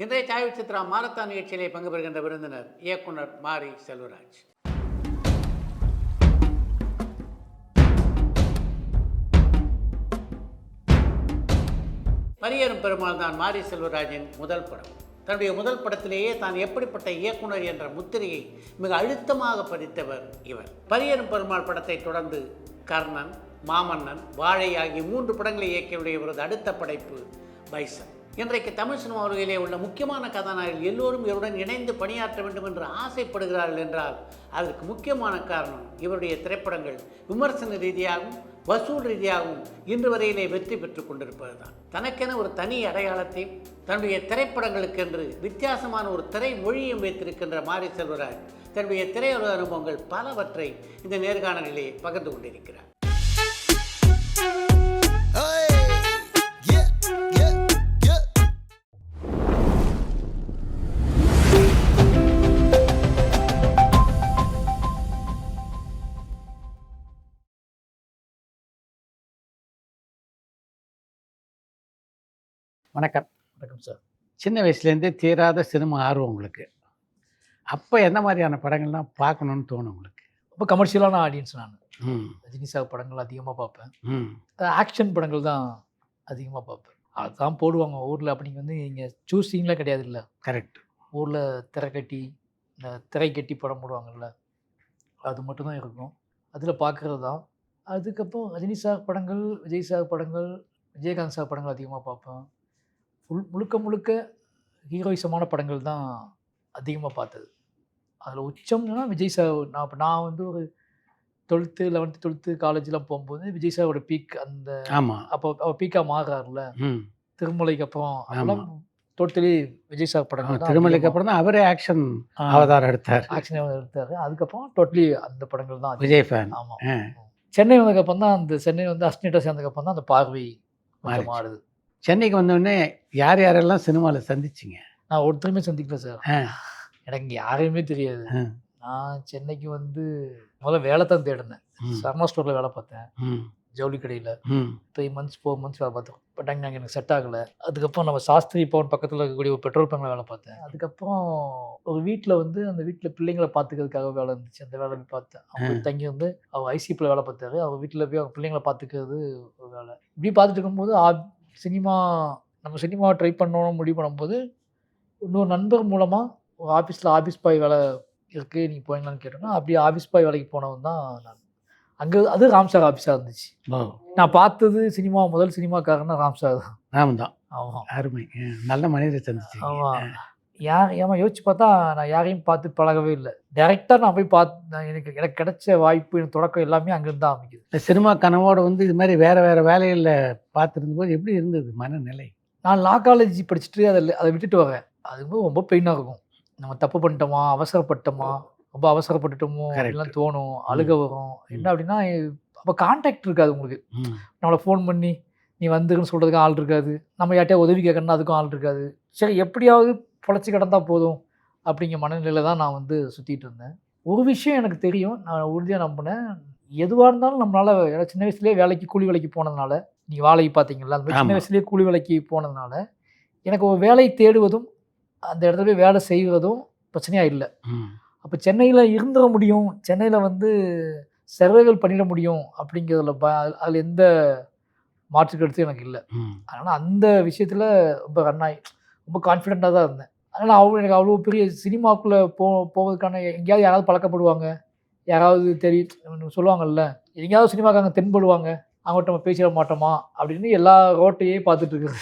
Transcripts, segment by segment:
இன்றைய சாய் சித்ரா மாரத்தான் நிகழ்ச்சியிலே பங்கு பெறுகின்ற விருந்தினர் இயக்குனர் மாரி செல்வராஜ். பரியேறும் பெருமாள் தான் மாரி செல்வராஜின் முதல் படம். தன்னுடைய முதல் படத்திலேயே தான் எப்படிப்பட்ட இயக்குனர் என்ற முத்திரையை மிக அழுத்தமாக பதித்தவர் இவர். பரியேறும் பெருமாள் படத்தை தொடர்ந்து கர்ணன், மாமன்னன், வாழை ஆகிய 3 படங்களை இயக்கியுடைய இவரது அடுத்த படைப்பு பைசன். இன்றைக்கு தமிழ் சினிமா உலகிலே உள்ள முக்கியமான கதாநாயகர்கள் எல்லோரும் இவருடன் இணைந்து பணியாற்ற வேண்டும் என்று ஆசைப்படுகிறார்கள் என்றால் அதற்கு முக்கியமான காரணம் இவருடைய திரைப்படங்கள் விமர்சன ரீதியாகவும் வசூல் ரீதியாகவும் இன்று வரையிலே வெற்றி பெற்றுக் கொண்டிருப்பது தான். தனக்கென ஒரு தனி அடையாளத்தையும் தன்னுடைய திரைப்படங்களுக்கென்று வித்தியாசமான ஒரு திரை மொழியும் வைத்திருக்கின்ற மாரி செல்வராஜ் தன்னுடைய திரையுலக அனுபவங்கள் பலவற்றை இந்த நேர்காணலிலே பகிர்ந்து கொண்டிருக்கிறார். வணக்கம். வணக்கம் சார். சின்ன வயசுலேருந்தே தீராத சினிமா ஆர்வம் உங்களுக்கு. அப்போ என்ன மாதிரியான படங்கள்லாம் பார்க்கணுன்னு தோணும் உங்களுக்கு? ரொம்ப கமர்ஷியலான ஆடியன்ஸ் நான். ம் ரஜினி சார் படங்கள் அதிகமாக பார்ப்பேன். ம் ஆக்ஷன் படங்கள் தான் அதிகமாக பார்ப்பேன். அதுதான் போடுவாங்க ஊரில். அப்படி இங்கே சூஸிங்லாம் கிடையாது இல்லை. கரெக்ட். ஊரில் திரை கட்டி இந்த திரை கட்டி படம் போடுவாங்கல்ல, அது மட்டும்தான் இருக்கும். அதில் பார்க்குறது தான். அதுக்கப்புறம் ரஜினி சார் படங்கள், விஜய் சார் படங்கள், விஜயகாந்த் சார் படங்கள் அதிகமாக பார்ப்பேன். முழுக்க முழுக்க ஹீரோயிசமான படங்கள் தான் அதிகமாக பார்த்தது. அதில் உச்சம்னா விஜய் சார். நான் வந்து ஒரு 12th 11th 12th காலேஜ்லாம் போகும்போது விஜய் சாரோட பீக். அந்த ஆமாம். அப்போ அவர் பீக்காக மாறுறாருல ம் திருமலைக்கு அப்புறம். அதெல்லாம் டோட்டலி விஜய் சார் படங்கள் தான். திருமலைக்கு அப்புறம் தான் அவரே ஆக்ஷன் அவதாரம் எடுத்தார். ஆக்ஷன் எடுத்தார். அதுக்கப்புறம் டோட்டலி அந்த படங்கள் தான். விஜய் ஃபேன். ஆமாம். சென்னை வந்ததுக்கப்புறம் தான் அந்த சென்னை வந்து அஸ்னிட்டா சேர்ந்ததுக்கப்புறம் தான் அந்த பார்வை கொஞ்சம் மாறுது. சென்னைக்கு வந்தோடனே யார் யாரெல்லாம் சினிமாவில் சந்திச்சிங்க? நான் ஒருத்தருமே சந்திக்கல சார். எனக்கு இங்கே யாரையுமே தெரியாது. நான் சென்னைக்கு வந்து முதல்ல வேலை தான் தேடினேன். சர்மா ஸ்டோரில் வேலை பார்த்தேன், ஜவுளி கடையில். 3 months 4 months வேலை பார்த்தோம். பட் அங்கே எனக்கு செட் ஆகலை. அதுக்கப்புறம் நம்ம சாஸ்திரி பவன் பக்கத்தில் இருக்கக்கூடிய ஒரு பெட்ரோல் பங்கில் வேலை பார்த்தேன். அதுக்கப்புறம் ஒரு வீட்டில் வந்து அந்த வீட்டில் பிள்ளைங்களை பார்த்துக்கிறதுக்காக வேலை இருந்துச்சு. அந்த வேலை போய் பார்த்தேன். அவங்க தங்கி வந்து அவர் ஐசிபியில் வேலை பார்த்தாரு. அவர் வீட்டில் போய் அவங்க பிள்ளைங்களை பார்த்துக்கிறது ஒரு வேலை. இப்படி பார்த்துட்டு இருக்கும்போது நம்ம சினிமாவை ட்ரை பண்ணணும்னு முடிவு பண்ணும்போது இன்னொரு நண்பர் மூலமாக ஒரு ஆஃபீஸ் பாய் வேலை இருக்குது, நீங்கள் போயிங்களான்னு கேட்டோன்னா அப்படி ஆஃபீஸ் பாய் வேலைக்கு போனவன் தான் நான். அங்கே அது ராம்சார் ஆஃபீஸாக இருந்துச்சு. நான் பார்த்தது முதல் சினிமாக்காரன்னா ராம்சார் தான். ராமதான். ஆமாம். அருமை. நல்ல மனிதரை சந்திச்சு. ஆமாம். ஏமா யோசிச்சு பார்த்தா நான் யாரையும் பார்த்து பழகவே இல்லை. டைரெக்டாக நான் போய் எனக்கு கிடைச்ச வாய்ப்பு, எனக்கு தொடக்கம் எல்லாமே அங்கேருந்து தான் அமைக்குது. சினிமா கனவோட வந்து இது மாதிரி வேறு வேலைகளில் பார்த்துருந்தபோது எப்படி இருந்தது மனநிலை? நான் லா காலேஜ் படிச்சுட்டு அதை விட்டுட்டு வரேன். அது ரொம்ப பெயினாக இருக்கும். நம்ம தப்பு பண்ணிட்டோமா, ரொம்ப அவசரப்பட்டுட்டோமோ எல்லாம் தோணும். அழுக வரும். என்ன அப்படின்னா அப்போ கான்டாக்ட் இருக்காது உங்களுக்கு. நம்மளை ஃபோன் பண்ணி நீ வந்துருன்னு சொல்கிறதுக்கு ஆள் இருக்காது. நம்ம யார்ட்டையா உதவி கேட்கணும்னா அதுக்கும் ஆள் இருக்காது. சரி, எப்படியாவது பொழைச்சி கிடந்தா போதும் அப்படிங்கிற மனநிலையில் தான் நான் வந்து சுற்றிட்டு இருந்தேன். ஒரு விஷயம் எனக்கு தெரியும், நான் உறுதியாக நம்பினேன். எதுவாக இருந்தாலும் நம்மளால் சின்ன வயசுலேயே கூலி வேலைக்கு போனதுனால, நீங்கள் வாழைக்கு பார்த்தீங்களா, அந்த சின்ன வயசுலேயே கூலி வேலைக்கு போனதுனால எனக்கு ஒரு வேலை தேடுவதும் அந்த இடத்துல போய் வேலை செய்வதும் பிரச்சனையாக இல்லை. அப்போ சென்னையில் இருந்துட முடியும், சென்னையில் வந்து சர்வைவல் பண்ணிட முடியும் அப்படிங்கிறதுல அதில் எந்த மாற்று கருத்தும் எனக்கு இல்லை. அதனால் அந்த விஷயத்தில் ரொம்ப கான்ஃபிடெண்ட்டாக தான் இருந்தேன். அதனால் எனக்கு அவ்வளோ பெரிய சினிமாக்குள்ளே போவதுக்கான எங்கேயாவது யாராவது பழக்கப்படுவாங்க, யாராவது சொல்லுவாங்கல்ல, எங்கேயாவது சினிமாக்காரங்க தென்படுவாங்க, அவங்கள்ட்ட நம்ம பேசிட மாட்டோமா அப்படின்னு எல்லா ரோட்டையே பார்த்துட்டு இருக்குது.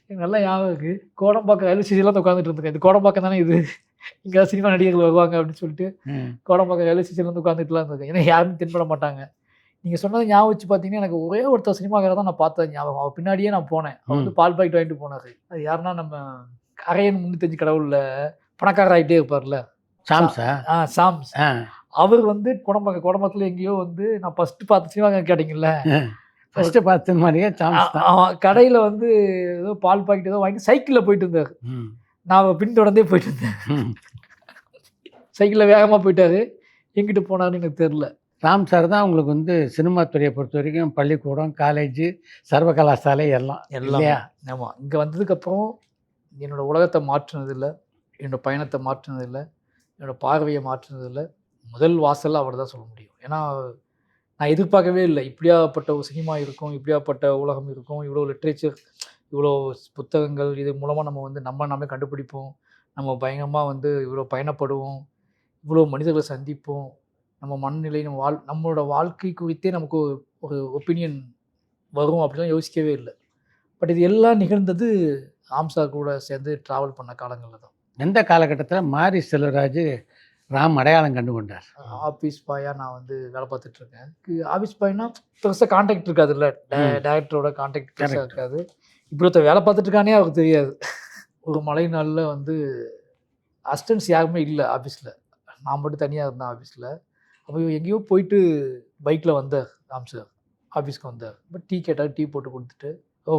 எனக்கு நல்லா ஞாபகம் இருக்குது. கோடம்பாக்கம் ரயில்வே ஸ்டேஷன்லாம் உட்காந்துட்டு இருந்தேன். இது கோடம்பாக்கம் தானே, இது இங்கே சினிமா நடிகர்கள் வருவாங்க அப்படின்னு சொல்லிட்டு கோடம்பாக்கம் ரயில்வே ஸ்டேஷன்லேருந்து உட்காந்துட்டுலாம் இருந்தேன். ஏன்னா யாருமே தென்பட மாட்டாங்க. நீங்கள் சொன்னது ஞாபகம் வச்சு பார்த்தீங்கன்னா எனக்கு ஒரே ஒருத்தர் சினிமாக்கார தான் நான் பார்த்தது ஞாபகம். அவர் பின்னாடியே நான் போனேன். அவர் வந்து பால் பாக்கெட் வாங்கிட்டு போனார். அது யாருன்னா நம்ம அரையன் 305 கடவுளில் பணக்காரர் ஆகிட்டே இருப்பார்ல, சாம்ஸ். அவர் வந்து கோடம்பாக்கத்தில் எங்கேயோ வந்து நான் ஃபஸ்ட்டு பார்த்த சினிமாக்கார கேட்டிங்கல்ல, ஃபஸ்ட்டு பார்த்த மாதிரியே கடையில் வந்து ஏதோ பால் பாக்கெட் ஏதோ வாங்கிட்டு சைக்கிளில் போயிட்டு இருந்தார். நான் அவர் பின்தொடர்ந்தே போயிட்டு இருந்தேன். சைக்கிளில் வேகமாக போயிட்டார். எங்கிட்ட போனார்னு எனக்கு தெரில. ராம் சார் தான் உங்களுக்கு வந்து சினிமா துறையை பொறுத்த வரைக்கும் பள்ளிக்கூடம், காலேஜு, சர்வ கலாசாலை எல்லாம் இல்லையா? ஆமாம். இங்கே வந்ததுக்கப்புறம் என்னோட உலகத்தை மாற்றினதில்லை, என்னோட பயணத்தை மாற்றினதில்லை, என்னோட பார்வையை மாற்றினதில்லை. முதல் வாசல் அவர் தான் சொல்ல முடியும். ஏன்னா நான் எதிர்பார்க்கவே இல்லை இப்படியாப்பட்ட ஒரு சினிமா இருக்கும், இப்படியாப்பட்ட உலகம் இருக்கும், இவ்வளோ லிட்ரேச்சர், இவ்வளோ புத்தகங்கள், இது மூலமாக நம்ம வந்து நாமே கண்டுபிடிப்போம், நம்ம பயங்கரமாக வந்து இவ்வளோ பயணப்படுவோம், இவ்வளோ மனிதர்களை சந்திப்போம், நம்ம மனநிலை, நம்மளோட வாழ்க்கை குறித்தே நமக்கு ஒரு ஒப்பீனியன் வரும் அப்படிலாம் யோசிக்கவே இல்லை. பட் இது எல்லாம் நிகழ்ந்தது ஆம்சா கூட சேர்ந்து ட்ராவல் பண்ண காலங்களில் தான். எந்த காலகட்டத்தில் மாரி செல்வராஜ் ராம் அடையாளம் கண்டு கொண்டார்? ஆஃபீஸ் பாயாக நான் வந்து வேலை பார்த்துட்ருக்கேன். ஆஃபீஸ் பாய்னா பெருசாக கான்டாக்ட் இருக்காது இல்லை, டேரக்டரோட கான்டாக்ட் பெருசாக இருக்காது. இப்படி வேலை பார்த்துட்ருக்கானே அவருக்கு தெரியாது. ஒரு மழை நாளில் வந்து அசிஸ்டன்ஸ் யாருமே இல்லை ஆஃபீஸில், நான் மட்டும் தனியாக இருந்தேன் ஆஃபீஸில். அப்போ எங்கேயோ போயிட்டு பைக்கில் வந்தார் ராம் சார், ஆஃபீஸ்க்கு வந்தார். பட் டீ கேட்டால் டீ போட்டு கொடுத்துட்டு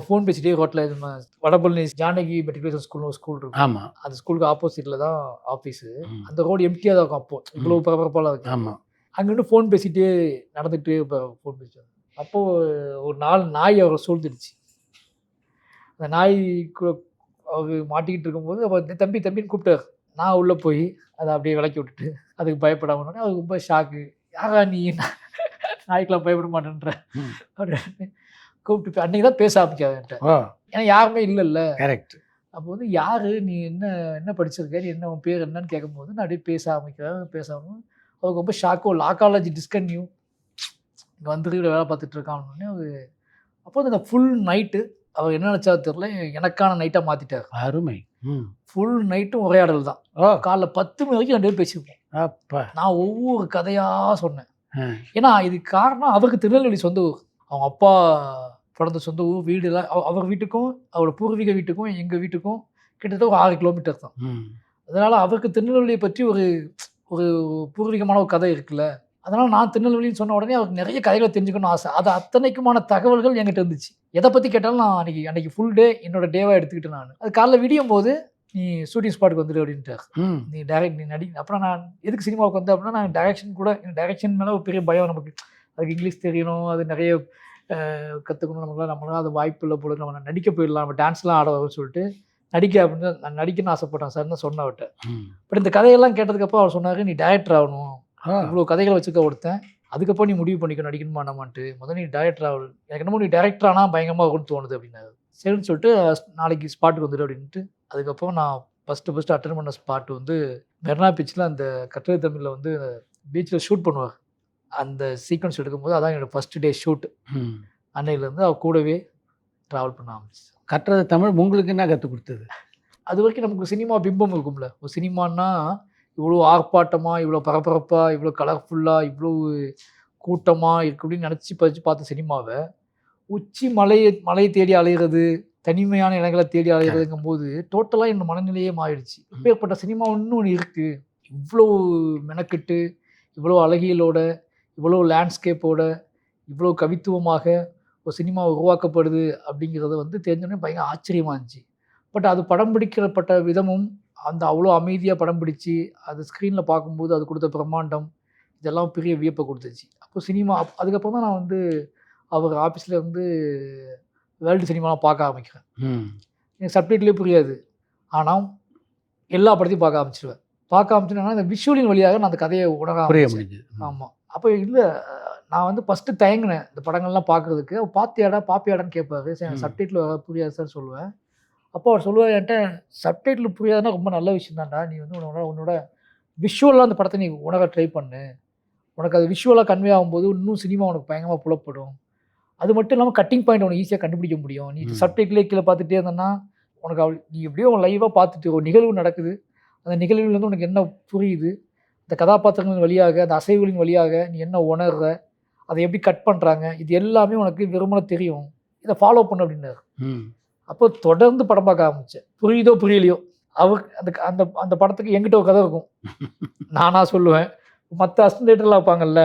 ஃபோன் பேசிட்டே ரோட்டில் இது வடபழனி ஜானகி மெட்ரிகுலேஷன் ஸ்கூல்னு ஒரு ஸ்கூல் இருக்கும். ஆமாம், அந்த ஸ்கூலுக்கு ஆப்போசிட்டில் தான் ஆஃபீஸு. அந்த ரோடு எம்டியாக தான் இருக்கும். அப்போது இவ்வளோ பரபரப்பாலாம் இருக்கு. ஆமாம், அங்கேருந்து ஃபோன் பேசிகிட்டே நடந்துகிட்டே இப்போ ஃபோன் பேசுவாங்க. அப்போது ஒரு 4 நாய் அவரை சூழ்ந்துடுச்சு. அந்த நாய் அவர் மாட்டிக்கிட்டு இருக்கும்போது அப்போ தம்பி தம்பின்னு கூப்பிட்டார். நான் உள்ளே போய் அதை அப்படியே விளக்கி விட்டுட்டு அதுக்கு பயப்படாமனோடனே அவருக்கு ரொம்ப ஷாக்கு. யாரா நீ, நாய்க்கெலாம் பயப்பட மாட்டேன்ற அப்படின்னு கூப்பிட்டு அன்றைக்கி தான் பேச ஆரம்பிக்காது என்கிட்ட. ஏன்னா யாருமே இல்லைல்ல. கரெக்ட். அப்போ வந்து யார் நீ, என்ன படிச்சிருக்க, நீ என்ன, உன் பேர் என்னன்னு கேட்கும்போது நான் அப்படியே பேச ஆரம்பிக்கிறேன். பேசாமல் அவருக்கு ரொம்ப ஷாக்கோ, லா காலேஜ் டிஸ்கன்யூ இங்கே வந்துட்டு வேலை பார்த்துட்டு இருக்கான்னு. அவர் அப்போ அந்த ஃபுல் நைட்டு அவர் என்ன நினச்சா தெரில, எனக்கான நைட்டாக மாற்றிட்டார். அருமை. ஃபுல் நைட்டும் உரையாடல் தான். காலைல 10 மணி வரைக்கும் 2 பேரும் பேசியிருப்போம். அப்பா, நான் ஒவ்வொரு கதையாக சொன்னேன். ஏன்னா இதுக்கு காரணம் அவருக்கு திருநெல்வேலி சொந்த ஊர், அவங்க அப்பா பிறந்த சொந்த ஊர், வீடுலாம். அவர் வீட்டுக்கும் அவரோட பூர்வீக வீட்டுக்கும் எங்கள் வீட்டுக்கும் கிட்டத்தட்ட ஒரு 6 கிலோமீட்டர் தான். அதனால் அவருக்கு திருநெல்வேலியை பற்றி ஒரு ஒரு பூர்வீகமான ஒரு கதை இருக்குல்ல. அதனால் நான் திருநெல்வேலின்னு சொன்ன உடனே அவருக்கு நிறைய கதைகளை தெரிஞ்சுக்கணும்னு ஆசை. அது அத்தனைக்குமான தகவல்கள் என்கிட்ட இருந்துச்சு. எதை பற்றி கேட்டாலும் நான் அன்றைக்கி ஃபுல் டே என்னோட டேவாக எடுத்துக்கிட்டேன். நான் அது காலைல விடியும் போது நீ ஷூட்டிங் ஸ்பாட்டுக்கு வந்துடு அப்படின்ட்டார். நீ நடி. அப்புறம் நான் எதுக்கு சினிமாவுக்கு வந்தேன் அப்படின்னா, நான் டைரக்ஷன் மேலே ஒரு பெரிய பயம் நமக்கு. அதுக்கு இங்கிலீஷ் தெரியணும், அது நிறைய கற்றுக்கணும், நம்மளால் அது வாய்ப்பு இல்லை போல, நம்ம நடிக்க போயிடலாம், நம்ம டான்ஸ்லாம் ஆட வரும்னு சொல்லிட்டு நடிக்க அப்படின்னு நான் நடிக்கணும்னு ஆசைப்பட்டேன் சார் தான் சொன்ன அவர்கிட்ட. பட் இந்த கதையெல்லாம் கேட்டதுக்கப்புறம் அவர் சொன்னார், நீ டைரக்டர் ஆகணும், இவ்வளோ கதைகளை வச்சுக்க ஒருத்தன், அதுக்கப்புறம் நீ முடிவு பண்ணிக்கணும் நடிக்கணுமா நம்மன்ட்டு, முதல்ல நீ டைரக்டர் ஆகணும், எனக்கு என்னமோ நீ டைரக்டர் ஆனால் பயங்கரமாக இருக்கும்னு தோணுது அப்படின்னாரு. சரின்னு சொல்லிட்டு நாளைக்கு ஸ்பாட்டுக்கு வந்துடு அப்படின்ட்டு. அதுக்கப்புறம் நான் ஃபஸ்ட்டு அட்டன் பண்ண ஸ்பாட் வந்து மெர்னா பீச்சில் அந்த கட்டளை தமிழில் வந்து பீச்சில் ஷூட் பண்ணுவார். அந்த சீக்வன்ஸ் எடுக்கும்போது அதான் என்னோடய ஃபஸ்ட்டு டே ஷூட். அன்னையிலேருந்து அவர் கூடவே ட்ராவல் பண்ண ஆரம்பிச்சு. கட்டுறது தமிழ் உங்களுக்கு என்ன கற்றுக் கொடுத்தது? அது வரைக்கும் நமக்கு சினிமா பிம்பம் இருக்கும்ல, ஒரு சினிமான்னா இவ்வளோ ஆர்ப்பாட்டமாக, இவ்வளோ பரபரப்பாக, இவ்வளோ கலர்ஃபுல்லாக, இவ்வளோ கூட்டமாக இருக்கு அப்படின்னு நினச்சி பார்த்த சினிமாவை உச்சி மலையை தேடி அலைகிறது, தனிமையான இடங்களை தேடி அலைகிறதுங்கும் போது டோட்டலாக என்னோட மனநிலையே மாறிடுச்சு. இப்பேற்பட்ட சினிமா இன்னொன்று இருக்குது, இவ்வளோ மெனக்கெட்டு, இவ்வளோ அழகியலோட, இவ்வளோ லேண்ட்ஸ்கேப்போட, இவ்வளோ கவித்துவமாக ஒரு சினிமா உருவாக்கப்படுது அப்படிங்கிறத வந்து தெரிஞ்சோடனே பயங்கர ஆச்சரியமாக இருந்துச்சு. பட் அது படம் பிடிக்கப்பட்ட விதமும், அந்த அவ்வளோ அமைதியாக படம் பிடிச்சி அது ஸ்க்ரீனில் பார்க்கும்போது அது கொடுத்த பிரம்மாண்டம், இதெல்லாம் பெரிய வியப்பை கொடுத்துச்சு. அப்போ சினிமா அதுக்கப்புறம் தான் நான் வந்து அவர் ஆஃபீஸில் வந்து வேர்ல்டு சினிமாலாம் பார்க்க ஆரம்பிக்கிறேன். எனக்கு சப்டைட்டிலே புரியாது, ஆனால் எல்லா படத்தையும் பார்க்க ஆரம்பிச்சிடுவேன். பார்க்க ஆரம்பிச்சுன்னா இந்த விஷுவலின் வழியாக நான் அந்த கதையை உணர ஆரம்பிச்சேன். ஆமாம். அப்போ இல்லை, நான் வந்து ஃபஸ்ட்டு தயங்கினேன் இந்த படங்கள்லாம் பார்க்குறதுக்கு. பாப்பியாடான்னு கேட்பாரு. சரி, எனக்கு சப்டைட்டில் புரியாது சார் சொல்லுவேன். அப்போ அவர் சொல்லுவார் என்கிட்ட, சப்டைட்டில் புரியாதுன்னா ரொம்ப நல்ல விஷயம் தான்டா, நீ வந்து உன்னோட விஷுவலாக அந்த படத்தை நீ உணர ட்ரை பண்ணு, உனக்கு அது விஷுவலாக கன்வே ஆகும்போது இன்னும் சினிமா உனக்கு பயங்கரமாக புலப்படும். அது மட்டும் இல்லாமல் கட்டிங் பாயிண்ட் உனக்கு ஈஸியாக கண்டுபிடிக்க முடியும். நீ சப்டைட்டிலே கீழே பார்த்துட்டே இருந்தேன்னா உனக்கு நீ எப்படியோ லைவாக பார்த்துட்டு ஒரு நிகழ்வு நடக்குது, அந்த நிகழ்வுலேருந்து உனக்கு என்ன புரியுது, அந்த கதாபாத்திரங்களின் வழியாக, அந்த அசைவுகளின் வழியாக நீ என்ன உணர்ற, அதை எப்படி கட் பண்ணுறாங்க, இது எல்லாமே உனக்கு வெறுமனே தெரியும், இதை ஃபாலோ பண்ணு அப்படின்னாரு. அப்போ தொடர்ந்து படம் பார்க்க ஆரம்பித்தேன். புரியுதோ புரியலையோ, அந்த அந்த அந்த படத்துக்கு எங்கிட்ட ஒரு கதை இருக்கும், நானாக சொல்லுவேன். மற்ற அசிஸ்டன்ட்லாம் இருப்பாங்கல்ல,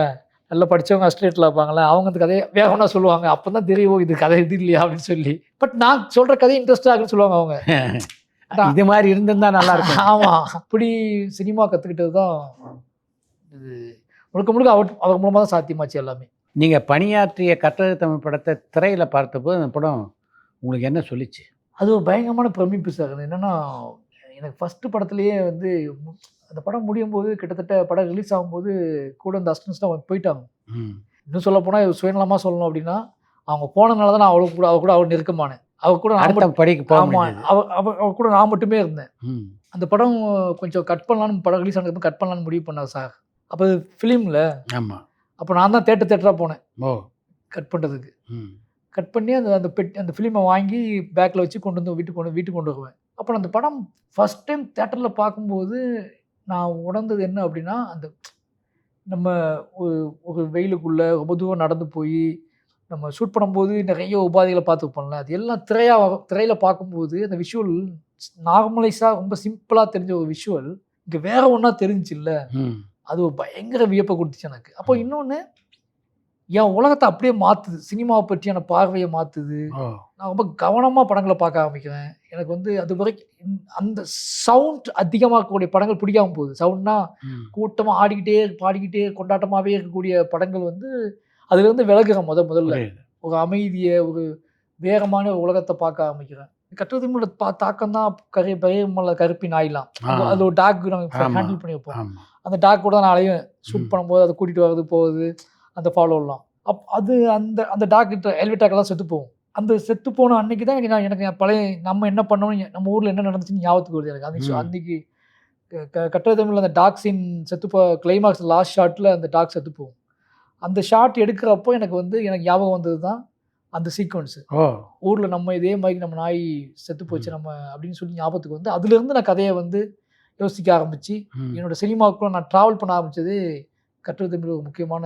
நல்லா படித்தவங்க அசிஸ்டன்ட்லாம் இருப்பாங்கல்ல, அவங்க அந்த கதையை வேகமாக சொல்லுவாங்க. அப்போ தான் தெரியும் இது கதை இது இல்லையா அப்படின்னு சொல்லி. பட் நான் சொல்கிற கதை இன்ட்ரெஸ்டாக இருக்குன்னு சொல்லுவாங்க அவங்க. இது மாதிரி இருந்திருந்தா நல்லா இருக்கும். ஆமாம், அப்படி சினிமா கற்றுக்கிட்டது தான் இது முழுக்க அவர் மூலமாக தான் சாத்தியமாச்சு எல்லாமே. நீங்கள் பணியாற்றிய கட்டளை தமிழ் படத்தை திரையில் பார்த்தபோது அந்த படம் உங்களுக்கு என்ன சொல்லிச்சு? அது ஒரு பயங்கரமான பிரமிப்பு சார். அது என்னன்னா, எனக்கு ஃபர்ஸ்ட்டு படத்திலேயே வந்து அந்த படம் முடியும்போது கிட்டத்தட்ட படம் ரிலீஸ் ஆகும்போது கூட அந்த அசிஸ்டன்ட்ஸ்லாம் போயிட்டாங்க. ம். இன்னும் சொல்லப்போனா சுயநலமா சொல்லணும் அப்டின்னா, அவங்க போனனால தான் நான் அவ கூட அவ்வளோ நெருக்கமானேன். அவ கூட நான் அடுத்த படிக்கு போக ஆமா. முடிஞ்சது. அவ அவ அவ கூட நான் மட்டுமே இருந்தேன். ம். அந்த படம் கொஞ்சம் கட் பண்ணலான்னு படம் ரிலீஸ் ஆனதுக்கப்புறம் கட் பண்ணலான்னு முடிவு பண்ணார் சார். அப்ப அது ஃபிலிம்ல. ஆமா. அப்ப நான் தான் தியேட்டரா போனேன் ஓ! கட் பண்றதுக்கு. ம். கட் பண்ணி அந்த அந்த அந்த ஃபிலிம வாங்கி பேக்ல வச்சு கொண்டு வந்து வீட்டுக்கு கொண்டு வருவேன். அப்புறம் அந்த படம் ஃபர்ஸ்ட் டைம் தியேட்டர்ல பார்க்கும்போது, நான் உணர்ந்தது என்ன அப்டின்னா, அந்த நம்ம ஒரு ஒரு வெயிலுக்குள்ள ரொம்ப தூரம் நடந்து போயி, நம்ம ஷூட் பண்ணும்போது நெறைய உபாதைகள பார்த்துருப்போம்ல. அது எல்லாம் திரையில பார்க்கும்போது அந்த விஷுவல் நார்மலைஸா ரொம்ப சிம்பிளா தெரிஞ்ச ஒரு விஷுவல், இங்க வேற ஒண்ணா தெரிஞ்சுச்சுல்ல. ம். அது ஒரு பயங்கர வியப்ப குடுத்துச்சு எனக்கு. அப்போ இன்னொன்னு, என் உலகத்த அப்படியே மாத்துது. சினிமாவ பற்றியான பார்வைய மாத்துது. ஓ! நான் ரொம்ப கவனமா படங்கள பார்க்க ஆரம்பிக்கிறேன். எனக்கு வந்து அதுவரைக்கும் அந்த சவுண்ட் அதிகமா இருக்கக்கூடிய படங்கள் பிடிக்காம போகுது. சவுண்ட்னா ம். கூட்டமா ஆடிக்கிட்டே, பாடிக்கிட்டே கொண்டாட்டமாவே இருக்கக்கூடிய படங்கள் வந்து அதிலிருந்து விலகுறேன் முதல்ல. புரியுது. ஒரு அமைதிய, ஒரு வேகமான ஒரு உலகத்த பார்க்க ஆரம்பிக்கிறேன். கட்டுரைமோட தாக்கம் தான் பெரியம்மாள்ல கருப்பி நாய்லாம். ஆ. அது ஒரு டாக் நம்ம ஆமா. ஹேண்டில் பண்ணியிருப்போம். ஆமா. அந்த டாக் கூட தான் நான் அலைவேன். ஷூட் ம். பண்ணும்போது அத கூட்டிட்டு வரது, போகுது. அந்த ஃபாலோலாம். அது அந்த அந்த டாக் கிட்ட எலிவேட்டர்லாம் செத்து போகும். அந்த செத்து போன அன்னைக்கு தான் எனக்கு என் பழைய நம்ம என்ன பண்ணோம், நம்ம ஊர்ல என்ன நடந்துச்சுன்னு ஞாபகத்துக்கு வருது எனக்கு. ம். அன்னைக்கு கட்டுரை தமிழ்ல அந்த டாக் சீன் கிளைமாக்ஸ் லாஸ்ட் ஷாட்ல அந்த டாக் செத்து போகும். அந்த ஷாட் எடுக்கிறப்போ எனக்கு ஞாபகம் வந்தது தான் அந்த சீக்வென்ஸ். ஓ! ஊர்ல நம்ம இதே மாரி நம்ம நாய் செத்து போச்சு நம்ம அப்படின்னு சொல்லி ஞாபகத்துக்கு வந்து, அதிலிருந்து நான் கதைய வந்து யோசிக்க ஆரம்பிச்சு, ம். என்னோட சினிமாவுக்குள்ள நான் டிராவல் பண்ண ஆரம்பிச்சது கட்டுரை தமிழ் ஒரு முக்கியமான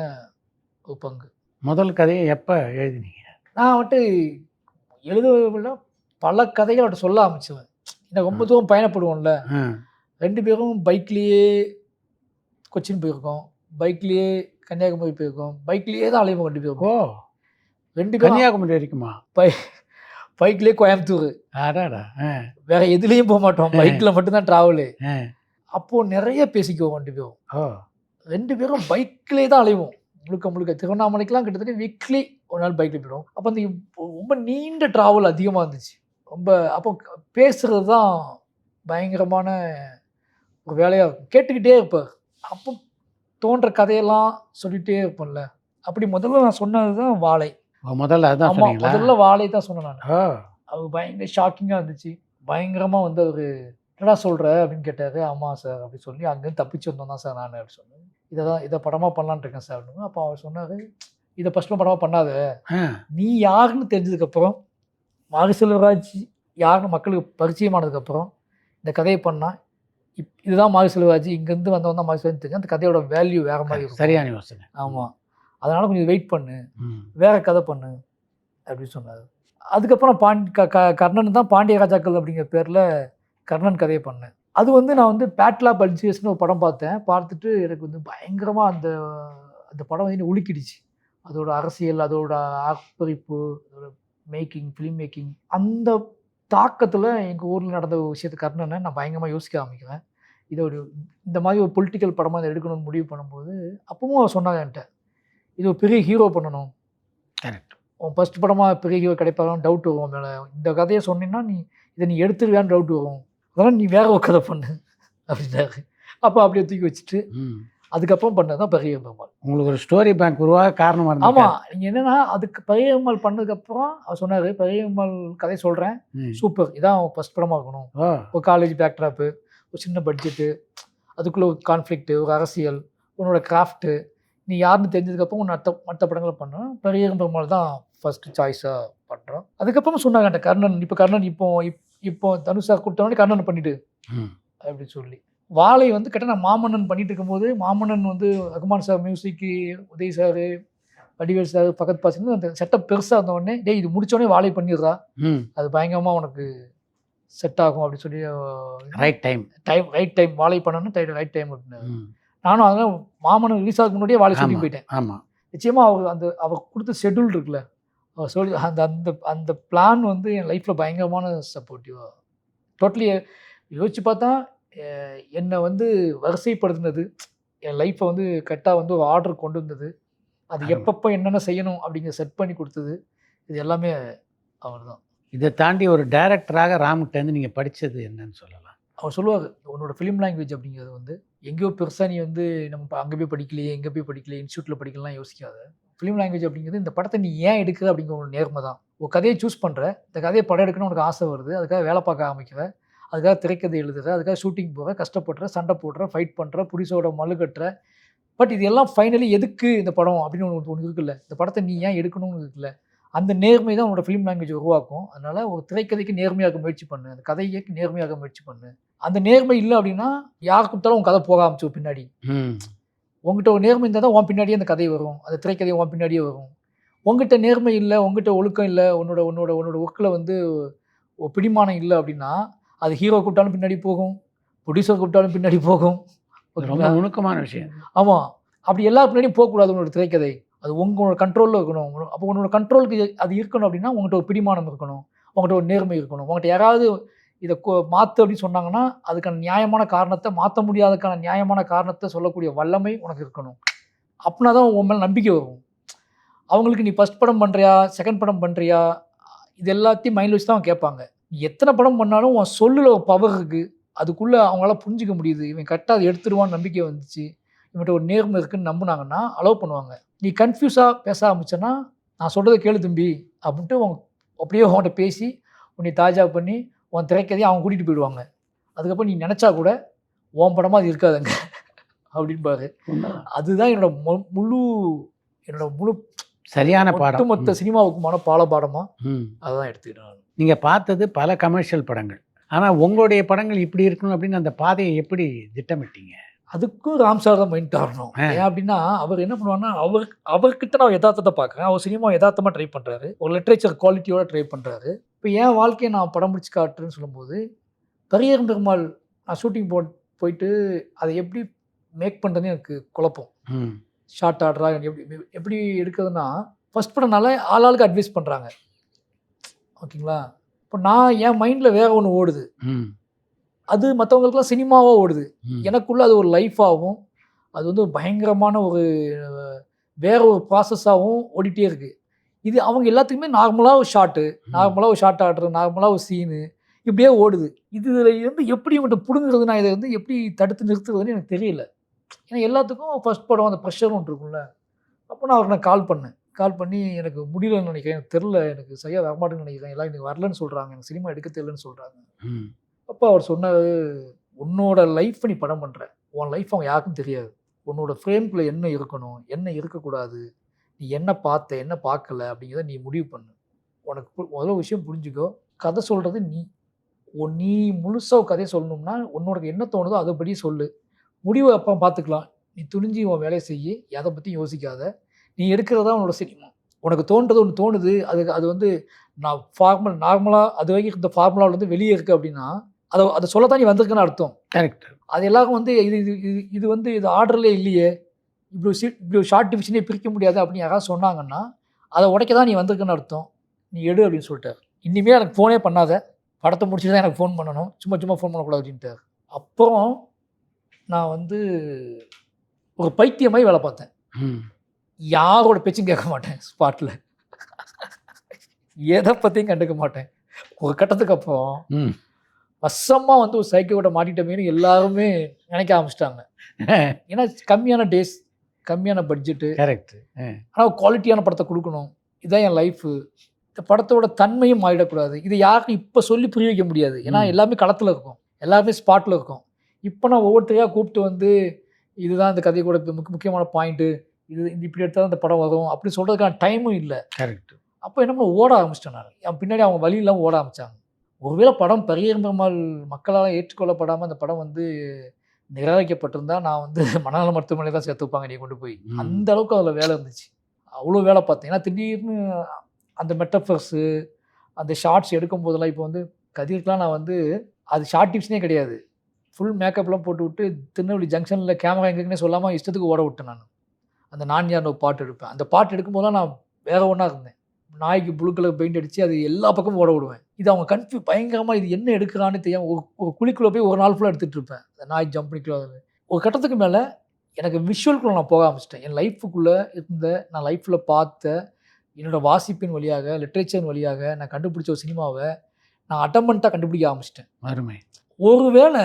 ஒரு பங்கு. முதல் கதைய எப்ப எழுதினீங்க? நான் வந்துட்டு எழுதுவதில பல கதைகள் அவர்ட்ட சொல்ல ஆரம்பிச்சுருவேன். ஏன்னா ரொம்ப ம். தூரம் பயணப்படுவோம்ல. ம். 2 பேரும் பைக்லயே கொச்சின் போயிருக்கோம். பைக்லயே கன்னியாகுமரி போயிருக்கோம். பைக்லயே தான் அலைவோம் 2 பேரும். ஓ! 2 பேரும் கன்னியாகுமரி வரைக்குமா? பை பைக்லயே கோயம்புத்தூர். அடடா! வேற எதுலயும் போமாட்டோம். பைக்ல மட்டும் தான் டிராவலு. அ. அப்போ நெறைய பேசிக்குவோம் 2 பேரும். ஓ! 2 பேரும் பைக்லயே தான் அலைவோம். முழுக்க திருவண்ணாமலைக்கெல்லாம் கிட்டத்தட்ட வீக்லி ஒரு நாள் பைக்ல போயிடுவோம். அப்ப அந்த ரொம்ப நீண்ட டிராவல் அதிகமா இருந்துச்சு. ரொம்ப அப்போ பேசுறது தான் பயங்கரமான ஒரு வேலையா இருக்கும். கேட்டுக்கிட்டே இருப்பார். அப்போ தோன்ற கதையெல்லாம் சொல்லிட்டே இருப்போம்ல. அப்படி முதல்ல நான் சொன்னது தான் வாழை. ஓ! முதல்ல அதான் ஆமா. சொன்னீங்களா? முதல்ல வாழை தான் சொன்னேன் நானு. ஓ! அது பயங்கர ஷாக்கிங்கா இருந்துச்சு. பயங்கரமா வந்து அவரு "என்னடா சொல்ற?" அப்படின்னு கேட்டாரு. "ஆமா சார்" அப்படி சொல்லி அங்கேருந்து தப்பிச்சு வந்தவன் தான் சார் நானு அப்படி சொன்னேன். இத படமா பண்ணலான்ட்டு இருக்கேன் சார் அப்படின்னு. அப்ப அவர் சொன்னாரு, "இத ஃபர்ஸ்ட்ல படமா பண்ணாத. அ. நீ யாருன்னு தெரிஞ்சதுக்கப்புறம், மாரி செல்வராஜ் யாருன்னு மக்களுக்கு பரிச்சயமானதுக்கப்புறம், இந்த கதைய பண்ணா, இதுதான் மாரி செல்வராஜ். இங்கேருந்து வந்தவன் தான் மாரி செல்வராஜ்ன்னு தெரிஞ்சா, அந்த கதையோட வேல்யூ வேற மாரி இருக்கும்." சரியான யோசனை. ஆமா. அதனால கொஞ்சம் வெயிட் பண்ணு. ம். வேற கதை பண்ணு அப்படின்னு சொன்னாரு. அதுக்கப்புறம் கர்ணன் தான் பாண்டிய ராஜாக்கள் அப்படிங்கிற பேர்ல கர்ணன் கதைய பண்ணேன். அது வந்து நான் வந்து பேட்லா பல்ஜியஸ்ன்னு ஒரு படம் பார்த்தேன். பார்த்துட்டு எனக்கு வந்து பயங்கரமா அந்த அந்த படம் வந்து என்னை உலுக்கிடுச்சு. அதோட அரசியல், அதோட ஆர்ப்பரிப்பு, அதோட ஃபிலிம் மேக்கிங் அந்த தாக்கத்துல எங்க ஊர்ல நடந்த ஒரு விஷயத்த கர்ணன நான் பயங்கரமா யோசிக்க ஆரம்பிக்கிறேன். இத ஒரு இந்த மாரி ஒரு பொலிட்டிக்கல் படமா இத எடுக்கணும்னு முடிவு பண்ணும்போது, அப்பவும் அவர் சொன்னாங்க என்ட்ட. இது ஒரு பெரிய ஹீரோ பண்ணணும். கரெக்ட். உன் ஃபர்ஸ்ட் படமா பெரிய ஹீரோ கிடைப்பாரான்னு டவுட் வரும் உன் மேல. இந்த கதைய சொன்னீன்னா, இத நீ எடுத்துருவியான்னு டவுட் வரும். அதனால நீ வேற ஒரு கதை பண்ணு அப்படின்னாரு. அப்ப அப்படியே தூக்கி வச்சுட்டு, ம். அதுக்கப்புறம் பண்ணது தான் பரிய பெருமாள். உங்களுக்கு ஒரு ஸ்டோரி பேங்க் உருவாக காரணமா ஆமா. இருந்திருக்காரு. நீங்க என்னன்னா, அதுக்கு பரிய பெருமாள் பண்ணதுக்கப்புறம் அவர் சொன்னாரு, "பரிய பெருமாள் கதை சொல்றேன். ம். சூப்பர். இதான் உன் ஃபர்ஸ்ட் படமா இருக்கணும். ஓ! ஒரு காலேஜ் பேக்ட்ராப்பு, ஒரு சின்ன பட்ஜெட்டு, அதுக்குள்ள ஒரு கான்ஃப்ளிக்ட், ஒரு அரசியல், உன்னோட கிராஃப்ட்டு, நீ யாருன்னு தெரிஞ்சதுக்கப்புறம் உன்ன மத்த படங்கள பண்ணணும். பரிய பெருமாள் தான் ஃபர்ஸ்ட் சாய்ஸா பண்றோம்." அதுக்கப்புறம் சொன்னாங்க என்ட்ட கர்ணன் இப்போ தனுஷ் சார் கூப்பிட்டோனே கர்ணன பண்ணிடு ம். அப்படின்னு சொல்லி. வாழை வந்து கரெக்ட்டா நான் மாமன்னன் பண்ணிட்டு இருக்கும்போது, மாமன்னன் வந்து ரகுமான் சார் மியூசிக்கு, உதய் சாரு, வடிவேல் சார், பகத் பாசில்னு அந்த செட்டப் பெருசா இருந்த உடனே, "டேய் இது முடிச்ச உடனே வாழை பண்ணிடுறா. ம். அது பயங்கரமா உனக்கு செட் ஆகும்" அப்படின்னு சொல்லி ரைட் டைம். ரைட் டைம் வாழை பண்ணணும் ரைட் டைம் அப்படின்னாரு. ம். நானும் அதனால மாமன்னன் ரிலீஸ் ஆகுறதுக்கு முன்னாடியே வாழை ஷூட்டிங் ஆமா. போயிட்டேன். ஆமா. நிச்சயமா அவர் குடுத்த ஷெட்யூல் இருக்குல்ல, அவர் சொல்லி அந்த அந்த அந்த பிளான் வந்து என் லைஃப்ல பயங்கரமான சப்போர்ட்டிவா டோட்டலி யோசிச்சு பார்த்தா, என்ன வந்து வரிசைப்படுத்தினது, என் லைஃப்ப வந்து கரெக்ட்டா வந்து ஒரு ஆர்டர் கொண்டு வந்தது. அது அருமை. எப்பப்ப என்னென்ன செய்யணும் அப்படிங்கிறத செட் பண்ணி குடுத்தது. இது எல்லாமே அவர்தான். இதை தாண்டி ஒரு டைரக்டராக ராம்கிட்டேருந்து நீங்கள் படித்தது என்னன்னு சொல்லலாம்? அவர் சொல்லுவார், உன்னோட ஃபிலிம் லாங்குவேஜ் அப்படிங்கிறது வந்து எங்கேயோ பெருசாக நீ வந்து நம்ம அங்கே போய் படிக்கலையே, எங்கே போய் படிக்கலையே, இன்ஸ்டியூட்டில் படிக்கலாம் யோசிக்காத. ஃபிலிம் லாங்குவேஜ் அப்படிங்கிறது இந்த படத்தை நீ ஏன் எடுக்கிற அப்படிங்கிற ஒரு நேர்மை தான். ஒரு கதையை சூஸ் பண்ணுற, இந்த கதையை படம் எடுக்கணும்னு உனக்கு ஆசை வருது, அதுக்காக வேலை பார்க்க ஆரம்பிக்கிற, அதுக்காக திரைக்கதை எழுதுற, அதுக்காக ஷூட்டிங் போகிற, கஷ்டப்படுற, சண்டை போடுற, ஃபைட் பண்ணுற, புடிசோட மல்லு கட்டுற. பட் இது எல்லாம் ஃபைனலி எதுக்கு இந்த படம் அப்படின்னு ஒன்று இருக்குல்ல, இந்த படத்தை நீ ஏன் எடுக்கணும்னு இருக்குல்ல, அந்த நேர்மை தான் உன்னோட ஃபிலிம் லாங்குவேஜ் உருவாக்கும். அதனால் ஒரு திரைக்கதைக்கு நேர்மையாக முயற்சி பண்ணு, அந்த கதைக்கு நேர்மையாக முயற்சி பண்ணு. அந்த நேர்மை இல்லை அப்படின்னா யார் கொடுத்தாலும் உன் கதை போக ஆரம்பிச்சு பின்னாடி. உங்ககிட்ட ஒரு நேர்மை இருந்தால் தான் உன் பின்னாடியே அந்த கதை வரும், அந்த திரைக்கதை உன் பின்னாடியே வரும். உங்ககிட்ட நேர்மை இல்லை, உங்ககிட்ட ஒழுக்கம் இல்லை, உன்னோட உன்னோட உன்னோட ஒர்க்கில் வந்து ஒரு பிடிமானம் இல்லை அப்படின்னா அது ஹீரோ கூப்பிட்டாலும் பின்னாடி போகும், ப்ரொடியூசர் கூப்பிட்டாலும் பின்னாடி போகும். ரொம்ப நுணுக்கமான விஷயம். ஆமாம், அப்படி எல்லா பின்னாடியும் போகக்கூடாது உன்னோட திரைக்கதை. அது உங்களோட கண்ட்ரோலில் இருக்கணும். அப்போ உன்னோட கண்ட்ரோலுக்கு அது இருக்கணும் அப்படின்னா உங்கள்கிட்ட ஒரு பிடிமானம் இருக்கணும், உங்கள்கிட்ட ஒரு நேர்மை இருக்கணும். உங்கள்கிட்ட யாராவது இதை மாற்று அப்படின்னு சொன்னாங்கன்னா அதுக்கான நியாயமான காரணத்தை, மாற்ற முடியாததுக்கான நியாயமான காரணத்தை சொல்லக்கூடிய வல்லமை உனக்கு இருக்கணும். அப்படின்னா தான் உன் மேலே நம்பிக்கை வரும். அவங்களுக்கு நீ ஃபஸ்ட் படம் பண்ணுறியா, செகண்ட் படம் பண்ணுறியா, இது எல்லாத்தையும் மைண்டில் வச்சு தான் அவங்க கேட்பாங்க. நீ எத்தனை படம் பண்ணாலும் உன் சொல்லில் ஒரு பவர் இருக்குது, அதுக்குள்ளே அவங்களால புரிஞ்சிக்க முடியுது, இவன் கரெக்டாக அதை எடுத்துருவான்னு நம்பிக்கை வந்துச்சு, இவன்கிட்ட ஒரு நேர்மை இருக்குன்னு நம்பினாங்கன்னா அலோவ் பண்ணுவாங்க. நீ கன்ஃபியூஸாக பேச ஆரம்பிச்சேன்னா நான் சொல்கிறத கேளு தம்பி அப்படின்ட்டு அப்படியே அவங்கள்ட்ட பேசி உன்னை தாஜா பண்ணி உன் திரைக்கதையை அவங்க கூட்டிகிட்டு போயிடுவாங்க. அதுக்கப்புறம் நீ நினச்சா கூட உன் படமாக அது இருக்காதுங்க அப்படின்பாரு. அதுதான் என்னோட முழு சரியான பாடம், ஒட்டுமொத்த சினிமாவுக்குமான பாடமாக அதுதான் எடுத்துக்கிட்டேன். நீங்கள் பார்த்தது பல கமர்ஷியல் படங்கள், ஆனால் உங்களுடைய படங்கள் இப்படி இருக்கணும் அப்படின்னு அந்த பாதையை எப்படி திட்டமிட்டீங்க? அதுக்கும் ராம் சார் தான் மைண்ட் காரணம். ஏன் அப்படின்னா அவர் என்ன பண்ணுவாங்கன்னா அவர்கிட்ட நான் யதார்த்தத்தை பார்க்குறேன், அவர் சினிமா யதார்த்தமாக ட்ரை பண்ணுறாரு, ஒரு லிட்ரேச்சர் குவாலிட்டியோட ட்ரை பண்ணுறாரு. இப்போ என் வாழ்க்கையை நான் படம் பிடிச்சி காட்டுறேன்னு சொல்லும்போது பரியேறும் பெருமாள் நான் ஷூட்டிங் போயிட்டு அதை எப்படி மேக் பண்ணுறதுன்னு எனக்கு குழப்பம். ஷார்ட் ஆர்டரா எப்படி எடுக்கிறதுனா ஃபஸ்ட் படம்னால ஆளாளுக்கு அட்வைஸ் பண்ணுறாங்க, ஓகேங்களா? இப்போ நான் என் மைண்டில் வேற ஒன்று ஓடுது, அது மற்றவங்களுக்குலாம் சினிமாவாக ஓடுது, எனக்குள்ளே அது ஒரு லைஃபாகவும் அது வந்து பயங்கரமான ஒரு வேற ஒரு ப்ராசஸாகவும் ஓடிட்டே இருக்குது. இது அவங்க எல்லாத்துக்குமே நார்மலாக ஒரு ஷார்ட்டு, நார்மலாக ஒரு ஷார்ட் ஆர்டர், நார்மலாக ஒரு சீனு இப்படியே ஓடுது. இதில் வந்து எப்படி இவன்கிட்ட பிடுங்குறது, நான் இதை வந்து எப்படி தடுத்து நிறுத்துறதுன்னு எனக்கு தெரியல. ஏன்னா எல்லாத்துக்கும் ஃபஸ்ட் படம் அந்த ப்ரெஷர் ஒன்று இருக்கும்ல. அப்போ நான் அவருக்கு கால் பண்ணி எனக்கு முடியலன்னு நினைக்கிறேன், எனக்கு தெரில, எனக்கு சரியாக வரமாட்டேன்னு நினைக்கிறேன், எல்லாம் எனக்கு வரலன்னு சொல்கிறாங்க, எனக்கு சினிமா எடுக்க தெரியலன்னு சொல்கிறாங்க. அப்போ அவர் சொன்னார், உன்னோட லைஃப்பை நீ படம் பண்ணுற, உன் லைஃப் அவங்க யாருக்கும் தெரியாது, உன்னோட ஃப்ரேம்குள்ளே என்ன இருக்கணும் என்ன இருக்கக்கூடாது, நீ என்ன பார்த்த என்ன பார்க்கல அப்படிங்கிறத நீ முடிவு பண்ணு. உனக்கு முதல்ல விஷயம் புரிஞ்சுக்கோ, கதை சொல்கிறது நீ முழுசாக கதையை சொல்லணும்னா உன்னோட என்ன தோணுதோ அதைப்படி சொல்லு, முடிவை அப்போ பார்த்துக்கலாம், நீ துணிஞ்சு உன் வேலையை செய்ய, எதை பற்றியும் யோசிக்காத, நீ எடுக்கிறதா உன்னோட சினிமா. உனக்கு தோன்றது ஒன்று தோணுது, அது வந்து நான் நார்மலாக அது வரைக்கும் இந்த ஃபார்முலாவில் வந்து வெளியே இருக்குது அப்படின்னா அதை சொல்லத்தான் நீ வந்திருக்குன்னு அர்த்தம். கரெக்ட். அது எல்லாருக்கும் வந்து இது வந்து இது ஆர்டர்லேயே இல்லையே, இப்படி ஷார்ட் டிவிஷனே பிரிக்க முடியாது அப்படின்னு யாராவது சொன்னாங்கன்னா அதை உடைக்க தான் நீ வந்திருக்குன்னு அர்த்தம், நீ எடு அப்படின்னு சொல்லிட்டார். இனிமேல் எனக்கு ஃபோனே பண்ணாத, படத்தை முடிச்சுட்டு தான் எனக்கு ஃபோன் பண்ணணும், சும்மா ஃபோன் பண்ணக்கூடாது அப்படின்ட்டார். அப்புறம் நான் வந்து ஒரு பைத்தியமாய் வேலை பார்த்தேன், யாரோட பேச்சும் கேட்க மாட்டேன், ஸ்பாட்டில் எதை பற்றியும் கண்டுக்க மாட்டேன். ஒரு கட்டத்துக்கு அப்புறம் வசமாக வந்து ஒரு சைக்கிளோட மாட்டிட்டமேனு எல்லாருமே நினைக்க ஆரம்பிச்சிட்டாங்க. ஏன்னா கம்மியான டேஸ், கம்மியான பட்ஜெட்டு, கரெக்ட், ஆனால் குவாலிட்டியான படத்தை கொடுக்கணும், இதுதான் என் லைஃபு. இந்த படத்தோட தன்மையும் மாறிடக்கூடாது. இது யாருக்கும் இப்போ சொல்லி புரிய வைக்க முடியாது, ஏன்னா எல்லாமே களத்தில் இருக்கும், எல்லாருமே ஸ்பாட்டில் இருக்கும். இப்போ நான் ஒவ்வொருத்தரையாக கூப்பிட்டு வந்து இதுதான் இந்த கதையை கூட முக்கியமான பாயிண்ட்டு, இது இப்படி எடுத்தால் தான் இந்த படம் வரும் அப்படி சொல்கிறதுக்கான டைமும் இல்லை. கரெக்ட். அப்போ என்ன ஓட ஆரம்பிச்சிட்டேன் நான், என் பின்னாடி அவங்க வழியெல்லாம் ஓட ஆரம்பித்தாங்க. ஒருவேளை படம் பரியேறும் பெருமாள் மக்களால் ஏற்றுக்கொள்ளப்படாமல் அந்த படம் வந்து நிராகரிக்கப்பட்டிருந்தா நான் வந்து மனநல மருத்துவமனை தான் சேர்த்து வைப்பாங்க நீ கொண்டு போய், அந்த அளவுக்கு அதில் வேலை இருந்துச்சு, அவ்வளோ வேலை பார்த்தேன். ஏன்னா திடீர்னு அந்த மெட்டஃபர்ஸு அந்த ஷார்ட்ஸ் எடுக்கும் போதெல்லாம் இப்போ வந்து கதிர்க்கெலாம் நான் வந்து அது ஷார்ட் டிப்ஸ்னே கிடையாது, ஃபுல் மேக்கப்லாம் போட்டு விட்டு திருநெல்வேலி ஜங்ஷனில் கேமரா எங்களுக்குன்னே சொல்லாமல் இஷ்டத்துக்கு ஓட விட்டேன். நான் யார் பாட்டு எடுப்பேன், அந்த பாட்டு எடுக்கும்போதெல்லாம் நான் வேற ஒன்றா இருந்தேன், நாய்க்கு ப்ளூ கலர் பெயிண்ட் அடித்து அது எல்லா பக்கமும் ஓட விடுவேன். இது அவங்க பயங்கரமாக இது என்ன எடுக்கிறான்னு தெரியாமல் ஒரு குழிக்குள்ளே போய் ஒரு நாள் ஃபுல்லாக எடுத்துகிட்டு இருப்பேன், அந்த நாய் ஜம்ப் பண்ணிக்கலாம். ஒரு கட்டத்துக்கு மேலே எனக்கு விஷுவலுக்குள்ளே நான் போக ஆரம்பிச்சிட்டேன். என் லைஃபுக்குள்ளே இருந்த நான் லைஃப்பில் பார்த்த என்னோடய வாசிப்பின் வழியாக, லிட்ரேச்சர் வழியாக நான் கண்டுபிடிச்ச ஒரு சினிமாவை நான் அட்டம்மெண்ட்டாக கண்டுபிடிக்க ஆரம்பிச்சிட்டேன். அருமை. ஒருவேளை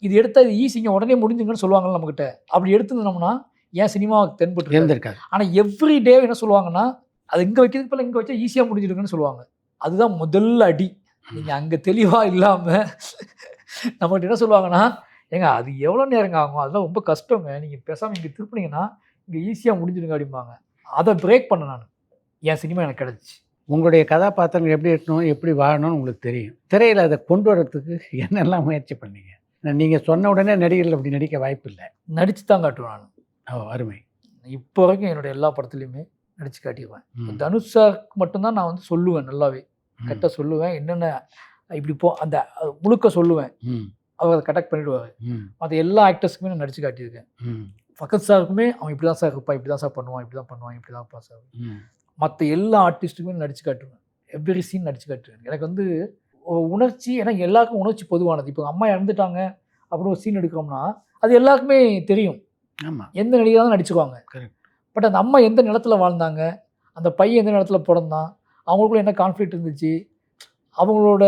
இது எடுத்தால் இது ஈஸிங்க உடனே முடிஞ்சுங்கன்னு சொல்லுவாங்கல்ல நம்மக்கிட்ட. அப்படி எடுத்துருந்தோம்னா ஏன் சினிமாவுக்கு தென்பட்டு இருந்திருக்காது. ஆனால் எவ்ரி டே என்ன சொல்லுவாங்கன்னா, அது இங்கே வைக்கிறதுக்கு பதிலா இங்கே வச்சா ஈஸியாக முடிஞ்சிடுங்கன்னு சொல்லுவாங்க. அதுதான் முதல் அடி. நீங்கள் அங்கே தெளிவாக இல்லாமல் நம்மகிட்ட என்ன சொல்லுவாங்கன்னா, ஏங்க அது எவ்வளோ நேரங்க ஆகும், அதெல்லாம் ரொம்ப கஷ்டங்க, நீங்கள் பேசாமல் இங்கே திருப்பினீங்கன்னா இங்கே ஈஸியாக முடிஞ்சிடுங்க அப்படிம்பாங்க. அதை பிரேக் பண்ண நான் என் சினிமா எனக்கு கிடச்சிச்சு. உங்களுடைய கதாபாத்திரங்கள் எப்படி இருக்கணும், எப்படி வாழணும்னு உங்களுக்கு தெரியும். திரையில் அதை கொண்டு வரதுக்கு என்னெல்லாம் முயற்சி பண்ணீங்க? நீங்கள் சொன்ன உடனே நடிகர்கள் அப்படி நடிக்க வாய்ப்பு இல்லை. நடித்து தான் காட்டுவேன் நான். ஓ, அருமை. இப்போ வரைக்கும் என்னோடய எல்லா படத்துலையுமே நடித்து காட்டிடுவேன். தனுஷ் சாருக்கு மட்டும்தான் நான் வந்து சொல்லுவேன், நல்லாவே கரெக்டாக சொல்லுவேன். என்னென்ன இப்படி அந்த முழுக்க சொல்லுவேன். அவர் அதை கரெக்ட் பண்ணிவிடுவார். மற்ற எல்லா ஆக்டர்ஸுக்குமே நான் நடித்து காட்டியிருக்கேன். ஃபகத் சாருக்குமே அவன் இப்படி தான் சார் இருப்பான், இப்படி தான் சார் பண்ணுவான், இப்படி தான் பண்ணுவான், இப்படி தான் இருப்பான் சார். மற்ற எல்லா ஆர்டிஸ்ட்டுக்குமே நடித்து காட்டுவேன். எவ்ரி சீன் நடித்து காட்டுவேன். எனக்கு வந்து ஒரு உணர்ச்சி, ஏன்னா எல்லாருக்கும் உணர்ச்சி பொதுவானது. இப்போ அம்மா இறந்துட்டாங்க அப்படின்னு ஒரு சீன் எடுக்கிறோம்னா அது எல்லாருக்குமே தெரியும். ஆமாம், எந்த நடிகராக தான் நடிச்சுக்குவாங்க. பட் அந்த அம்மா எந்த நிலத்தில் வாழ்ந்தாங்க, அந்த பையன் எந்த நிலத்தில் பிறந்தான், அவங்களுக்குள்ள என்ன கான்ஃப்ளிக்ட் இருந்துச்சு, அவங்களோட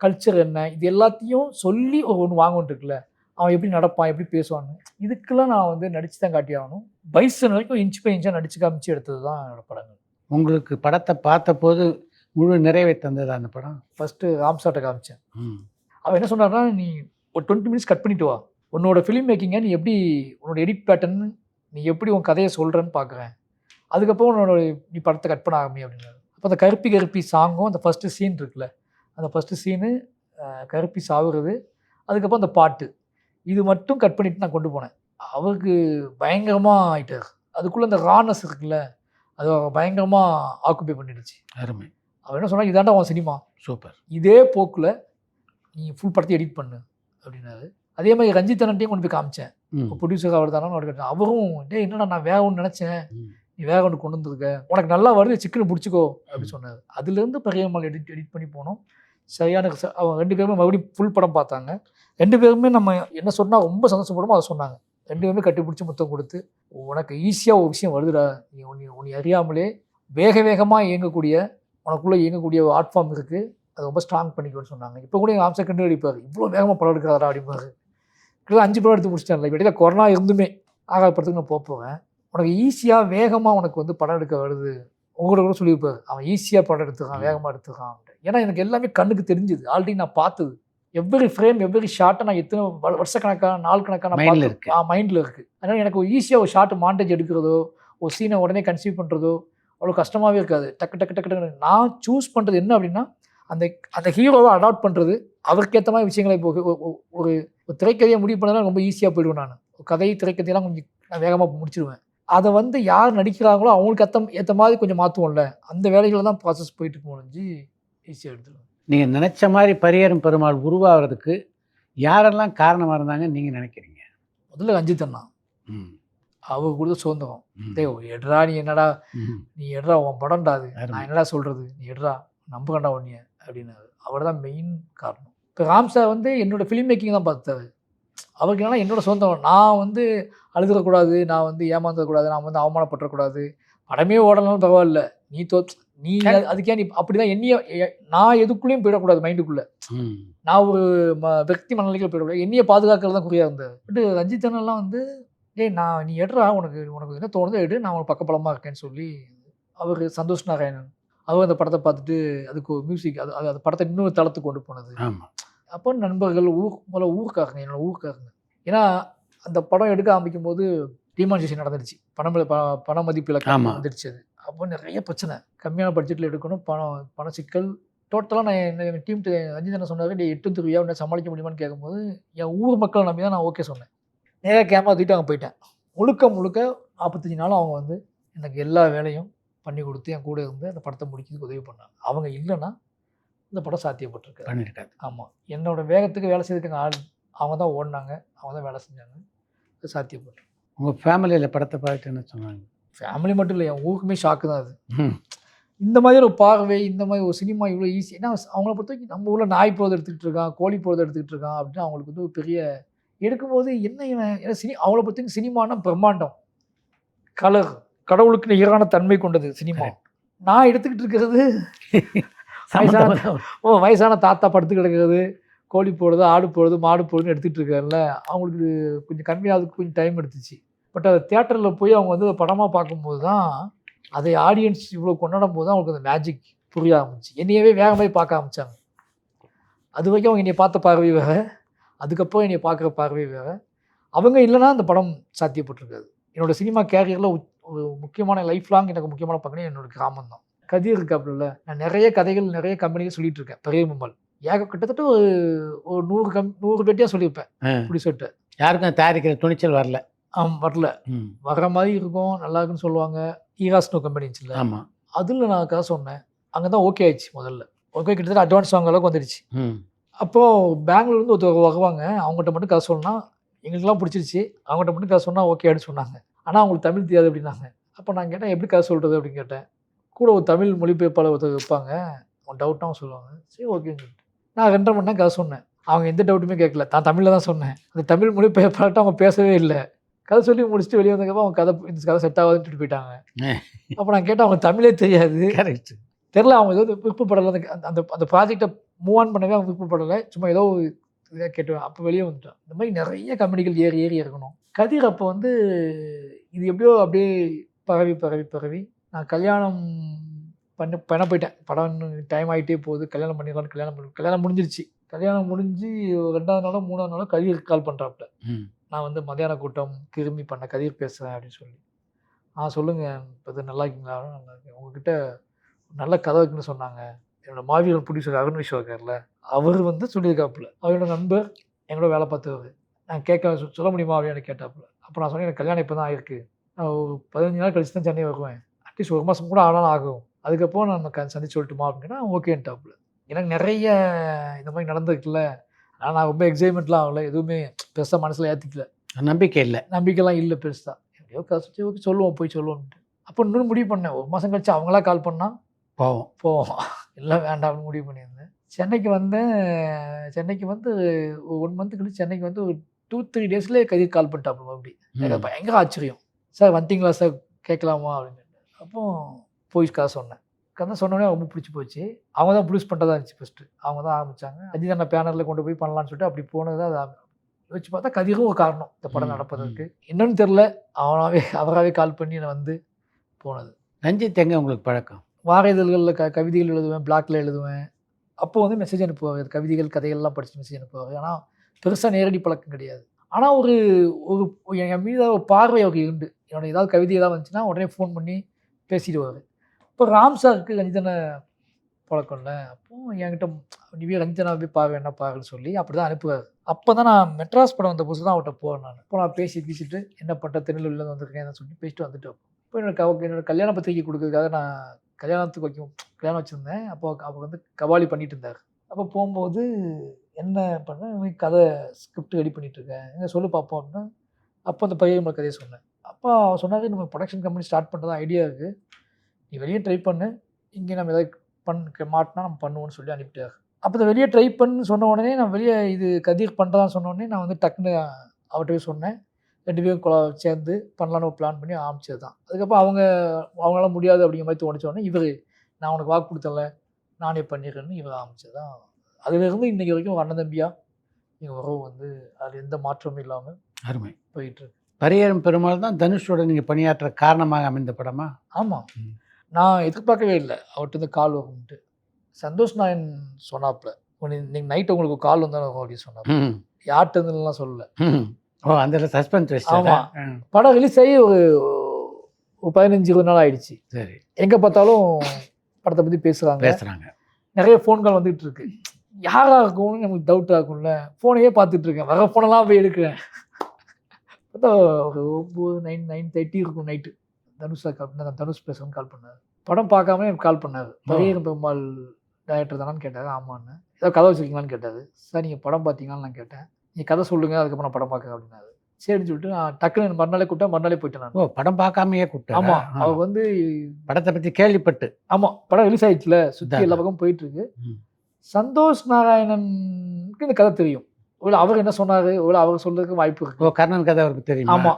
கல்ச்சர் என்ன, இது எல்லாத்தையும் சொல்லி ஒன்று வாங்கணும் இருக்குல்ல, அவன் எப்படி நடப்பான், எப்படி பேசுவான்னு, இதுக்கெல்லாம் நான் வந்து நடித்து தான் காட்டி ஆகணும். பைசன் வரைக்கும் இன்ச் பை இன்ச்சாக நடிச்சு காமிச்சு எடுத்தது தான் என்னோட படங்கள். உங்களுக்கு படத்தை பார்த்த போது முழு நிறைவை தந்தது அந்த படம்? ஃபஸ்ட்டு ராம்சாட்டை காமிச்சேன். அவன் என்ன சொன்னார்னா, நீ ஒரு 20 மினிட்ஸ் கட் பண்ணிட்டு வா, உன்னோட ஃபிலிம் மேக்கிங்கை நீ எப்படி, உன்னோட எடிட் பேட்டர்ன், நீ எப்படி உன் கதையை சொல்கிறேன்னு பார்க்குறேன், அதுக்கப்புறம் உன்னோட நீ படத்தை கட் பண்ண ஆரம்பி அப்படின்னாரு. அப்போ அந்த கருப்பி சாங்கும் அந்த ஃபஸ்ட்டு சீன் இருக்குல்ல, அந்த ஃபஸ்ட்டு சீனு கருப்பி சாவுறது, அதுக்கப்புறம் அந்த பாட்டு, இது மட்டும் கட் பண்ணிவிட்டு நான் கொண்டு போனேன். அவருக்கு பயங்கரமாக ஆகிட்டார். அதுக்குள்ளே அந்த ரானஸ் இருக்குல்ல, அது பயங்கரமாக ஆக்குப்பை பண்ணிடுச்சு. அருமை. அவர் என்ன சொன்னால், இதாண்டா உன் சினிமா, சூப்பர், இதே போக்கில் நீ ஃபுல் படத்தை எடிட் பண்ணு அப்படின்னாரு. அதே மாதிரி ரஞ்சித் அண்ணன்ட்டையும் கொண்டு போய் காமிச்சேன். ப்ரொடியூசர் அவர் தானே அவரும், டே என்னடா நான் வேக ஒன்று நினச்சேன், நீ வேக ஒன்று கொண்டு வந்துருக்க, உனக்கு நல்லா வருது, சிக்கன் பிடிச்சிக்கோ அப்படின்னு சொன்னார். அதுலேருந்து பரியம்மாள் எடிட் பண்ணி போனோம். சரியான அவங்க 2 பேருமே மறுபடியும் ஃபுல் படம் பார்த்தாங்க. 2 பேருமே நம்ம என்ன சொன்னால் ரொம்ப சந்தோஷப்படுமோ அதை சொன்னாங்க. 2 பேருமே கட்டி பிடிச்சி முத்தம் கொடுத்து, உனக்கு ஈஸியாக ஒரு விஷயம் வருதுடா, நீ அறியாமலே வேகமாக இயங்கக்கூடிய, உனக்குள்ளே இயங்கக்கூடிய ஒரு ஆர்ட் ஃபார்ம் இருக்குது, அது ரொம்ப ஸ்ட்ராங் பண்ணிக்கணும்னு சொன்னாங்க. இப்போ கூட எங்கள் ஆம்சா கண்டு அடிப்பார், இவ்வளோ வேகமாக படம் எடுக்கிறாரா அப்படிம்பாரு. கிட்ட 5 படம் எடுத்து முடிச்சிட்டேன். இடையில கொரோனா இருந்துமே ஆகாத படத்துக்கு நான் போவேன். உனக்கு ஈஸியாக வேகமாக உனக்கு வந்து படம் எடுக்க வருது, உங்களோட கூட சொல்லியிருப்பார், அவன் ஈஸியாக படம் எடுத்துக்கான், வேகமாக எடுத்துக்கான். ஏன்னா எனக்கு எல்லாமே கண்ணுக்கு தெரிஞ்சுது, ஆல்ரெடி நான் பார்த்தது. எவ்வரி ஃப்ரேம் எவ்வரி ஷார்ட்டை நான் எத்தனை வருஷக்கணக்கான நாள் கணக்கான மைண்டில் இருக்குது. அதனால் எனக்கு ஈஸியாக ஒரு ஷார்ட் மாண்டேஜ் எடுக்கிறதோ, ஒரு சீனை உடனே கன்சீவ் பண்ணுறதோ அவ்வளோ கஷ்டமாகவே இருக்காது. டக்கு டக்கு டக்கு டக்கு நான் சூஸ் பண்ணுறது என்ன அப்படின்னா, அந்த அந்த ஹீரோவை அடாப்ட் பண்ணுறது, அவருக்கேற்ற மாதிரி விஷயங்களை இப்போ ஒரு திரைக்கதையை முடிவு பண்ணதான் ரொம்ப ஈஸியாக போயிடுவேன். நான் கதை திரைக்கதையெல்லாம் கொஞ்சம் நான் வேகமாக முடிச்சிடுவேன். அதை வந்து யார் நடிக்கிறாங்களோ அவங்களுக்கு ஏற்ற மாதிரி கொஞ்சம் மாற்றுவோம்ல, அந்த வேலைகளை தான் ப்ராசஸ் போயிட்டு முடிஞ்சு ஈஸியாக எடுத்துருவேன். நீங்கள் நினச்ச மாதிரி பரியரும் பெருமாள் உருவாகிறதுக்கு யாரெல்லாம் காரணமாக இருந்தாங்கன்னு நீங்கள் நினைக்கிறீங்க? முதல்ல ரஞ்சித் அண்ணா, அவர் கூட சுதந்திரம், டேய் எட்ரா, நீ என்னடா நீ எட்ரா, உன் படம்டா அது, நான் என்னடா சொல்கிறது, நீ எட்ரா நம்புகண்டா ஒன்றிய அப்படின்னாரு. அவர் தான் மெயின் காரணம். இப்போ ராம்சா வந்து என்னோடய ஃபிலிம் மேக்கிங் தான் பார்த்தாரு. அவருக்கு என்னன்னா என்னோட சுதந்திரம், நான் வந்து அழுதுறக்கூடாது, நான் வந்து ஏமாந்துடக்கூடாது, நான் வந்து அவமானப்பட்டுறக்கூடாது, படமே ஓடலாம் பரவாயில்ல, நீ அதுக்கே நீ அப்படி தான் என்னைய, நான் எதுக்குள்ளேயும் போயிடக்கூடாது, மைண்டுக்குள்ளே நான் ஒரு வியக்தி மனநிலைகள் போயிடக்கூடாது, என்னையை பாதுகாக்கிறது தான் குறியாக இருந்தது. பட் ரஞ்சித் அண்ணன்லாம் வந்து, நீ எடுறா, உனக்கு என்ன தோணுதோ எடு, நான் உனக்கு பக்கபலமாக இருக்கேன்னு சொல்லி, அவர் சந்தோஷ் நாராயணன் அவர் அந்த படத்தை பார்த்துட்டு அதுக்கு ஒரு மியூசிக், அது படத்தை இன்னொரு தளத்துக்கு கொண்டு போனது. அப்போ நண்பர்கள், ஊருக்காரங்க, என்னோட ஊருக்காரங்க, ஏன்னா அந்த படம் எடுக்க ஆரம்பிக்கும் போது டிமானிசேஷன் நடந்துடுச்சு, பண மதிப்பில் வந்துடுச்சு. அது அப்போ நிறைய பிரச்சனை, கம்மியான பட்ஜெட்டில் எடுக்கணும், பண சிக்கல், டோட்டலாக நான் என் டீம் ரஞ்சித் என்ன சொன்னார், 8 ரூபா உன்னை சமாளிக்க முடியுமான்னு கேட்கும்போது என் ஊர் மக்களை நம்பி தான் நான் ஓகே சொன்னேன். நேராக கேமரா தூக்கிட்டு அங்கே போயிட்டேன். முழுக்க 45 நாளும் அவங்க வந்து எனக்கு எல்லா வேலையும் பண்ணி கொடுத்து என் கூட இருந்து அந்த படத்தை முடிக்கிறதுக்கு உதவி பண்ணாங்க. அவங்க இல்லைன்னா இந்த படம் சாத்தியப்பட்டிருக்காது. ஆமாம், என்னோட வேகத்துக்கு வேலை செய்யறதுக்கு ஆள் அவங்க தான் ஓடினாங்க, அவங்க தான் வேலை செஞ்சாங்க, அது சாத்தியப்பட்டு. உங்கள் ஃபேமிலியில் படத்தை பார்த்துட்டு என்ன சொன்னாங்க? ஃபேமிலி மட்டும் இல்லை, என் ஊருக்குமே ஷாக்கு தான் அது. இந்த மாதிரி ஒரு பார்வை, இந்த மாதிரி ஒரு சினிமா இவ்வளோ ஈஸி, ஏன்னா அவங்கள பொறுத்த வரைக்கும் நம்ம ஊரில் நாய் போகிறது எடுத்துக்கிட்டு இருக்கான், கோழி போகிறது எடுத்துக்கிட்டு இருக்கான் அப்படின்னு அவங்களுக்கு வந்து ஒரு பெரிய எடுக்கும்போது என்ன இவன், ஏன்னா அவங்கள பொறுத்த வரைக்கும் சினிமானா பிரம்மாண்டம், கலர், கடவுளுக்கு நிகரான தன்மை கொண்டது சினிமா. நான் எடுத்துக்கிட்டு இருக்கிறது வயசான தாத்தா படுத்து கிடக்கிறது, கோழி போடுறது, ஆடு போடுறது, மாடு போடுறதுன்னு எடுத்துகிட்டு இருக்காருல்ல, அவங்களுக்கு கொஞ்சம் கம்மியாகிறதுக்கு கொஞ்சம் டைம் எடுத்துச்சு. பட் அதை தியேட்டரில் போய் அவங்க வந்து படமாக பார்க்கும்போது தான் அதை ஆடியன்ஸ் இவ்வளோ கொண்டாடும் போது தான் அவங்களுக்கு அந்த மேஜிக் புரிய ஆரம்பிச்சு. என்னையவே வேகமாக பார்க்க ஆரம்பித்தாங்க. அது வரைக்கும் அவங்க என்னை பார்த்த பார்வை வேறு, அதுக்கப்புறம் என்னை பார்க்குற பார்வை வேறு. அவங்க இல்லைன்னா அந்த படம் சாத்தியப்பட்டிருக்காது. என்னோடய சினிமா கேரியரில் ஒரு முக்கியமான லைஃப் லாங் எனக்கு முக்கியமான பக்கம் என்னோடய கிராமம் தான். கதிர் இருக்காப்புல, நான் நிறைய கதைகள் நிறைய கம்பெனிகள் சொல்லிட்டு இருக்கேன். பெரிய மும்மல் கிட்டத்தட்ட ஒரு 100 பேட்டியாக சொல்லியிருப்பேன். இப்படி சொல்லிட்டு யாருக்கும் தயாரிக்கிற துணிச்சல் வரல. வரல. வர்ற மாதிரி இருக்கும், நல்லா இருக்குன்னு சொல்லுவாங்க. ஈராஸ்னோ கம்பெனி இருந்துச்சுல்ல, ஆமாம், அதில் நான் கதை சொன்னேன். அங்கே தான் ஓகே ஆயிடுச்சு. முதல்ல ஓகே, கிட்டத்தட்ட அட்வான்ஸ் வாங்க அளவுக்கு வந்துடுச்சு. அப்போது பெங்களூர்லேருந்து ஒருத்தர் வருவாங்க, அவங்ககிட்ட மட்டும் கதை சொன்னால் எங்களுக்குலாம் பிடிச்சிருச்சு. அவங்ககிட்ட மட்டும் கதை சொன்னால் ஓகே அப்படின்னு சொன்னாங்க. ஆனால் அவங்களுக்கு தமிழ் தெரியாது அப்படின்னாங்க. அப்போ நான் கேட்டேன், எப்படி கதை சொல்கிறது அப்படின்னு கேட்டேன். கூட ஒரு தமிழ் மொழிபெயர்ப்பாளர் ஒருத்தர் வைப்பாங்க, அவன் டவுட்டாகவும் சொல்லுவாங்க. சரி ஓகேன்னு சொல்லிட்டு நான் 2.5 மணி நேரம் கதை சொன்னேன். அவங்க எந்த டவுட்டுமே கேட்கல, நான் தமிழில் தான் சொன்னேன். அந்த தமிழ் மொழிபெயர்ப்பாளர்கிட்ட அவங்க பேசவே இல்லை. கதை சொல்லி முடிச்சுட்டு வெளியே வந்ததுக்கப்புறம் அவங்க இந்த கதை செட் ஆகாதுன்னு போயிட்டாங்க. அப்போ நான் கேட்டேன், அவங்க தமிழே தெரியாது. கரெக்ட். தெரில, அவங்க ஏதோ விருப்பப்படலை. அந்த அந்த ப்ராஜெக்டை மூவ் ஆன் பண்ணவே அவங்க விருப்பப்படலை. சும்மா ஏதோ இதாக கேட்டுவேன். அப்போ வெளியே வந்துட்டேன். இந்த மாதிரி நிறைய கம்பெனிகள் ஏறி இருக்கணும். கதிர் அப்போ வந்து இது எப்படியோ அப்படியே பரவி நான் கல்யாணம் பண்ண போயிட்டேன். படம் டைம் ஆகிட்டே போகுது, கல்யாணம் பண்ணிடலான்னு கல்யாணம் முடிஞ்சிருச்சு. கல்யாணம் முடிஞ்சு 2வது நாளோ 3வது நாளோ கதிர் கால் பண்ணுறாப்புல. நான் வந்து மத்தியான கூட்டம் கிருமி பண்ண கதிர் பேசுகிறேன் அப்படின்னு சொல்லி. சொல்லுங்கள், இப்போ இது நல்லா இருக்கீங்களா? நல்லா இருக்கேன். உங்ககிட்ட நல்ல கதை இருக்குன்னு சொன்னாங்க. என்னோட மாவீரன் ப்ரொடியூசர் அருண் விஸ்வா இருக்கார்ல, அவர் வந்து சொல்லியிருக்காப்புல. அவரோட நண்பர் எங்களோட வேலை பார்த்தவர். நான் சொல்ல முடியுமா அப்படின்னு கேட்டாப்புல. அப்போ நான் சொன்னேன், எனக்கு கல்யாணம் இப்போ தான் ஆயிருக்கு. நான் ஒரு 15 நாள் கழிச்சு தான் சென்னை வருவேன். அட்லீஸ்ட் 1 மாதம் கூட ஆனாலும் ஆகும். அதுக்கப்புறம் நான் சந்திச்சு சொல்லட்டுமா அப்படின்னா ஓகேன்ட்டாப்புல. எனக்கு நிறைய இந்த மாதிரி நடந்திருக்குல்ல. ஆனால் நான் ரொம்ப எக்ஸைட்மெண்ட்லாம் ஆகலை, எதுவுமே பெருசாக மனசில் ஏற்றிக்கல. நம்பிக்கைலாம் இல்லை பெருசாக. எப்படியோ கஷ்டம் ஓகே சொல்லுவோம், போய் சொல்லுவோம்ட்டு. அப்போ இன்னொன்று முடிவு பண்ணேன், 1 மாதம் கழிச்சு அவங்களா கால் பண்ணால் போவோம் எல்லாம் வேண்டாம்னு முடிவு பண்ணியிருந்தேன். சென்னைக்கு வந்தேன். சென்னைக்கு வந்து 1 மந்த் கழிச்சு சென்னைக்கு வந்து ஒரு 2-3 டேஸ்லேயே கதிர் கால் பண்ணிட்டாப்புல. அப்படி எனக்கு பயங்கர ஆச்சரியம். சார் வந்துட்டிங்களா சார், கேட்கலாமா அப்படின்னு. அப்போ போய் கதை சொன்னேன். கதை சொன்னோடனே ரொம்ப பிடிச்சி போச்சு. அவங்க தான் ப்ரொடியூஸ் பண்ணுறதா இருந்துச்சு ஃபஸ்ட்டு. அவங்க தான் ஆரம்பித்தாங்க. அஜித் அண்ணா பேனரில் கொண்டு போய் பண்ணலான்னு சொல்லிட்டு அப்படி போனது தான். அதை யோசிச்சு பார்த்தா கதிரும் ஒரு காரணம் இந்த படம் நடப்பதற்கு. என்னன்னு தெரில, அவராகவே கால் பண்ணி நான் வந்து போனது. ரஞ்சித் எங்கே உங்களுக்கு பழக்கம்? வார இதழ்களில் கவிதைகள் எழுதுவேன், பிளாக்ல எழுதுவேன். அப்போ வந்து மெசேஜ் அனுப்புவார், கவிதைகள் கதைகள்லாம் படித்து மெசேஜ் அனுப்புவார். ஆனால் பெருசாக நேரடி பழக்கம் கிடையாது. ஆனால் ஒரு என் மீது ஒரு பார்வை அவருக்கு உண்டு. என்னோட ஏதாவது கவிதை ஏதாவது வந்துச்சுன்னா உடனே ஃபோன் பண்ணி பேசிடுவார். இப்போ ராம் சாருக்கு ரஞ்சிதனை பழக்கம் இல்லை. அப்போது என்கிட்ட நீவே ரஞ்சிதனா போய் பாரு, என்ன பாருன்னு சொல்லி அப்படி தான் அனுப்புவார். அப்போ தான் நான் மெட்ராஸ் படம் வந்த புதுசு தான் அவர்கிட்ட போகிறேன். நான் இப்போ நான் பேசிட்டு என்ன பண்ணுற திருநெல்வேலியில் வந்திருக்கேன் சொல்லி பேசிட்டு வந்துட்டோம். இப்போ என்னோட கல்யாண பத்திரிக்கை கொடுக்கறதுக்காக நான் கல்யாணம் வச்சுருந்தேன். அப்போ வந்து கபாலி பண்ணிட்டு இருந்தார். அப்போ போகும்போது என்ன பண்ணேன், கதை ஸ்கிரிப்ட் ரெடி பண்ணிகிட்ருக்கேன், எங்கே சொல்லி பார்ப்போம் அப்படின்னா. அப்போ அந்த பையன் கதையை சொன்னேன். அப்போ அவர் சொன்னார், நம்ம ப்ரொடக்ஷன் கம்பெனி ஸ்டார்ட் பண்ணுறதா ஐடியா இருக்குது, நீ வெளியே ட்ரை பண்ணு, இங்கே நம்ம ஏதாவது மாட்டினா நம்ம பண்ணுவோன்னு சொல்லி அனுப்பிட்டார். அப்போ இந்த வெளியே ட்ரை பண்ணு சொன்ன உடனே நான் வெளியே இது கதிர் பண்ணுறதான்னு சொன்ன உடனே நான் வந்து டக்குன்னு அவர்கிட்ட போய் சொன்னேன். 2 பேரும் சேர்ந்து பண்ணலான்னு ஒரு பிளான் பண்ணி ஆரம்பிச்சது தான். அதுக்கப்புறம் அவங்களால முடியாது அப்படிங்கிற மாதிரி தோணிச்சோடனே நான் உனக்கு வாக்கு கொடுத்தல, நானே பண்ணிடுறேன்னு ஆரம்பிச்சது தான். அதுலேருந்து இன்றைக்கி வரைக்கும் அண்ணன் தம்பியாக எங்கள் உறவு வந்து அது எந்த மாற்றமும் இல்லாமல் அருமை போயிட்டுருக்கு. பரியரும் பெருமாள் தான் தனுஷோட நீங்கள் பணியாற்ற காரணமாக அமைந்த படமா? ஆமாம், நான் எதிர்பார்க்கவே இல்லை அவர்கிட்ட இருந்து கால் வரும்ட்டு. சந்தோஷ் நாயன் சொன்னாப்புல, இன்னைக்கு நைட்டு உங்களுக்கு கால் வந்தாலும் அப்படின்னு சொன்னாப்புல. யார்கிட்ட இருந்துலாம் சொல்லலை. அந்த சஸ்பென்ஸ். ஆமாம், படம் ரிலீஸ் ஆகி ஒரு 15-20 நாள் ஆயிடுச்சு. சரி, எங்கே பார்த்தாலும் படத்தை பற்றி பேசுகிறாங்க. நிறைய ஃபோன் கால் வந்துகிட்டு இருக்கு. யாராக இருக்கும்னு நமக்கு டவுட்டாக இருக்கும்ல. ஃபோனையே பார்த்துட்டு இருக்கேன், வர ஃபோனெல்லாம் போய் எடுக்கிறேன். பார்த்தா ஒரு 9:30 இருக்கும் நைட்டு. தனுஷா கால் பண்ண, தனுஷ் பேசுகிறேன்னு கால் பண்ணார். படம் பார்க்காம எனக்கு கால் பண்ணார். பரியரும் பெருமாள் டைரக்டர் தானான்னு கேட்டார். ஆமான்னு. ஏதாவது கதை வச்சுருக்கீங்களான்னு கேட்டார். சார் நீங்கள் படம் பார்த்தீங்களான்னு நான் கேட்டேன். நீங்கள் கதை சொல்லுங்கள், அதுக்கப்புறம் நான் படம் பார்க்குறேன் அப்படின்னாரு. சரின்னு சொல்லிட்டு நான் டக்குன்னு மறுநாளே கூப்பிட்டேன். மறுநாளே போயிட்டேன் நான். படம் பார்க்காமையே கூப்பிட்டேன். ஆமாம், அவர் வந்து படத்தை பற்றி கேள்விப்பட்டு. ஆமாம், படம் ரிலீஸ் ஆகிடுச்சுல, சுற்றி எல்லா பக்கம் போயிட்டுருக்கு. சந்தோஷ் நாராயணனுக்கு இந்த கதை தெரியும். இவ்வளோ அவர் என்ன சொன்னார், இவ்வளோ அவர் சொல்றதுக்கு வாய்ப்பு இருக்குது. கர்ணன் கதை அவருக்கு தெரியும். ஆமாம்,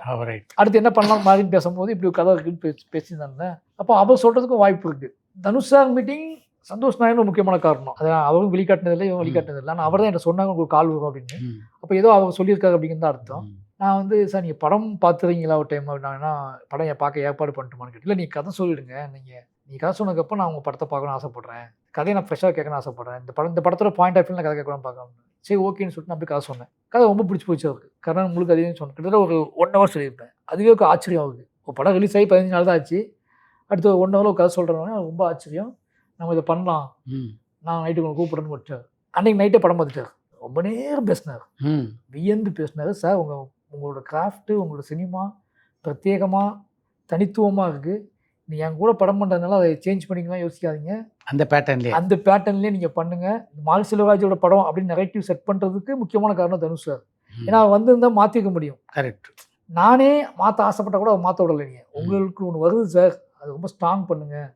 அடுத்து என்ன பண்ணலாம் மாதிரின்னு பேசும்போது இப்படி ஒரு கதை இருக்குன்னு பேசியிருந்தாங்க. அப்போ அவர் சொல்கிறதுக்கும் வாய்ப்பு இருக்குது. தனுஷ் சார் மீட்டிங் சந்தோஷ் நாயர் ஒரு முக்கியமான காரணம். அது அவரும் வெளிக்காட்டினதில்லை, இவன் வெளிக்காட்டினதில்லை. ஆனால் அவர் தான் என்கிட்ட சொன்னாங்க உங்களுக்கு கால் வரும் அப்படின்னு. அப்போ ஏதோ அவர் சொல்லியிருக்காரு அப்படிங்கிறது தான் அர்த்தம். நான் வந்து சார் நீங்கள் படம் பார்த்துறீங்களா ஒரு டைம் அப்படின்னா படம் பார்க்க ஏற்பாடு பண்ணிட்டுமான்னு கேட்டு, இல்லை நீங்கள் கதை சொல்லிவிடுங்க, நீங்கள் கதை சொன்னதுக்கப்புறம் நான் உங்கள் படத்தை பார்க்கணும்னு ஆசைப்பட்றேன், கதையை நான் ஃப்ரெஷ்ஷாக கேட்கணும்னு ஆசைப்பட்றேன், இந்த படத்தோட பாயிண்ட் ஆஃப் வியூ நான் கதை கேட்கணும்னு பார்க்கணும். சரி ஓகேன்னு சொல்லிட்டு நான் போய் கதை சொன்னேன். கதை ரொம்ப பிடிச்சி போச்சு அவருக்கு. கர்ணன் முழு கதையும் சொன்னேன். கிட்டத்தட்ட ஒரு 1 hour சொல்லியிருப்பேன். அதுவே ஒரு ஆச்சரியம் ஆகுது. ஒரு படம் ரிலீஸ் ஆகி 15 நாள் தான் ஆச்சு. அடுத்து 1 hour கதை சொல்கிறவங்க ரொம்ப ஆச்சரியம். நம்ம இதை பண்ணலாம், நான் நைட்டு உங்களை கூப்பிட்றேன்னு விட்டார். அன்றைக்கி நைட்டே படம் பார்த்துட்டார். ரொம்ப நேரம் பேசினார், வியந்து பேசினார். சார் உங்களோட கிராஃப்ட்டு, உங்களோட சினிமா பிரத்யேகமாக தனித்துவமாக இருக்குது. நீங்கள் என் கூட படம் பண்ணுறதுனால அதை சேஞ்ச் பண்ணிக்கலாம் யோசிக்காதீங்க. அந்த பேட்டர்ன்லேயே நீங்கள் பண்ணுங்கள். மாரி செல்வராஜோட படம் அப்படின்னு நெகட்டிவ் செட் பண்ணுறதுக்கு முக்கியமான காரணம் தனுஷ் சார். ஏன்னா வந்திருந்தால் மாற்றிக்க முடியும். கரெக்ட். நானே மாற்ற ஆசைப்பட்டால் கூட அதை மாற்ற விடலை. நீங்கள் உங்களுக்கு ஒன்று வருது சார், அது ரொம்ப ஸ்ட்ராங் பண்ணுங்கள்,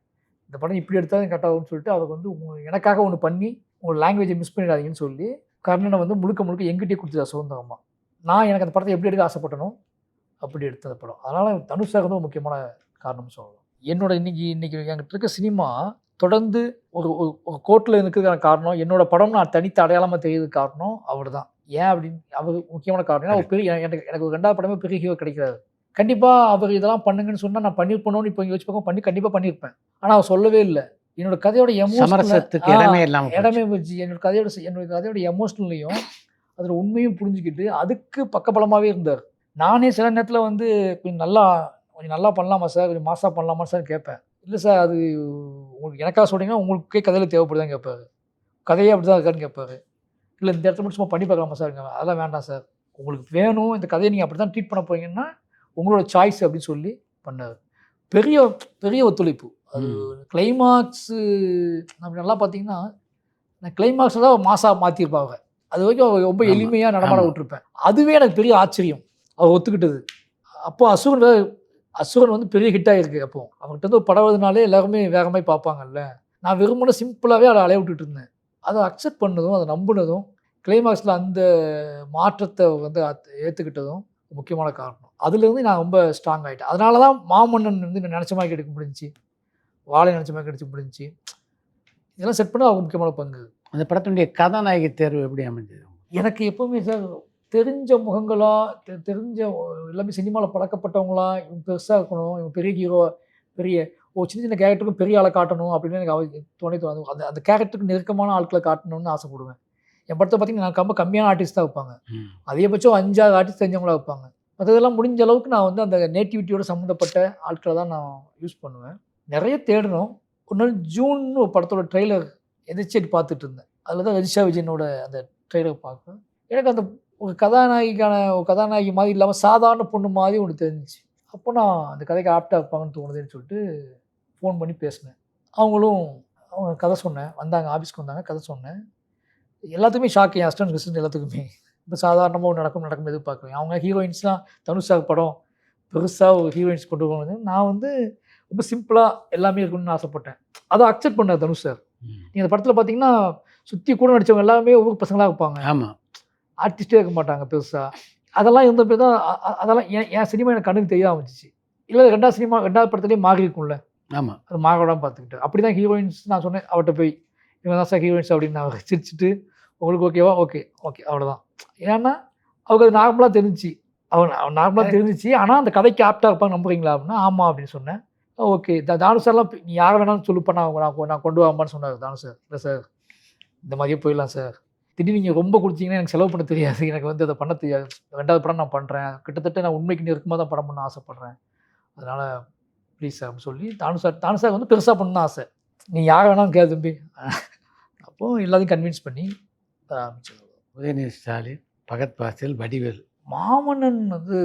இந்த படம் இப்படி எடுத்தால் கரெக்டாகும்னு சொல்லிட்டு அவர் வந்து எனக்காக ஒன்று பண்ணி உங்கள் லாங்குவேஜை மிஸ் பண்ணிடாதீங்கன்னு சொல்லி கர்ணனை வந்து முழுக்க எங்கிட்டே கொடுத்துட்டா சுதந்திரமாக. நான் எனக்கு அந்த படத்தை எப்படி எடுக்க ஆசைப்பட்டனோ அப்படி எடுத்த அந்த படம். அதனால் தனுஷ் சார் வந்து ஒரு முக்கியமான காரணம்னு சொல்லலாம். என்னோட இன்னைக்கு என்கிட்ட இருக்க சினிமா தொடர்ந்து ஒரு கோட்டில் இருக்கிறதுக்கான காரணம், என்னோட படம் நான் தனித்த அடையாளமாக தெரியுறதுக்கு காரணம் அவர் தான். ஏன் அப்படின்னு அவர் முக்கியமான காரணம். ஏன்னா பெரிய எனக்கு ஒரு 2வது படமே பெரிய ஹீரோ கிடைக்கிறாரு. கண்டிப்பாக அவர் இதெல்லாம் பண்ணுங்கன்னு சொன்னால் நான் பண்ணியிருப்பேனோன்னு இப்போ யோசிச்சு பார்க்க கண்டிப்பாக பண்ணியிருப்பேன். ஆனால் அவர் சொல்லவே இல்லை. என்னோட கதையோட எமோஷனத்துக்கு இடமே வச்சு என்னோட கதையோட எமோஷனல்லையும் அதில் உண்மையும் புரிஞ்சுக்கிட்டு அதுக்கு பக்கபலமாகவே இருந்தார். நானே சில நேரத்தில் வந்து கொஞ்சம் நல்லா பண்ணலாமா சார், கொஞ்சம் மாசாக பண்ணலாமா சார் கேட்பேன். இல்லை சார் அது உங்களுக்கு எனக்காக சொல்கிறீங்கன்னா உங்களுக்கே கதையில் தேவைப்படுதான்னு கேட்பாரு. கதையே அப்படி தான் இருக்கான்னு கேட்பாரு. இல்லை இந்த இடத்துல மட்டும் சும்மா பண்ணி பார்க்கலாமா சார், அதெல்லாம் வேண்டாம் சார், உங்களுக்கு வேணும் இந்த கதையை நீங்கள் அப்படி தான் ட்ரீட் பண்ண போகிறீங்கன்னா உங்களோட சாய்ஸ் அப்படின்னு சொல்லி பண்ணார். பெரிய ஒத்துழைப்பு. அது கிளைமாக்ஸு அப்படி நல்லா பார்த்தீங்கன்னா நான் கிளைமாக்ஸில் தான் மாசாக மாற்றிருப்பாங்க. அது வரைக்கும் ரொம்ப எளிமையாக நடமாட விட்டுருப்பேன். அதுவே எனக்கு பெரிய ஆச்சரியம் அவர் ஒத்துக்கிட்டது. அப்போ அசுரன் வந்து பெரிய ஹிட் ஆகிருக்கு. அப்போ அவங்ககிட்ட வந்து ஒரு படம் வருதுனாலே எல்லாருமே வேகமாக பார்ப்பாங்கல்ல. நான் வெறுமனே சிம்பிளாகவே அதை அலைய விட்டுட்டு இருந்தேன். அதை அக்செப்ட் பண்ணதும் அதை நம்பினதும் கிளைமாக்ஸில் அந்த மாற்றத்தை வந்து ஏற்றுக்கிட்டதும் முக்கியமான காரணம். அதுலேருந்து நான் ரொம்ப ஸ்ட்ராங் ஆகிட்டேன். அதனால தான் மாமன்னன் வந்து நினச்ச மாதிரி எடுக்க முடிஞ்சிச்சு, வாழை நினச்ச மாதிரி கிடைச்சி முடிஞ்சிச்சு. இதெல்லாம் செட் பண்ண அவங்க முக்கியமான பங்கு. அந்த படத்தினுடைய கதாநாயகி தேர்வு எப்படி அமைஞ்சது? எனக்கு எப்போவுமே சார் தெரிஞ்ச முகங்களா, தெரிஞ்ச எல்லாமே சினிமாவில் பழக்கப்பட்டவங்களா, இவங்க பெருசாக இருக்கணும், இவங்க பெரிய ஹீரோ, சின்ன கேரக்டருக்கும் பெரிய ஆளை காட்டணும் அப்படின்னு எனக்கு தோணுது. அந்த கேரக்டருக்கு நெருக்கமான ஆட்களை காட்டணும்னு ஆசைப்படுவேன். என் படத்தை பார்த்தீங்கன்னா நான் ரொம்ப கம்மியான ஆர்டிஸ்ட் தான் வைப்பாங்க. அதிகபட்சம் 5-6 ஆர்டிஸ்ட் தெரிஞ்சவங்களா வைப்பாங்க. மற்றதெல்லாம் முடிஞ்ச அளவுக்கு நான் வந்து அந்த நேட்டிவிட்டியோட சம்மந்தப்பட்ட ஆட்களை தான் நான் யூஸ் பண்ணுவேன். நிறைய தேடணும். ஒரு நாள் ஜூன் ஒரு படத்தோட ட்ரெய்லர் எதிர்த்து பார்த்துட்டு இருந்தேன். அதில் தான் ரஜிஷா விஜயனோட அந்த ட்ரெய்லர் பார்ப்பேன். எனக்கு அந்த ஒரு கதாநாயகி மாதிரி இல்லாமல் சாதாரண பொண்ணு மாதிரி ஒன்று தெரிஞ்சிச்சு. அப்போ நான் அந்த கதைக்கு ஆப்டாக இருப்பாங்கன்னு தோணுதுன்னு சொல்லிட்டு ஃபோன் பண்ணி பேசினேன். அவங்க கதை சொன்னேன், வந்தாங்க, ஆஃபீஸ்க்கு வந்தாங்க, கதை சொன்னேன். எல்லாத்துக்குமே ஷாக், என் அசிஸ்டன்ட் எல்லாத்துக்குமே. இப்போ சாதாரணமாக நடக்கும் எதிர்பார்க்குறேன். அவங்க ஹீரோயின்ஸ்லாம் தனுஷ் சார் படம் பெருசாக ஒரு ஹீரோயின்ஸ் கொண்டு போனது, நான் வந்து ரொம்ப சிம்பிளாக எல்லாமே இருக்கணும்னு ஆசைப்பட்டேன். அதை அக்செப்ட் பண்ணார் தனுஷ் சார். நீங்கள் அந்த படத்தில் பார்த்தீங்கன்னா சுற்றி கூட நடித்தவங்க எல்லாமே ஊர் பசங்களாக இருப்பாங்க. ஆமாம், ஆர்டிஸ்டே இருக்க மாட்டாங்க பெருசாக. அதெல்லாம் இருந்த பேர் தான் அதெல்லாம் என் சினிமா எனக்கு கண்ணுக்கு தெரிய ஆரம்பிச்சிச்சு. இல்லை 2வது படத்துலேயே மாறி இருக்கும்ல. ஆமாம், அது மாறவிடாமல் பார்த்துக்கிட்டு அப்படி தான் ஹீரோயின்ஸ் நான் சொன்னேன். அவர்கிட்ட போய் இவங்க தான் சார் ஹீரோயின்ஸ் அப்படின்னு நான் சிரிச்சுட்டு, உங்களுக்கு ஓகேவா, ஓகே அவ்வளோதான். ஏன்னா அவருக்கு அது நார்மலாக தெரிஞ்சிச்சு. நார்மலாக தெரிஞ்சிச்சு. ஆனால் அந்த கதைக்கு ஆப்டாக இருப்பாங்க நம்புறீங்களா அப்படின்னா ஆமாம் அப்படின்னு சொன்னேன். ஓகே தானு சார்லாம் நீ யாரை வேணாலும் சொல்லுப்பா, நான் கொண்டு வாமான்னு சொன்னார் தானு சார். இல்லை சார் இந்த மாதிரியே போயிடலாம் சார், திடீர்னு நீங்கள் ரொம்ப கொடுத்தீங்கன்னா எனக்கு செலவு பண்ண தெரியாது, எனக்கு வந்து அதை பண்ண தெரியாது, 2வது படம் நான் பண்ணுறேன், கிட்டத்தட்ட நான் உண்மைக்கு நெருக்கமாக தான் படம் பண்ண ஆசைப்பட்றேன், அதனால் ப்ளீஸ் சார் அப்படின்னு சொல்லி தானு சார் வந்து பெருசாக பண்ணணும் ஆசை. நீ யாரை வேணாலும் கேட்க தம்பி. அப்போது எல்லாத்தையும் கன்வின்ஸ் பண்ணி ஆரம்பிச்சு. உதயநிதி ஸ்டாலின், பகத் பாசில், வடிவேல். மாமன்னன் வந்து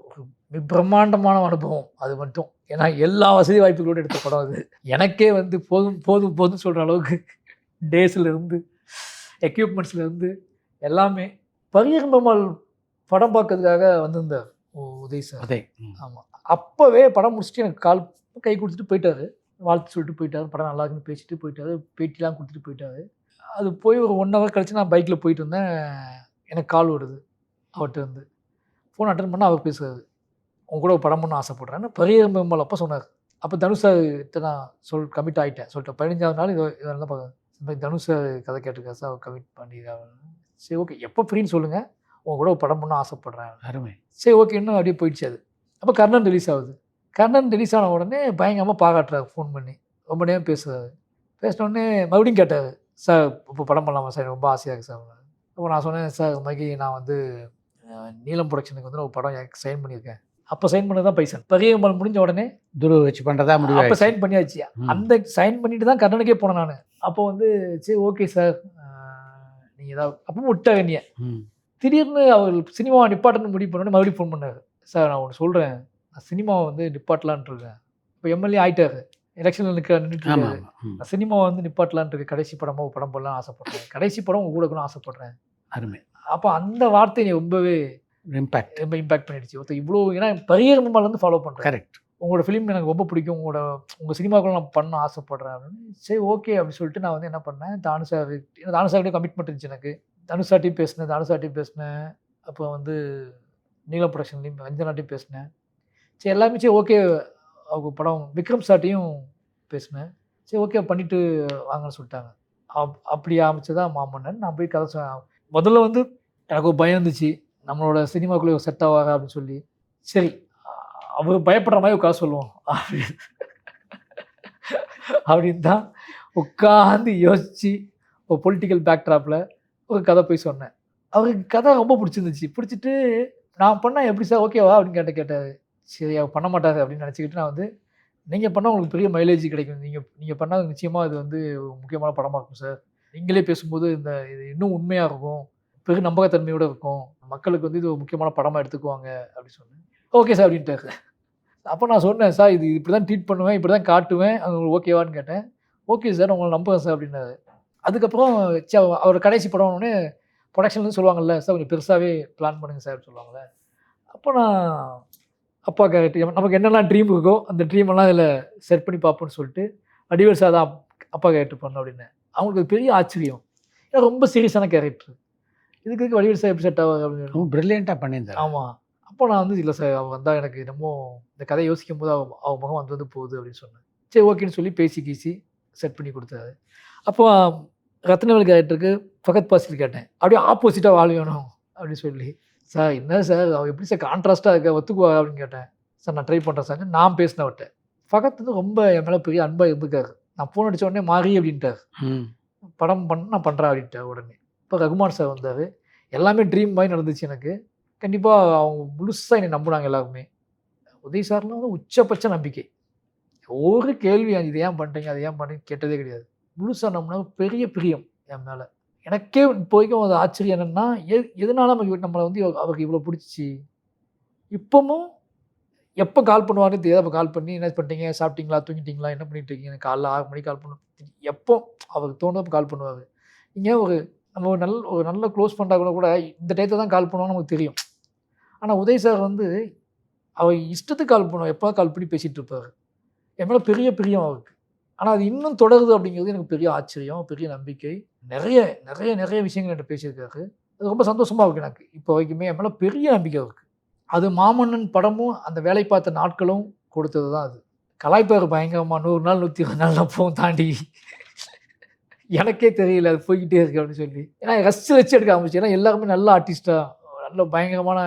ஒரு பிரம்மாண்டமான அனுபவம் அது மட்டும். ஏன்னா எல்லா வசதி வாய்ப்புகளோடு எடுத்த படம் அது. எனக்கே வந்து போதும் சொல்கிற அளவுக்கு டேஸ்லேருந்து எக்யூப்மெண்ட்ஸ்லேருந்து எல்லாமே. பரியம்பெருமாள் படம் பார்க்கறதுக்காக வந்திருந்தார் உதய் சார். ஆமாம், அப்போவே படம் முடிச்சுட்டு எனக்கு கை கொடுத்துட்டு போயிட்டார், வாழ்த்து சொல்லிட்டு போயிட்டார், படம் நல்லா இருக்குன்னு பேசிட்டு போயிட்டார், பேட்டிலாம் கொடுத்துட்டு போயிட்டார். அது போய் ஒரு 1 hour கழிச்சு நான் பைக்கில் போயிட்டு இருந்தேன். எனக்கு கால் வருது அவர்கிட்ட இருந்து. ஃபோன் அட்டன் பண்ணால் அவர் பேசுகிறாரு, உங்க கூட படம் பண்ண ஆசைப்பட்றேன்னு பரியம்பெருமாள் அப்போ சொன்னார். அப்போ தனுஷ் சார்கிட்ட நான் கமிட் ஆகிட்டேன். சொல்லிட்டேன் 15வது நாள் இதெல்லாம் இந்த மாதிரி தனுஷ் சார் கதை கேட்டிருக்காரு சார், அவர் கமிட் பண்ணிடுறாரு. சரி ஓகே, எப்போ ஃப்ரீன்னு சொல்லுங்கள், உங்க கூட ஒரு படம் பண்ண ஆசைப்பட்றேன். அருமை. சரி ஓகே, இன்னும் அப்படியே போயிடுச்சு அது. அப்போ கர்ணன் ரிலீஸ் ஆகுது. கர்ணன் ரிலீஸ் ஆன உடனே பயங்கரமாக பாராட்டுறாரு, ஃபோன் பண்ணி ரொம்ப நேரம் பேசுகிறாரு. பேசினோடனே மறுபடியும் கேட்டார், சார் இப்போ படம் பண்ணலாமா சார், ரொம்ப ஆசையாக இருக்குது சார். அப்போ நான் சொன்னேன், சார் இந்த மாதிரி நான் வந்து நீலம் ப்ரொடக்ஷனுக்கு வந்து ஒரு படம் எனக்கு சைன் பண்ணியிருக்கேன். அப்போ சைன் பண்ணது தான் பைசன். பரியமல் முடிஞ்ச உடனே துருவ வச்சு பண்ணுறதா முடியும். அப்போ சைன் பண்ணியாச்சு. அந்த சைன் பண்ணிட்டு தான் கர்ணனுக்கே போனேன் நான். அப்போ வந்து சரி ஓகே சார், நீங்கள் ஏதாவது அப்பவும் விட்டாங்க என்னைய. திடீர்னு அவர் சினிமாவை நிப்பாட்டன்னு முடிவு பண்ணோன்னே மறுபடியும் ஃபோன் பண்ணார். சார் நான் ஒன்று சொல்கிறேன், நான் சினிமாவை வந்து நிப்பாட்டலான் இருக்கேன். இப்போ எம்எல்ஏ ஆகிட்டாரு, எலெக்ஷனில் நின்றுட்டு இருக்காரு. நான் சினிமாவை வந்து நிப்பாட்டலான் இருக்கு, கடைசி படமாக ஒரு படம் போடலாம் ஆசைப்பட்றேன், கடைசி படம் உங்க கூட இருக்கணும்னு ஆசைப்பட்றேன். அருமை. அப்போ அந்த வார்த்தை ரொம்பவே ரொம்ப இம்பாக்ட் பண்ணிடுச்சு. ஒருத்தர் இவ்வளோ, ஏன்னா பரியர்மமாலேருந்து ஃபாலோ பண்ணுறேன். கரெக்ட். உங்களோட ஃபிலிம் எனக்கு ரொம்ப பிடிக்கும், உங்கள் சினிமாக்குள்ள நான் பண்ண ஆசைப்பட்றேன் அப்படின்னு. சரி ஓகே அப்படின்னு சொல்லிட்டு நான் வந்து என்ன பண்ணேன், தானுசார்கிட்டே கமிட்மெண்ட் இருந்துச்சு எனக்கு. தனுஷாட்டையும் பேசினேன். அப்போ வந்து நீல ப்ரொடக்ஷன்லேயும் ரஞ்சனாட்டையும் பேசினேன். சரி எல்லாமே சரி ஓகே, அவங்க படம் விக்ரம் சார்ட்டையும் பேசினேன். சரி ஓகே பண்ணிவிட்டு வாங்கன்னு சொல்லிட்டாங்க. அப்படி ஆரம்பிச்சதான் மாமன்னன். நான் போய் கதை முதல்ல வந்து எனக்கு ஒரு பயம் இருந்துச்சு, நம்மளோட சினிமாக்குள்ளே செட் ஆகாது அப்படின்னு சொல்லி. சரி அவர் பயப்படுற மாதிரி ஒரு கதை சொல்லுவோம் அப்படின்னு தான் உட்காந்து யோசித்து ஒரு பொலிட்டிக்கல் பேக்ட்ராப்பில் ஒரு கதை போய் சொன்னேன். அவருக்கு கதை ரொம்ப பிடிச்சிட்டு நான் பண்ணால் எப்படி சார் ஓகேவா அப்படின்னு கேட்டார். சரி அவர் பண்ண மாட்டார் அப்படின்னு நினச்சிக்கிட்டு நான் வந்து, நீங்கள் பண்ணால் உங்களுக்கு பெரிய மைலேஜ் கிடைக்கும், நீங்கள் பண்ணால் நிச்சயமாக இது வந்து ஒரு முக்கியமான படமாக இருக்கும் சார், நீங்களே பேசும்போது இது இன்னும் உண்மையாக இருக்கும், பெரிய நம்பகத்தன்மையோடு இருக்கும், மக்களுக்கு வந்து இது ஒரு முக்கியமான படமாக எடுத்துக்குவாங்க அப்படின்னு சொன்னேன். ஓகே சார் அப்படின்ட்டாரு. அப்போ நான் சொன்னேன், சார் இது இப்படி தான் ட்ரீட் பண்ணுவேன், இப்படி தான் காட்டுவேன், அது உங்களுக்கு ஓகேவான்னு கேட்டேன். ஓகே சார் உங்களை நம்புகிறேன் சார் அப்படின்னாரு. அதுக்கப்புறம் அவர் கடைசி படம்னே ப்ரொடக்ஷன்லேருந்து சொல்லுவாங்கள்ல, சார் கொஞ்சம் பெருசாகவே பிளான் பண்ணுங்கள் சார் சொல்லுவாங்கள்ல. அப்போ நான் அப்பா கேரக்டர் நமக்கு என்னெல்லாம் ட்ரீம் இருக்கோ அந்த ட்ரீமெல்லாம் இதில் செட் பண்ணி பார்ப்போன்னு சொல்லிட்டு வடிவேல் சார் தான் அப்பா கேரக்டர் பண்ண அப்படின்னு. அவங்களுக்கு பெரிய ஆச்சரியம், ஏன்னா ரொம்ப சீரியஸான கேரக்டர், இதுக்கு வடிவேல் சார் எப்படி செட் ஆகும் அப்படின்னு. ரொம்ப ப்ரில்லியண்ட்டாக பண்ணியிருந்தேன். ஆமாம். அப்போ நான் வந்து இல்லை சார், அவன் வந்தால் எனக்கு என்னமோ இந்த கதையை யோசிக்கும் போது அவன் முகம் வந்து போகுது அப்படின்னு சொன்னேன். சரி ஓகேன்னு சொல்லி பேசி செட் பண்ணி கொடுத்தாரு. அப்போ ரத்னவேல் கேரக்டருக்கு ஃபகத் பாசில் கேட்டேன், அப்படியே ஆப்போசிட்டாக வாழ் வேணும் அப்படின்னு சொல்லி. சார் என்ன சார் அவள் எப்படி சார் கான்ட்ராஸ்ட்டாக இருக்க, ஒத்துக்குவா அப்படின்னு கேட்டேன். சார் நான் ட்ரை பண்ணுறேன் சார், நான் பேசினவர்கிட்ட. ஃபகத் வந்து ரொம்ப என் மேலே பெரிய அன்பாக இருந்துக்காரு. நான் ஃபோன் அடித்த உடனே மாறி அப்படின்ட்டார், படம் நான் பண்ணுறேன் அப்படின்ட்டார் உடனே. இப்போ ரகுமான் சார் வந்தார், எல்லாமே ட்ரீம் மாதிரி நடந்துச்சு எனக்கு. கண்டிப்பாக அவங்க முழுசாக என்னை நம்பினாங்க எல்லாருமே. உதய் சார்லாம் வந்து உச்சபட்ச நம்பிக்கை, ஒரு கேள்வி இது ஏன் பண்ணுறீங்க அது ஏன் பண்ணுறீங்க கேட்டதே கிடையாது. முழுசாக நம்பினாங்க, பெரிய பிரியம் என் மேலே. எனக்கே இப்போ வரைக்கும் அது ஆச்சரியம் என்னென்னா, எதனால நம்மளை வந்து அவருக்கு இவ்வளோ பிடிச்சிச்சு. இப்போவும் எப்போ கால் பண்ணுவாங்கன்னு தெரியாது. அப்போ கால் பண்ணி என்ன பண்ணிட்டீங்க, சாப்பிட்டீங்களா, தூங்கிட்டீங்களா, என்ன பண்ணிட்டு இருக்கீங்க, காலைல 6 மணிக்கு கால் பண்ணுவோம். எப்போ அவருக்கு தோணுதப்போ கால் பண்ணுவார். நீங்கள் நம்ம ஒரு நல்ல க்ளோஸ் பண்ணால் கூட இந்த டயத்தில் தான் கால் பண்ணுவாங்கன்னு நமக்கு தெரியும். ஆனால் உதய் சார் வந்து அவர் இஷ்டத்துக்கு கால் பண்ணுவார், எப்போ கால் பண்ணி பேசிகிட்டு இருப்பார். என் மேலே பெரிய பிரியம் அவருக்கு. ஆனால் அது இன்னும் தொடருது அப்படிங்கிறது எனக்கு பெரிய ஆச்சரியம், பெரிய நம்பிக்கை. நிறைய நிறைய நிறைய விஷயங்கள் என்கிட்ட பேசியிருக்காரு. அது ரொம்ப சந்தோஷமாக இருக்குது எனக்கு. இப்போ வரைக்குமே என் மேலே பெரிய நம்பிக்கை இருக்குது. அது மாமன்னன் படமும் அந்த வேலை பார்த்த நாட்களும் கொடுத்தது தான். அது கலாய்ப்பார் பயங்கரமாக, 100 நாள் 120 நாள் அப்பவும் தாண்டி எனக்கே தெரியல அது போய்கிட்டே இருக்கு அப்படின்னு சொல்லி. ஏன்னா ரசிச்சு எடுக்க ஆரம்பிச்சு. ஏன்னா எல்லாருமே நல்ல ஆர்டிஸ்ட்டாக நல்ல பயங்கரமான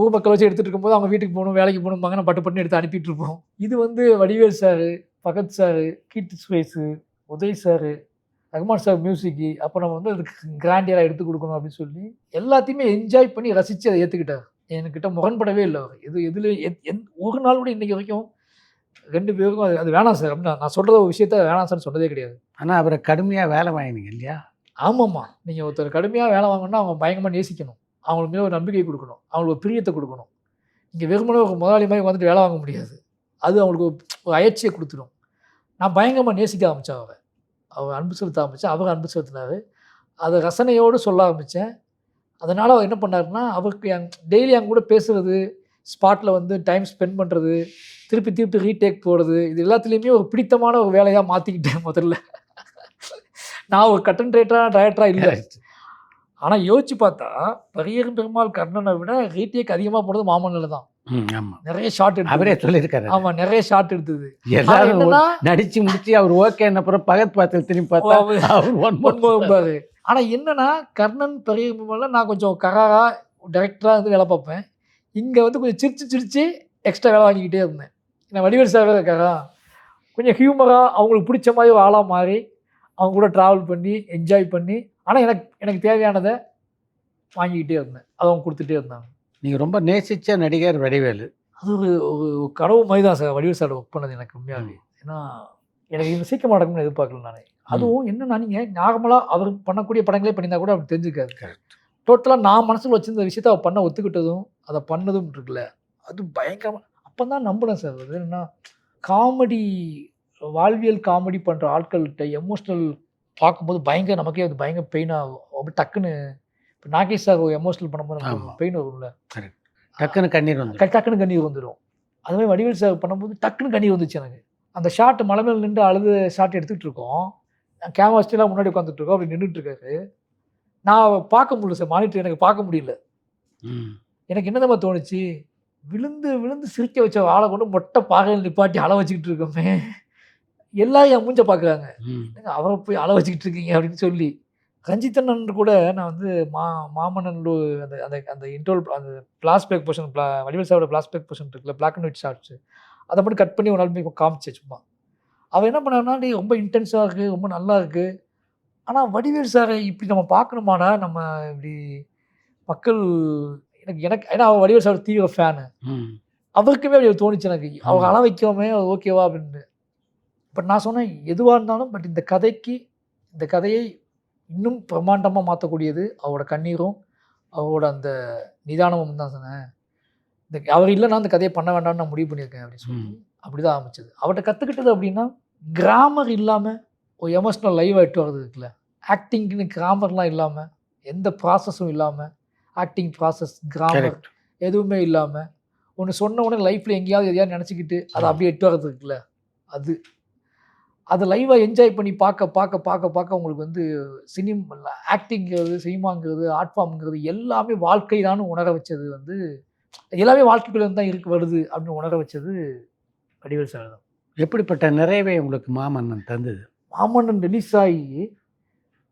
ஊர் மக்கள் வச்சு எடுத்துகிட்டு இருக்கும்போது அவங்க வீட்டுக்கு போகணும், வேலைக்கு போகணும்பாங்க, நான் பட்டு எடுத்து அனுப்பிட்டு இருப்போம். இது வந்து Vadivel sir, Bhagat sir, Keerthy Suresh, Uday sir, Rahman sir மியூசிக்கு, அப்போ நம்ம வந்து அதுக்கு கிராண்டியராக எடுத்து கொடுக்கணும் அப்படின்னு சொல்லி எல்லாத்தையுமே என்ஜாய் பண்ணி ரசித்து அதை ஏற்றுக்கிட்டார். என்கிட்ட முரண்படவே இல்லை அவர். எதில் ஒரு நாள் கூட இன்றைக்கி வரைக்கும் 2 பேருக்கும் அது வேணாம் சார் அப்படின்னு நான் சொல்கிற ஒரு விஷயத்த வேணாம் சார் சொன்னதே கிடையாது. ஆனால் அவரை கடுமையாக வேலை வாங்கினீங்க இல்லையா? ஆமாம்மா, நீங்கள் ஒருத்தர் கடுமையாக வேலை வாங்கணும்னா அவங்க பயங்கரமாக நேசிக்கணும், அவங்களுக்கு மேலே ஒரு நம்பிக்கை கொடுக்கணும், அவங்களுக்கு ஒரு பிரியத்தை கொடுக்கணும். இங்கே வெறுமனே ஒரு முதலாளி மாதிரி வந்துட்டு வேலை வாங்க முடியாது. அது அவங்களுக்கு ஒரு அயற்சியை கொடுத்துடும். நான் பயங்கரமாக நேசிக்க ஆரம்பித்தேன் அவர் அன்பு செலுத்த ஆரம்பித்தேன், அவர் அன்பு செலுத்தினார். அதை ரசனையோடு சொல்ல ஆரம்பித்தேன். அதனால் அவர் என்ன பண்ணாருன்னா, அவருக்கு டெய்லி அவங்க கூட பேசுகிறது, ஸ்பாட்டில் வந்து டைம் ஸ்பெண்ட் பண்ணுறது, திருப்பி ரீடேக் போடுறது, இது எல்லாத்துலேயுமே ஒரு பிடித்தமான ஒரு வேலையாக மாற்றிக்கிட்டேன் முதல்ல. நான் ஒரு கட்டன் டைரக்டராக இல்லை. ஆனால் யோசிச்சு பார்த்தா பரியரும் பெருமாள் கர்ணனை விட ரீடேக் அதிகமாக போடுறது மாமன்னனில் தான். ஆமா, நிறைய ஷாட் அவரே எடுத்து. சொல்லியிருக்காரு. ஆமா, நிறைய ஷாட் எடுத்தது. எல்லாரும் என்னன்னா நடிச்சு முடிச்சு அவர் ஓகே அப்புறம் பகத் பாத்தில் திரும்பி பார்த்தா அவர் ஒன்பது. ஆனா என்னன்னா கர்ணன் பெரிய நான் கொஞ்சம் கராரா டைரக்டரா வந்து வேலை பார்ப்பேன். இங்க வந்து கொஞ்சம் சிரிச்சு எக்ஸ்ட்ரா வேலை வாங்கிக்கிட்டே இருந்தேன். ஏன்னா வடிவேல் சார் இருக்காரா, கொஞ்சம் ஹியூமரா அவங்களுக்கு பிடிச்ச மாதிரி ஒரு ஆளா மாறி அவங்க கூட ட்ராவல் பண்ணி என்ஜாய் பண்ணி, ஆனா எனக்கு தேவையானதை வாங்கிக்கிட்டே இருந்தேன். அதை அவங்க கொடுத்துட்டே இருந்தாங்க. நீங்க ரொம்ப நேசிச்ச நடிகர் வடிவேலு. அது ஒரு ஒரு கனவு மாதிரி தான் சார் வடிவேல் சார் ஒர்க் பண்ணது எனக்கு உண்மையாவே. ஏன்னா எனக்கு இது சீக்கிரமா நடக்கும்னு எதிர்பார்க்கல நானே. அதுவும் என்னன்னா நீங்க நார்மலா அவர் பண்ணக்கூடிய படங்களே பண்ணியிருந்தா கூட அப்படி தெரிஞ்சுக்காது. டோட்டலா நான் மனசுல வச்சிருந்த விஷயத்த அவர் பண்ண ஒத்துக்கிட்டதும் அதை பண்ணதும் இருக்குல்ல, அது பயங்கரமா அப்பதான் நம்பினேன் சார். அது என்னன்னா காமெடி, வாழ்வியல் காமெடி பண்ற ஆட்கள்கிட்ட எமோஷனல் பார்க்கும்போது பயங்கர நமக்கே அது பயங்கர பெயின் ஆகும். அப்படி டக்குன்னு இப்போ நாகேஷ் சார் எமோஷனல் பண்ணும்போது நமக்கு பெயின் வரும்ல, டக்குன்னு கண்ணீர் வந்து டக்குன்னு கண்ணீர் வந்துடும். அதுமாதிரி வடிவேல் சார் பண்ணும்போது டக்குன்னு கண்ணீர் வந்துச்சு எனக்கு. அந்த ஷாட் மலை மேல் நின்று அழுது ஷாட் எடுத்துகிட்டு இருக்கோம். கேமரா ஸ்டிலாம் முன்னாடி உட்காந்துட்டு இருக்கோம். அப்படி நின்றுட்டு இருக்காரு. நான் பார்க்க முடியல சார், மானிட்டர் எனக்கு பார்க்க முடியல. எனக்கு என்னதான் தோணுச்சு, விழுந்து விழுந்து சிரிக்க வச்ச ஆளை கொண்டு மொட்டை பாகையில் நிப்பாட்டி அழ வச்சுக்கிட்டு இருக்கோமே, எல்லாரும் என் மூஞ்ச பார்க்குறாங்க, அவரை போய் அழ வச்சுக்கிட்டு இருக்கீங்க அப்படின்னு சொல்லி. ரஞ்சித் அண்ணன் கூட நான் வந்து மாமன்னன் அந்த அந்த அந்த இன்ட்ரோல் அந்த பிளாஸ்பேக் போர்ஷன் வடிவேல் சாரோட பிளாஸ்பேக் போர்ஷன் இருக்குல்ல, பிளாக் அண்ட் ஒயிட் ஷார்ட்ஸு, அதை மட்டும் கட் பண்ணி ஒரு நாள் போய் காமிச்சேன் சும்மா. அவன் என்ன பண்ணான்னா, நீ ரொம்ப இன்டென்ஸாக இருக்குது, ரொம்ப நல்லா இருக்குது, ஆனால் வடிவேல் சாரை இப்படி நம்ம பார்க்கணுமாடா, நம்ம இப்படி மக்கள் எனக்கு ஏன்னா அவன் வடிவேல் சார் தீவிர ஃபேனு, அவருக்குமே அப்படி தோணுச்சு எனக்கு, அவங்க அள வைக்கவே ஓகேவா அப்படின்னு. பட் நான் சொன்னேன் எதுவாக இருந்தாலும், பட் இந்த கதையை இன்னும் பிரம்மாண்டமாக மாற்றக்கூடியது அவரோட கண்ணீரும் அவரோட அந்த நிதானமும் தான் சொன்னேன். அவர் இல்லைன்னா அந்த கதையை பண்ண வேண்டாம்னு நான் முடிவு பண்ணியிருக்கேன் அப்படின்னு சொல்லி அப்படி தான் ஆரம்பிச்சது. அவர்கிட்ட கற்றுக்கிட்டது அப்படின்னா, கிராமர் இல்லாமல் ஒரு எமோஷ்னல் லைவ் ஆகிட்டு வர்றது இருக்குல்ல, ஆக்டிங்னு கிராமர்லாம் இல்லாமல், எந்த ப்ராசஸும் இல்லாமல், ஆக்டிங் ப்ராசஸ் கிராமர் எதுவுமே இல்லாமல், ஒன்று சொன்ன உடனே லைஃப்பில் எங்கேயாவது நினச்சிக்கிட்டு அதை அப்படியே எட்டு வர்றது இருக்குல்ல, அதை லைவாக என்ஜாய் பண்ணி பார்க்க உங்களுக்கு வந்து ஆக்டிங்கிறது, சினிமாங்கிறது, ஆர்ட் ஃபார்ம்ங்கிறது எல்லாமே வாழ்க்கை தான் உணர வச்சது வந்து, எல்லாமே வாழ்க்கைக்குள்ளே தான் வருது அப்படின்னு உணர வச்சது வடிவேல் சார் தான். எப்படிப்பட்ட நிறைவை உங்களுக்கு மாமன்னன் தந்தது? மாமன்னன் ரிலீஸ் ஆகி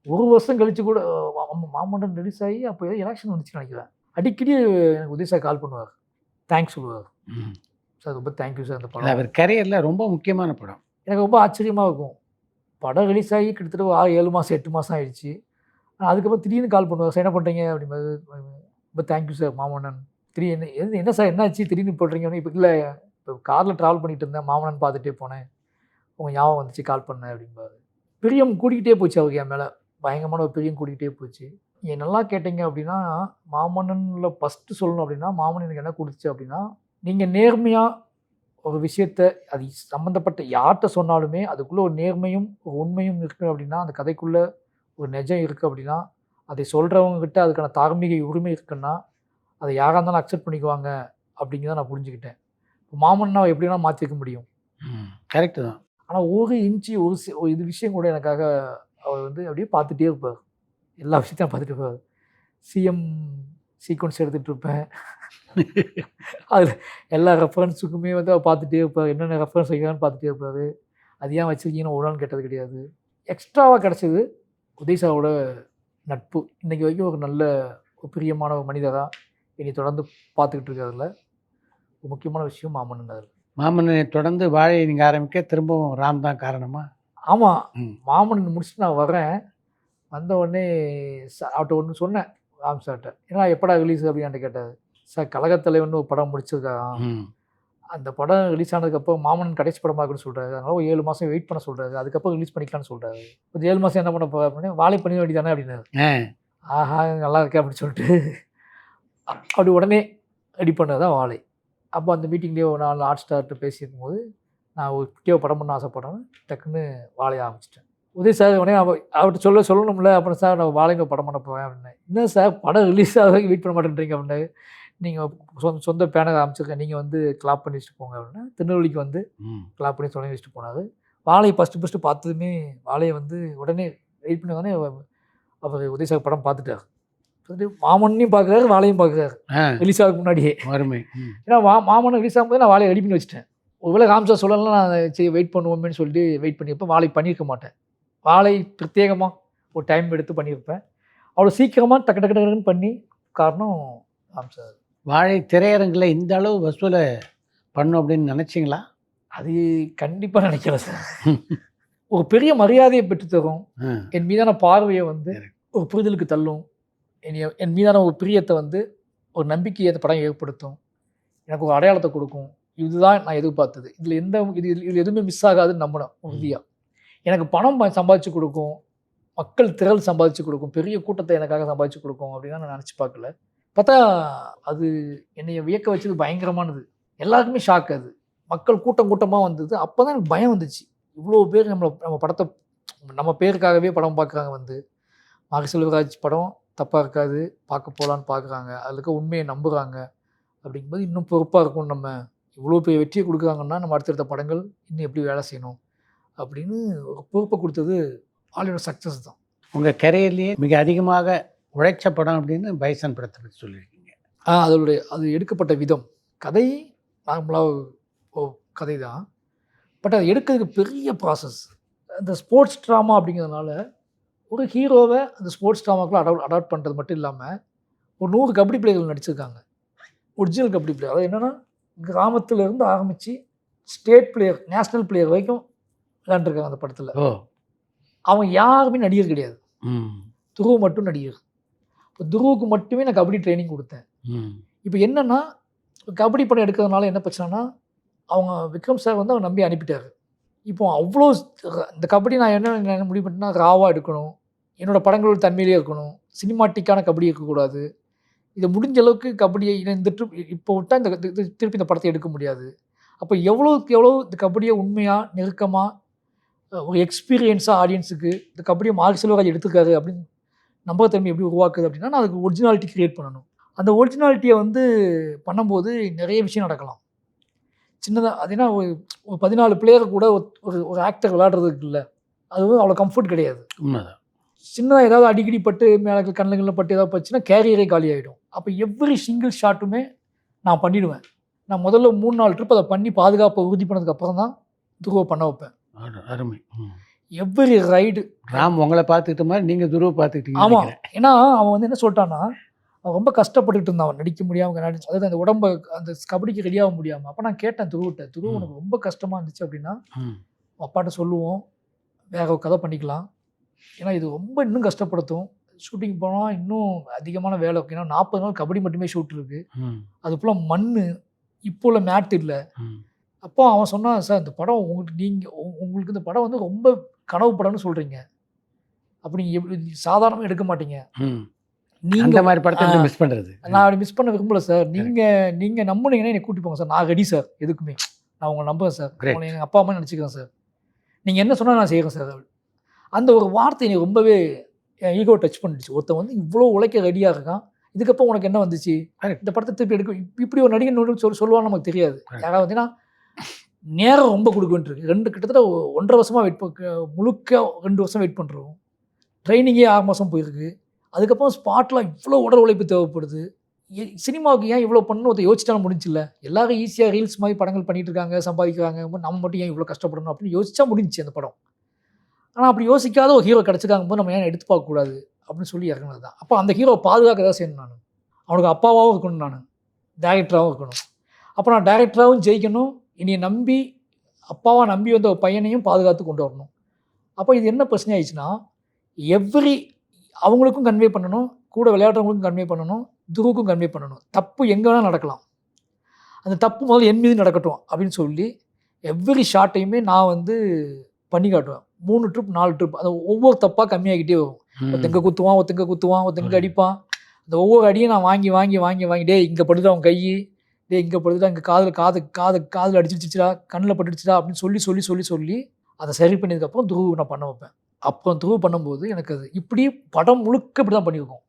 1 வருஷம் கழிச்சு கூட, மாமன்னன் ரிலீஸ் ஆகி அப்போ எலெக்ஷன் வந்துச்சுன்னு நினைக்கிறேன். அடிக்கடி எனக்கு உதய் சார் கால் பண்ணுவார், தேங்க்ஸ் சொல்லுவார். சார் ரொம்ப தேங்க்யூ சார். அந்த படம் அவர் கரியரில் ரொம்ப முக்கியமான படம். எனக்கு ரொம்ப ஆச்சரியமாக இருக்கும். படம் ரிலீஸ் ஆகி கிட்டத்தட்ட 7 மாதம் 8 மாதம் ஆயிடுச்சு. அதுக்கப்புறம் திடீர்னு கால் பண்ணுவார், சார் என்ன பண்ணுறீங்க அப்படிங்கிறது. ரொம்ப தேங்க்யூ சார் மாமன்னன். திடீர்னு என்ன சார் என்னாச்சு திடீர்னு போடுறீங்கன்னு. இப்போ இல்லை, இப்போ காரில் ட்ராவல் பண்ணிட்டு இருந்தேன், மாமன்னன் பார்த்துட்டே போனேன், உங்கள் ஞாபகம் வந்துச்சு கால் பண்ணேன் அப்படிம்பாரு. பிரியம் கூட்டிக்கிட்டே போச்சு அவருக்கு என் மேலே, பயங்கரமான ஒரு பிரியம் கூட்டிகிட்டே போச்சு. நீங்கள் நல்லா கேட்டீங்க அப்படின்னா, மாமன்னனில் ஃபஸ்ட்டு சொல்லணும் அப்படின்னா, மாமன்னன் எனக்கு என்ன கொடுத்துச்சு அப்படின்னா, நீங்கள் நேர்மையாக ஒரு விஷயத்த அது சம்மந்தப்பட்ட யார்கிட்ட சொன்னாலுமே அதுக்குள்ளே ஒரு நேர்மையும் ஒரு உண்மையும் இருக்குது அப்படின்னா, அந்த கதைக்குள்ளே ஒரு நிஜம் இருக்குது அப்படின்னா, அதை சொல்கிறவங்ககிட்ட அதுக்கான தார்மீக உரிமை இருக்குன்னா, அதை யாராக இருந்தாலும் அக்செப்ட் பண்ணிக்குவாங்க அப்படிங்கிறத நான் புரிஞ்சுக்கிட்டேன். இப்போ மாமன்னா எப்படின்னா மாற்றிக்க முடியும். கரெக்டு தான். ஆனால் ஒரு இன்ச்சு ஒரு இது விஷயம் கூட எனக்காக அவர் வந்து அப்படியே பார்த்துட்டே இருப்பார். எல்லா விஷயத்தையும் பார்த்துட்டு இருப்பார். சிஎம் சீக்வன்ஸ் எடுத்துகிட்டு இருப்பேன், அதில் எல்லா ரெஃபரன்ஸுக்குமே வந்து அவர் பார்த்துட்டே இருப்பார், என்னென்ன ரெஃபரன்ஸ் வைக்கிறான்னு பார்த்துட்டே இருப்பார். அது ஏன் வச்சுருக்கீங்கன்னு ஒரு நாள் கேட்டது கிடையாது. எக்ஸ்ட்ராவாக கிடச்சது உதய் சாரோட நட்பு. இன்றைக்கி வரைக்கும் ஒரு நல்ல ஒரு பிரியமான ஒரு மனிதராக இனி தொடர்ந்து பார்த்துக்கிட்டு இருக்கிறதுல ஒரு முக்கியமான விஷயம் மாமன்னன். அதில் மாமன்னனை தொடர்ந்து வாழை நீங்கள் ஆரம்பிக்க திரும்பவும் ராம் தான் காரணமா? ஆமாம், மாமன்னன் முடிச்சுட்டு நான் வர்றேன். வந்த உடனே அவர்கிட்ட ஒன்று சொன்னேன் ராம் சார்கிட்ட, ஏன்னா எப்படா ரிலீஸ் அப்படின்னு கேட்டார். சார் கழகத்தலைவன் ஒரு படம் முடிச்சிருக்காராம், அந்த படம் ரிலீஸ் ஆனதுக்கப்புறம் மாமன்னன் கடைசி படமாக இருக்குன்னு சொல்கிறாரு, அதனால் ஒரு 7 மாதம் வெயிட் பண்ண சொல்கிறாரு, அதுக்கப்புறம் ரிலீஸ் பண்ணிக்கலான்னு சொல்கிறாரு. ஒரு 7 மாதம் என்ன பண்ண போகிற அப்படின்னு, வாழை பண்ணி வேண்டியதானே அப்படின்னாரு. ஆஹா நல்லா இருக்கே அப்படின்னு சொல்லிட்டு அப்படி உடனே ரெடி பண்ணது தான் வாழை. அப்போ அந்த மீட்டிங்லேயே ஒரு நாள் ஹாட் ஸ்டார்ட்டு பேசியிருக்கும் போது, நான் ஒரு குட்டியாக படம் பண்ண ஆசைப்பட்றேன்னு டக்குன்னு வாழைய ஆரம்பிச்சிட்டேன். உதய் சார் உடனே அவர்கிட்ட சொல்லணும்ல, அப்புறம் சார் நான் வாழைங்க படம் பண்ண போவேன் அப்படின்னேன். என்ன சார் படம் ரிலீஸ் ஆக வெயிட் பண்ண மாட்டேன்றீங்க அப்படின்னா, நீங்கள் சொந்த பேனர் ஆரம்பிச்சிருக்கேன், நீங்கள் வந்து கிளாப் பண்ணி வச்சுட்டு போங்க அப்படின்னா, திருநெல்வேலிக்கு வந்து கிளாப் பண்ணி சொல்லி வச்சுட்டு போனார். வாழையை ஃபஸ்ட்டு பார்த்ததுமே வாழையை வந்து உடனே வெயிட் பண்ணி உடனே அவர் உதய் சார் படம் பார்த்துட்டார். மாமன்னையும் பார்க்குறாரு, வாழையும் பார்க்குறாரு ரிலீஸ் ஆகிறதுக்கு முன்னாடியே. அருமை. ஏன்னா மாமனை ரிலீஸ் ஆகும்போது நான் வாழையை ரெடி பண்ணி வச்சுட்டேன். ஒருவேளை ராம்சா சொல்லலாம் நான் சரி வெயிட் பண்ணுவோமேன்னு சொல்லிட்டு வெயிட் பண்ணியிருப்பேன். வாழை பண்ணியிருக்க மாட்டேன். வாழை பிரத்யேகமாக ஒரு டைம் எடுத்து பண்ணியிருப்பேன். அவ்வளோ சீக்கிரமாக டக்கு டக்கு டக்குன்னு பண்ணி காரணம் ராம்சா. வாழை திரையரங்கில் இந்த அளவு வசூலை பண்ணும் அப்படின்னு நினச்சிங்களா? அது கண்டிப்பாக நினைக்கல சார். ஒரு பெரிய மரியாதையை பெற்றுத்தரும். என் மீதான பார்வையை வந்து ஒரு புரிதலுக்கு தள்ளும். என் மீதான ஒரு பிரியத்தை வந்து ஒரு நம்பிக்கையை அந்த படம் ஏற்படுத்தும். எனக்கு ஒரு அடையாளத்தை கொடுக்கும். இதுதான் நான் எதிர்பார்த்தது. இதில் எதுவுமே மிஸ் ஆகாதுன்னு நம்பினேன் உறுதியாக. எனக்கு பணம் சம்பாதிச்சு கொடுக்கும், மக்கள் திரள் சம்பாதிச்சு கொடுக்கும், பெரிய கூட்டத்தை எனக்காக சம்பாதிச்சு கொடுக்கும் அப்படின்னு நான் நினச்சி பார்க்கல. பார்த்தா அது என்னை வியக்க வச்சது பயங்கரமானது. எல்லாருக்குமே ஷாக் அது. மக்கள் கூட்டமாக வந்தது. அப்போ தான் எனக்கு பயம் வந்துச்சு. இவ்வளோ பேர் நம்ம படத்தை நம்ம பேருக்காகவே படம் பார்க்குறாங்க. வந்து மாரி செல்வராஜ் படம் தப்பாக இருக்காது, பார்க்க போகலான்னு பார்க்குறாங்க, அதில் இருக்க உண்மையை நம்புகிறாங்க. அப்படிங்கும்போது இன்னும் பொறுப்பாக இருக்கும். நம்ம இவ்வளோ பெரிய வெற்றியை கொடுக்குறாங்கன்னா நம்ம அடுத்தடுத்த படங்கள் இன்னும் எப்படி வேலை செய்யணும் அப்படின்னு ஒரு பொறுப்பை கொடுத்தது ஆலியோட சக்ஸஸ் தான். உங்கள் கரியர்லேயே மிக அதிகமாக உழைச்ச படம் அப்படின்னு பைசன் படத்தை பற்றி சொல்லியிருக்கீங்க. அது எடுக்கப்பட்ட விதம், கதை நார்மலாக கதை தான். பட் அது எடுக்கிறதுக்கு பெரிய ப்ராசஸ். அந்த ஸ்போர்ட்ஸ் ட்ராமா அப்படிங்கிறதுனால ஒரு ஹீரோவை அந்த ஸ்போர்ட்ஸ் ட்ராமாக்குள்ள அடாப்ட் பண்ணுறது மட்டும் இல்லாமல் ஒரு 100 கபடி பிளேயர்கள் நடிச்சிருக்காங்க. Original kabaddi player. அதாவது என்னென்னா கிராமத்துலேருந்து ஆரம்பித்து ஸ்டேட் பிளேயர், நேஷ்னல் பிளேயர் வரைக்கும் விளையாண்டுருக்காங்க அந்த படத்தில். அவன் யாருமே நடிகர் கிடையாது. துருவ் மட்டும் நடிகர். இப்போ துருவுக்கு மட்டுமே நான் கபடி ட்ரைனிங் கொடுத்தேன். இப்போ என்னென்னா கபடி படம் எடுக்கிறதுனால என்ன பிரச்சனைனா அவங்க விக்ரம் சார் வந்து அவன் நம்பி அனுப்பிட்டார். இப்போ அவ்வளோ இந்த கபடி நான் என்ன முடிவு பண்ணேன்னா ராவாக எடுக்கணும், என்னோடய படங்களோட தன்மையிலே இருக்கணும், சினிமாட்டிக்கான கபடி இருக்கக்கூடாது. இதை முடிஞ்ச அளவுக்கு கபடியை இந்த ட்ரிப் இப்போ விட்டால் இந்த திருப்பி இந்த படத்தை எடுக்க முடியாது. அப்போ எவ்வளோக்கு எவ்வளோ இந்த கபடியை உண்மையாக நெருக்கமாக ஒரு எக்ஸ்பீரியன்ஸாக ஆடியன்ஸுக்கு இந்த கபடியை மாரி செல்வராஜ் எடுத்துக்காரு அப்படின்னு நம்பகத்தன்மை எப்படி உருவாக்குது அப்படின்னா நான் அதுக்கு ஒரிஜினாலிட்டி க்ரியேட் பண்ணணும். அந்த ஒரிஜினாலிட்டியை வந்து பண்ணும்போது நிறைய விஷயம் நடக்கலாம். சின்னதாக அது என்ன ஒரு 14 பிளேயரை கூட ஒரு ஆக்டர் விளையாடுறதுக்கு இல்லை, அது வந்து அவ்வளோ கம்ஃபர்ட் கிடையாது. உண்மைதான். சின்னதாக ஏதாவது அடிக்கடி பட்டு மேலே கண்ணுகளில் பட்டு ஏதாவது பட்டுச்சுன்னா கேரியரே காலி ஆகிடும். அப்போ எவ்ரி சிங்கிள் ஷாட்டுமே நான் பண்ணிவிடுவேன். நான் முதல்ல 3-4 ட்ரிப் அதை பண்ணி பாதுகாப்பை உறுதி பண்ணதுக்கு அப்புறம் தான் துருவை பண்ண வைப்பேன். அருமை. எவ்ரி ரைடு ராம் உங்களை பார்த்துக்கிட்ட மாதிரி நீங்கள் துருவை பார்த்துக்கிட்டீங்க. ஆமாம். ஏன்னா அவன் வந்து என்ன சொல்லிட்டான்னா அவன் ரொம்ப கஷ்டப்பட்டுட்டு இருந்தான். அவன் நடிக்க முடியாமல் நடிச்சு, அதாவது அந்த உடம்பை அந்த கபடிக்கு ரெடியாக முடியாமல். அப்போ நான் கேட்டேன் துருவிட்ட, துருவ உனக்கு ரொம்ப கஷ்டமாக இருந்துச்சு அப்படின்னா அப்பாட்ட சொல்லுவோம், வேற ஒரு கதை பண்ணிக்கலாம். ஏன்னா இது ரொம்ப இன்னும் கஷ்டப்படுத்தும். ஷூட்டிங் போனால் இன்னும் அதிகமான வேலை. ஏன்னா 40 நாள் கபடி மட்டுமே ஷூட் இருக்குது. அது ஃபுல்லாக மண், இப்போ உள்ள மேட் இல்லை. அப்போ அவன் சொன்னான், சார் இந்த படம் உங்களுக்கு இந்த படம் வந்து ரொம்ப கனவு படம்னு சொல்கிறீங்க, அப்படி நீங்கள் எப்படி சாதாரணமாக எடுக்க மாட்டீங்க. இந்த மாதிரி படத்தை மிஸ் பண்ணுறது நான் அப்படி மிஸ் பண்ண விரும்பல சார். நீங்கள் நம்புனீங்கன்னா என்னை கூட்டி போங்க சார், நான் ரெடி சார் எதுக்குமே, நான் உங்களை நம்புறேன் சார், உங்களை எங்கள் அப்பா அம்மா நினச்சிக்கிறேன் சார், நீங்கள் என்ன சொன்னால் நான் செய்கிறேன் சார். அந்த ஒரு வார்த்தை எனக்கு ரொம்பவே என் ஈகோ டச் பண்ணிடுச்சு. ஒருத்தன் வந்து இவ்வளோ உழைக்க ரெடியாக இருக்கான், இதுக்கப்புறம் உனக்கு என்ன வந்துச்சு, இந்த படத்தை திருப்பி எடுக்க இப்படி ஒரு நடிகை சொல்லுவான்னு நமக்கு தெரியாது. யாராவது வந்துன்னா நேரம் ரொம்ப கொடுக்க வேண்டியிருக்கு. கிட்டத்தட்ட 1.5 வருஷமாக முழுக்க 2 வருஷம் வெயிட் பண்ணுறோம். ட்ரைனிங்கே 6 மாதம் போயிருக்கு. அதுக்கப்புறம் ஸ்பாட்டில் இவ்வளோ உடல் உழைப்பு தேவைப்படுது. சினிமாவுக்கு ஏன் இவ்வளோ பண்ணணும் ஒருத்தர் யோசிச்சாலும் முடிஞ்சில்ல. எல்லாரும் ஈஸியாக ரீல்ஸ் மாதிரி படங்கள் பண்ணிகிட்டு இருக்காங்க, சம்பாதிக்கிறாங்க, நம்ம மட்டும் ஏன் இவ்வளோ கஷ்டப்படணும் அப்படின்னு யோசிச்சா முடிஞ்சிச்சு அந்த படம். ஆனால் அப்படி யோசிக்காத ஒரு ஹீரோ கிடச்சிருக்காங்க போது நம்ம ஏன் எடுத்து பார்க்கக்கூடாது அப்படின்னு சொல்லி இறங்கினது தான். அப்போ அந்த ஹீரோ பாதுகாக்க தான் செய்யணும். நான் அவனுக்கு அப்பாவாகவும் இருக்கணும், நான் டைரக்டராகவும் இருக்கணும். அப்போ நான் டைரக்டராகவும் ஜெயிக்கணும், என்னையை நம்பி அப்பாவாக நம்பி வந்த ஒரு பையனையும் பாதுகாத்து கொண்டு வரணும். அப்போ இது என்ன பிரச்சனை ஆயிடுச்சுன்னா அவங்களுக்கும் கன்வே பண்ணணும், கூட விளையாடுறவங்களுக்கும் கன்வே பண்ணணும், துருவுக்கும் கன்வே பண்ணணும். தப்பு எங்கே வேணால் நடக்கலாம், அந்த தப்பு முதல்ல என் மீது நடக்கட்டும் அப்படின்னு சொல்லி எவ்ரி ஷாட்டையுமே நான் வந்து பண்ணி காட்டுவேன். 3 ட்ரிப் 4 ட்ரிப் அது ஒவ்வொரு தப்பாக கம்மியாகிட்டே வரும். ஒருத்தங்க குத்துவான், ஒருத்தங்க அடிப்பான். அந்த ஒவ்வொரு அடியும் நான் வாங்கி டே இங்கே படுதா அவன் கை, டே இங்கே படுதுடா, இங்கே காதில் அடிச்சிடுச்சுடா, கண்ணில் பட்டுடுச்சுடா அப்படின்னு சொல்லி அதை சரி பண்ணதுக்கப்புறம் துருவு நான் பண்ண வைப்பேன். அப்புறம் துருவு பண்ணும்போது எனக்கு அது இப்படி படம் முழுக்க இப்படி தான் பண்ணியிருக்கோம்.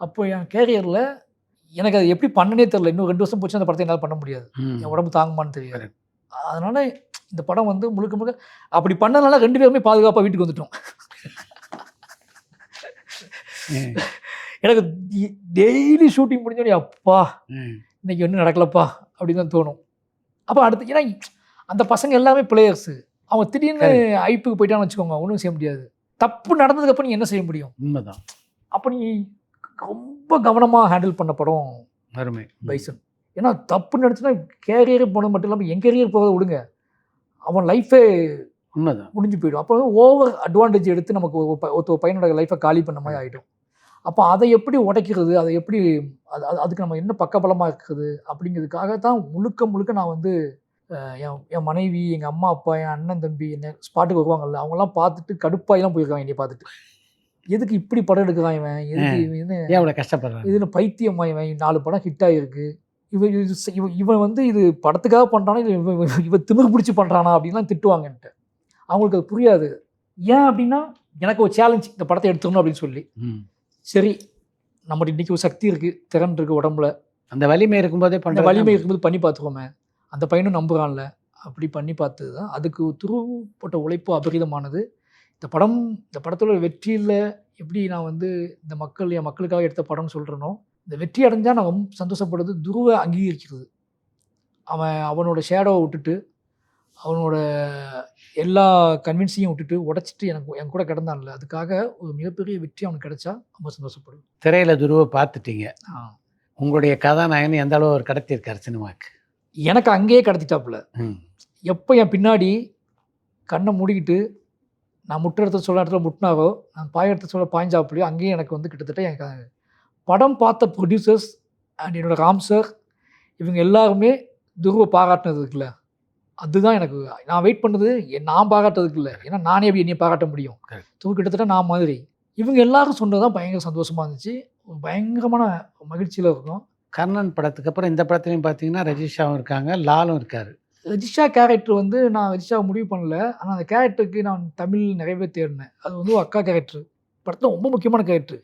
அப்போ என் கேரியரில் எனக்கு அது எப்படி பண்ணனே தெரில. இன்னும் 2 வருஷம் போச்சு அந்த படத்தை என்னால் பண்ண முடியாது, என் உடம்பு தாங்குமான்னு தெரியாது. அதனால் இந்த படம் வந்து முழுக்க அப்படி பண்ணனால 2 பேருமே பாதுகாப்பாக வீட்டுக்கு வந்துட்டோம். எனக்கு டெய்லி ஷூட்டிங் முடிஞ்சோடனே அப்பா இன்னைக்கு ஒன்றும் நடக்கலப்பா அப்படின்னு தான் தோணும். அப்போ அடுத்து ஏன்னா அந்த பசங்க எல்லாமே பிளேயர்ஸு, அவங்க திடீர்னு ஐப்புக்கு போயிட்டான்னு வச்சுக்கோங்க, ஒன்றும் செய்ய முடியாது. தப்பு நடந்ததுக்கப்புறம் நீ என்ன செய்ய முடியும்? உண்மைதான். அப்போ நீ ரொம்ப கவனமாக ஹேண்டில் பண்ண படம் அருமை பைசன். ஏன்னா தப்பு நினச்சுன்னா கேரியரே போனது மட்டும் இல்லாமல் என் கேரியர் போகிறத விடுங்க, அவன் லைஃபே உண்மைதான் முடிஞ்சு போயிடும். அப்போ ஓவர் அட்வான்டேஜ் எடுத்து நமக்கு ஒரு பையனோட லைஃப்பை காலி பண்ண மாதிரி ஆகிடும். அப்போ அதை எப்படி உடைக்கிறது, அதை எப்படி அதுக்கு நம்ம என்ன பக்கபலமாக இருக்குது அப்படிங்கிறதுக்காக தான் முழுக்க நான் வந்து என் மனைவி, எங்கள் அம்மா அப்பா, என் அண்ணன் தம்பி என்ன ஸ்பாட்டுக்கு வருவாங்கல்ல, அவங்கெல்லாம் பார்த்துட்டு கடுப்பாயெல்லாம் போயிருக்காங்க என்னை பார்த்துட்டு. எதுக்கு இப்படி படம் எடுக்கிறான் இவன், எதுக்கு ஏன் அவ்வளோ கஷ்டப்படுறான், இதுன்னு பைத்தியமா இவன் 4 படம் ஹிட் ஆகிருக்கு, இவன் வந்து இது படத்துக்காக பண்ணுறானா இல்லை இவன் திமிரு பிடிச்சி பண்ணுறானா அப்படின்லாம் திட்டுவாங்கன்ட்டு. அவங்களுக்கு அது புரியாது. ஏன் அப்படின்னா எனக்கு ஒரு சேலஞ்ச் இந்த படத்தை எடுத்துக்கணும் அப்படின்னு சொல்லி, சரி நம்மகிட்ட இன்றைக்கி ஒரு சக்தி இருக்குது, திறன் இருக்குது உடம்புல, அந்த வலிமை இருக்கும்போதே அந்த வலிமை இருக்கும்போது பண்ணி பார்த்துக்கோமே, அந்த பையனும் நம்புகிறான்ல, அப்படி பண்ணி பார்த்தது தான். அதுக்கு துருவப்பட்ட உழைப்பு அபரிதமானது. இந்த படத்தோட வெற்றியில் எப்படி நான் வந்து இந்த என் மக்களுக்காக எடுத்த படம்னு சொல்கிறேனோ, இந்த வெற்றி அடைஞ்சால் நான் ரொம்ப சந்தோஷப்படுறது துருவை அங்கீகரிக்கிறது. அவனோட ஷேடோவை விட்டுட்டு, அவனோட எல்லா கன்வின்ஸையும் விட்டுட்டு உடைச்சிட்டு என் கூட கிடந்தான்ல, அதுக்காக ஒரு மிகப்பெரிய வெற்றி அவனுக்கு கிடைச்சா ரொம்ப சந்தோஷப்படுவேன். திரையில் துருவை பார்த்துட்டீங்க, உங்களுடைய கதாநாயகன் எந்த அளவு அவர் கடத்தியிருக்காரு சினிமாவுக்கு? எனக்கு அங்கேயே கடத்திட்டாப்புல. எப்போ என் பின்னாடி கண்ணை மூடிக்கிட்டு நான் முட்டை எடுத்து சொல்ல இடத்துல முட்டினாரோ, நான் பாய எடுத்து சொல்ல பாய்ஞ்சாப்புலையோ, அங்கேயே எனக்கு வந்து கிட்டத்தட்ட எனக்கு படம் பார்த்த ப்ரொடியூசர்ஸ் அண்ட் என்னோடய ராம் சார் இவங்க எல்லாருமே துருவை பாராட்டினது இருக்குல்ல, அதுதான் எனக்கு நான் வெயிட் பண்ணது. நான் பாராட்டுறதுக்கு இல்லை, ஏன்னா நானே எப்படி என்னையை பாராட்ட முடியும், துரு கிட்டத்தட்ட நான் மாதிரி. இவங்க எல்லாரும் சொன்னது தான் பயங்கர சந்தோஷமாக இருந்துச்சு, பயங்கரமான மகிழ்ச்சியில் இருக்கும். கர்ணன் படத்துக்கு அப்புறம் இந்த படத்துலையும் பார்த்தீங்கன்னா ரஜிஷாவும் இருக்காங்க, லாலும் இருக்கார். ரஜிஷா கேரக்டர் வந்து நான் ரஜிஷாவை முடிவு பண்ணல, ஆனால் அந்த கேரக்டருக்கு நான் தமிழ் நிறையவே தேடினேன். அது வந்து ஒரு அக்கா கேரக்டர், படத்தில் ரொம்ப முக்கியமான கேரக்டர்,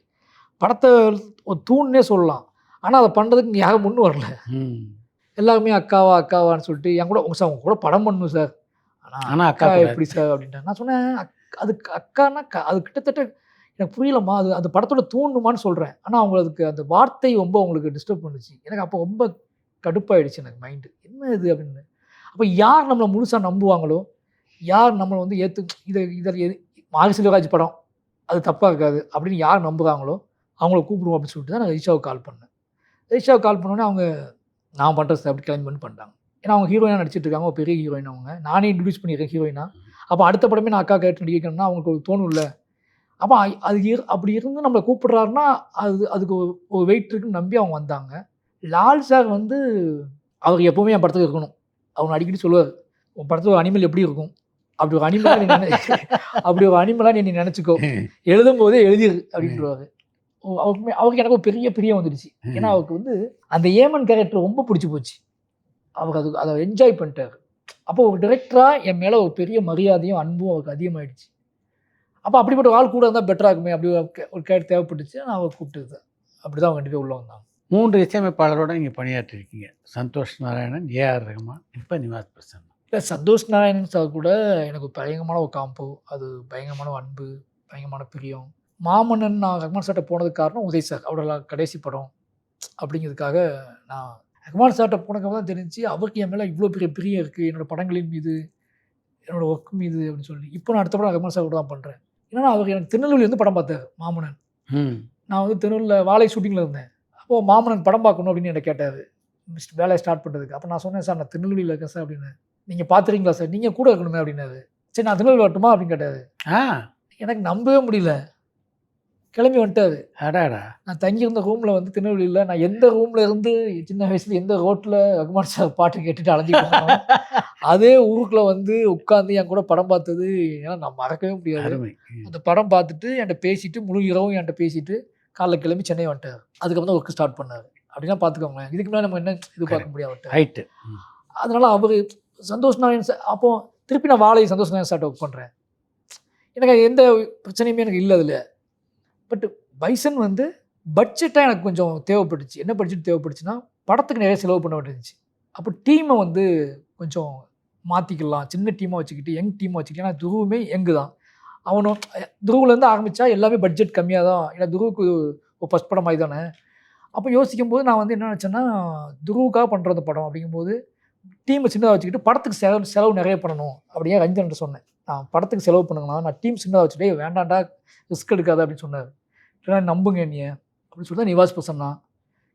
படத்தை ஒரு தூண்னே சொல்லலாம். ஆனால் அதை பண்ணுறதுக்கு இங்கே யாரும் முன்னு வரல. எல்லாருமே அக்காவான்னு சொல்லிட்டு என் கூட சார் உங்க கூட படம் பண்ணணும் சார், ஆனால் அக்கா எப்படி சார் அப்படின்ட்டு நான் சொன்னேன். அதுக்கு அக்கானா அது கிட்டத்தட்ட எனக்கு புரியலம்மா, அது படத்தோட தூண்டுமான்னு சொல்கிறேன். ஆனால் அவங்க அதுக்கு அந்த வார்த்தை ரொம்ப அவங்களுக்கு டிஸ்டர்ப் பண்ணுச்சு. எனக்கு அப்போ ரொம்ப கடுப்பாயிடுச்சு எனக்கு மைண்டு, என்ன இது அப்படின்னு. அப்போ யார் நம்மளை முழுசாக நம்புவாங்களோ, யார் நம்மளை வந்து இதில் மாரி செல்வராஜ் படம் அது தப்பாக இருக்காது அப்படின்னு யார் நம்புகிறாங்களோ அவங்கள கூப்பிடுவோம் அப்படின்னு சொல்லிட்டு தான் நான் ரஜிஷாவுக்கு கால் பண்ணேன். ரஜிஷாவுக்கு கால் பண்ணோன்னே அவங்க நான் பண்ணுறது சார் அப்படி கிளம்பி பண்ணிட்டாங்க. ஏன்னா அவங்க ஹீரோயினாக நடிச்சிட்டு இருக்காங்க, ஒரு பெரிய ஹீரோயின் அவங்க, நானே இன்ட்ரடியூஸ் பண்ணியிருக்கேன் ஹீரோயினா. அப்போ அடுத்த படமே நான் அக்கா கேட்டு நடிக்கணும்னா அவங்களுக்கு ஒரு தோணும் இல்லை. அப்போ அப்படி இருந்து நம்மளை கூப்பிடுறாருன்னா அதுக்கு ஒரு வெயிட் இருக்குன்னு நம்பி அவங்க வந்தாங்க. லால் சார் வந்து அவர் எப்போவுமே என் படத்துக்கு இருக்கணும், அவங்க அடிக்கடி சொல்லுவார், உன் படத்தில் ஒரு அனிமல் எப்படி இருக்கும், அப்படி ஒரு அனிமலாக நீ நினச்சிக்கோ, எழுதும் போதே எழுதிரு அப்படின்ட்டுருவாரு. அவருக்கு எனக்கு ஒரு பெரிய பிரியம் வந்துடுச்சு. ஏன்னா அவருக்கு வந்து அந்த ஏமன் கேரக்டர் ரொம்ப பிடிச்சி போச்சு, அவர் அதை என்ஜாய் பண்ணிட்டார். அப்போ ஒரு டைரக்டராக என் மேலே ஒரு பெரிய மரியாதையும் அன்பும் அவருக்கு அதிகமாகிடுச்சு. அப்போ அப்படிப்பட்ட ஆள் கூட இருந்தால் பெட்டராக இருக்குமே, அப்படி ஒரு கேரக்டர் தேவைப்பட்டுச்சு, நான் அவர் கூப்பிட்டு அப்படி தான் அவங்க 2 பேர் உள்ளே வந்தாங்க. 3 இசையமைப்பாளரோட நீங்கள் பணியாற்றிருக்கீங்க, சந்தோஷ் நாராயணன், ஏஆர் ரஹ்மான், இப்போ நிவாஸ் பிரசன்னா. இல்லை, சந்தோஷ் நாராயணன் சார் கூட எனக்கு பயங்கரமான ஒரு காம்போ, அது பயங்கரமான அன்பு, பயங்கரமான பிரியம். மாமன்னன் நான் ரஹ்மான் சார்ட்ட போனதுக்கு காரணம் உதய் சார், அவரோட கடைசி படம் அப்படிங்கிறதுக்காக நான் ரஹ்மான் சார்ட்ட போனதுக்காக தான் தெரிஞ்சு அவருக்கு என் மேலே இவ்வளோ பெரிய பிரியம் இருக்குது, என்னோடய படங்களின் மீது, என்னோடய ஒர்க் மீது அப்படின்னு சொல்லி. இப்போ நான் அடுத்த படம் ரஹ்மான் சார் கூட தான் பண்ணுறேன். ஏன்னா அவர் எனக்கு திருநெல்வேலி வந்து படம் பார்த்தார் மாமன்னன். நான் வந்து திருநெல்வேலியில் வாழை ஷூட்டிங்கில் இருந்தேன். அப்போது மாமன்னன் படம் பார்க்கணும் அப்படின்னு என்னை கேட்டார் வேலையை ஸ்டார்ட் பண்ணுறதுக்கு. அப்போ நான் சொன்னேன், சார் நான் திருநெல்வேலியில் இருக்கேன் சார் அப்படின்னு. நீங்கள் பார்த்துறீங்களா சார், நீங்கள் கூட இருக்கணுமே அப்படின்னாரு. சரி நான் திருநெல்வேலி வரட்டுமா அப்படின்னு கேட்டார். எனக்கு நம்பவே முடியல, கிளம்பி வந்துட்டார். நான் தங்கியிருந்த ரூமில் வந்து திருநெல்வேலியில், நான் எந்த ரூமில் இருந்து சின்ன வயசில் எந்த ரோட்டில் ரஹ்மான் சார் பாட்டு கேட்டுட்டு அலைஞ்சிட்டு அதே ஊருக்குள்ளே வந்து உட்காந்து என் கூட படம் பார்த்தது ஏன்னா நான் மறக்கவே முடியாது. அந்த படம் பார்த்துட்டு என்கிட்ட பேசிட்டு முழு இரவும் என்கிட்ட பேசிட்டு காலைல கிளம்பி சென்னை வந்துட்டார். அதுக்கப்புறம் தான் ஒர்க்கு ஸ்டார்ட் பண்ணார். அப்படின்னா பார்த்துக்கோங்களேன், இதுக்கு மேலே நம்ம என்ன எதிர்பார்க்க முடியாது. அதனால் அவர் சந்தோஷ் நாராயணன் சார், அப்போ திருப்பி நான் வாழை சந்தோஷ் நாராயணன் சார்ட்ட ஒர்க் பண்ணுறேன். எனக்கு எந்த பிரச்சனையுமே எனக்கு இல்லை அதில். பட் பைசன் வந்து பட்ஜெட்டாக எனக்கு கொஞ்சம் தேவைப்பட்டுச்சு. என்ன பட்ஜெட் தேவைப்பட்டுச்சுன்னா, படத்துக்கு நிறைய செலவு பண்ண வேண்டியிருந்துச்சு. அப்போ டீமை வந்து கொஞ்சம் மாற்றிக்கலாம், சின்ன டீமாக வச்சுக்கிட்டு யங் டீமாக வச்சுக்கிட்டு. ஏன்னா துருவுமே யங்கு தான், அவனும் துருவுலேருந்து ஆரம்பித்தா எல்லாமே பட்ஜெட் கம்மியாக தான். ஏன்னா துருவுக்கு ஒரு ஃபஸ்ட் படம் மாதிரி தானே. அப்போ யோசிக்கும்போது நான் வந்து என்ன நினச்சேன்னா, துருவுக்காக பண்ணுற அந்த படம் அப்படிங்கும்போது டீமை சின்னதாக வச்சுக்கிட்டு படத்துக்கு செலவு நிறைய பண்ணணும் அப்படியே ரஞ்சன்கிட்ட சொன்னேன். நான் படத்துக்கு செலவு பண்ணுங்கண்ணா, நான் டீம் சின்னதாக வச்சுட்டே வேண்டாண்டா ரிஸ்க் எடுக்காத அப்படின்னு சொன்னார். ஏன்னா நம்புங்க என்னைய அப்படின்னு சொல்லி தான் நிவாஸ் பிரசன்னா,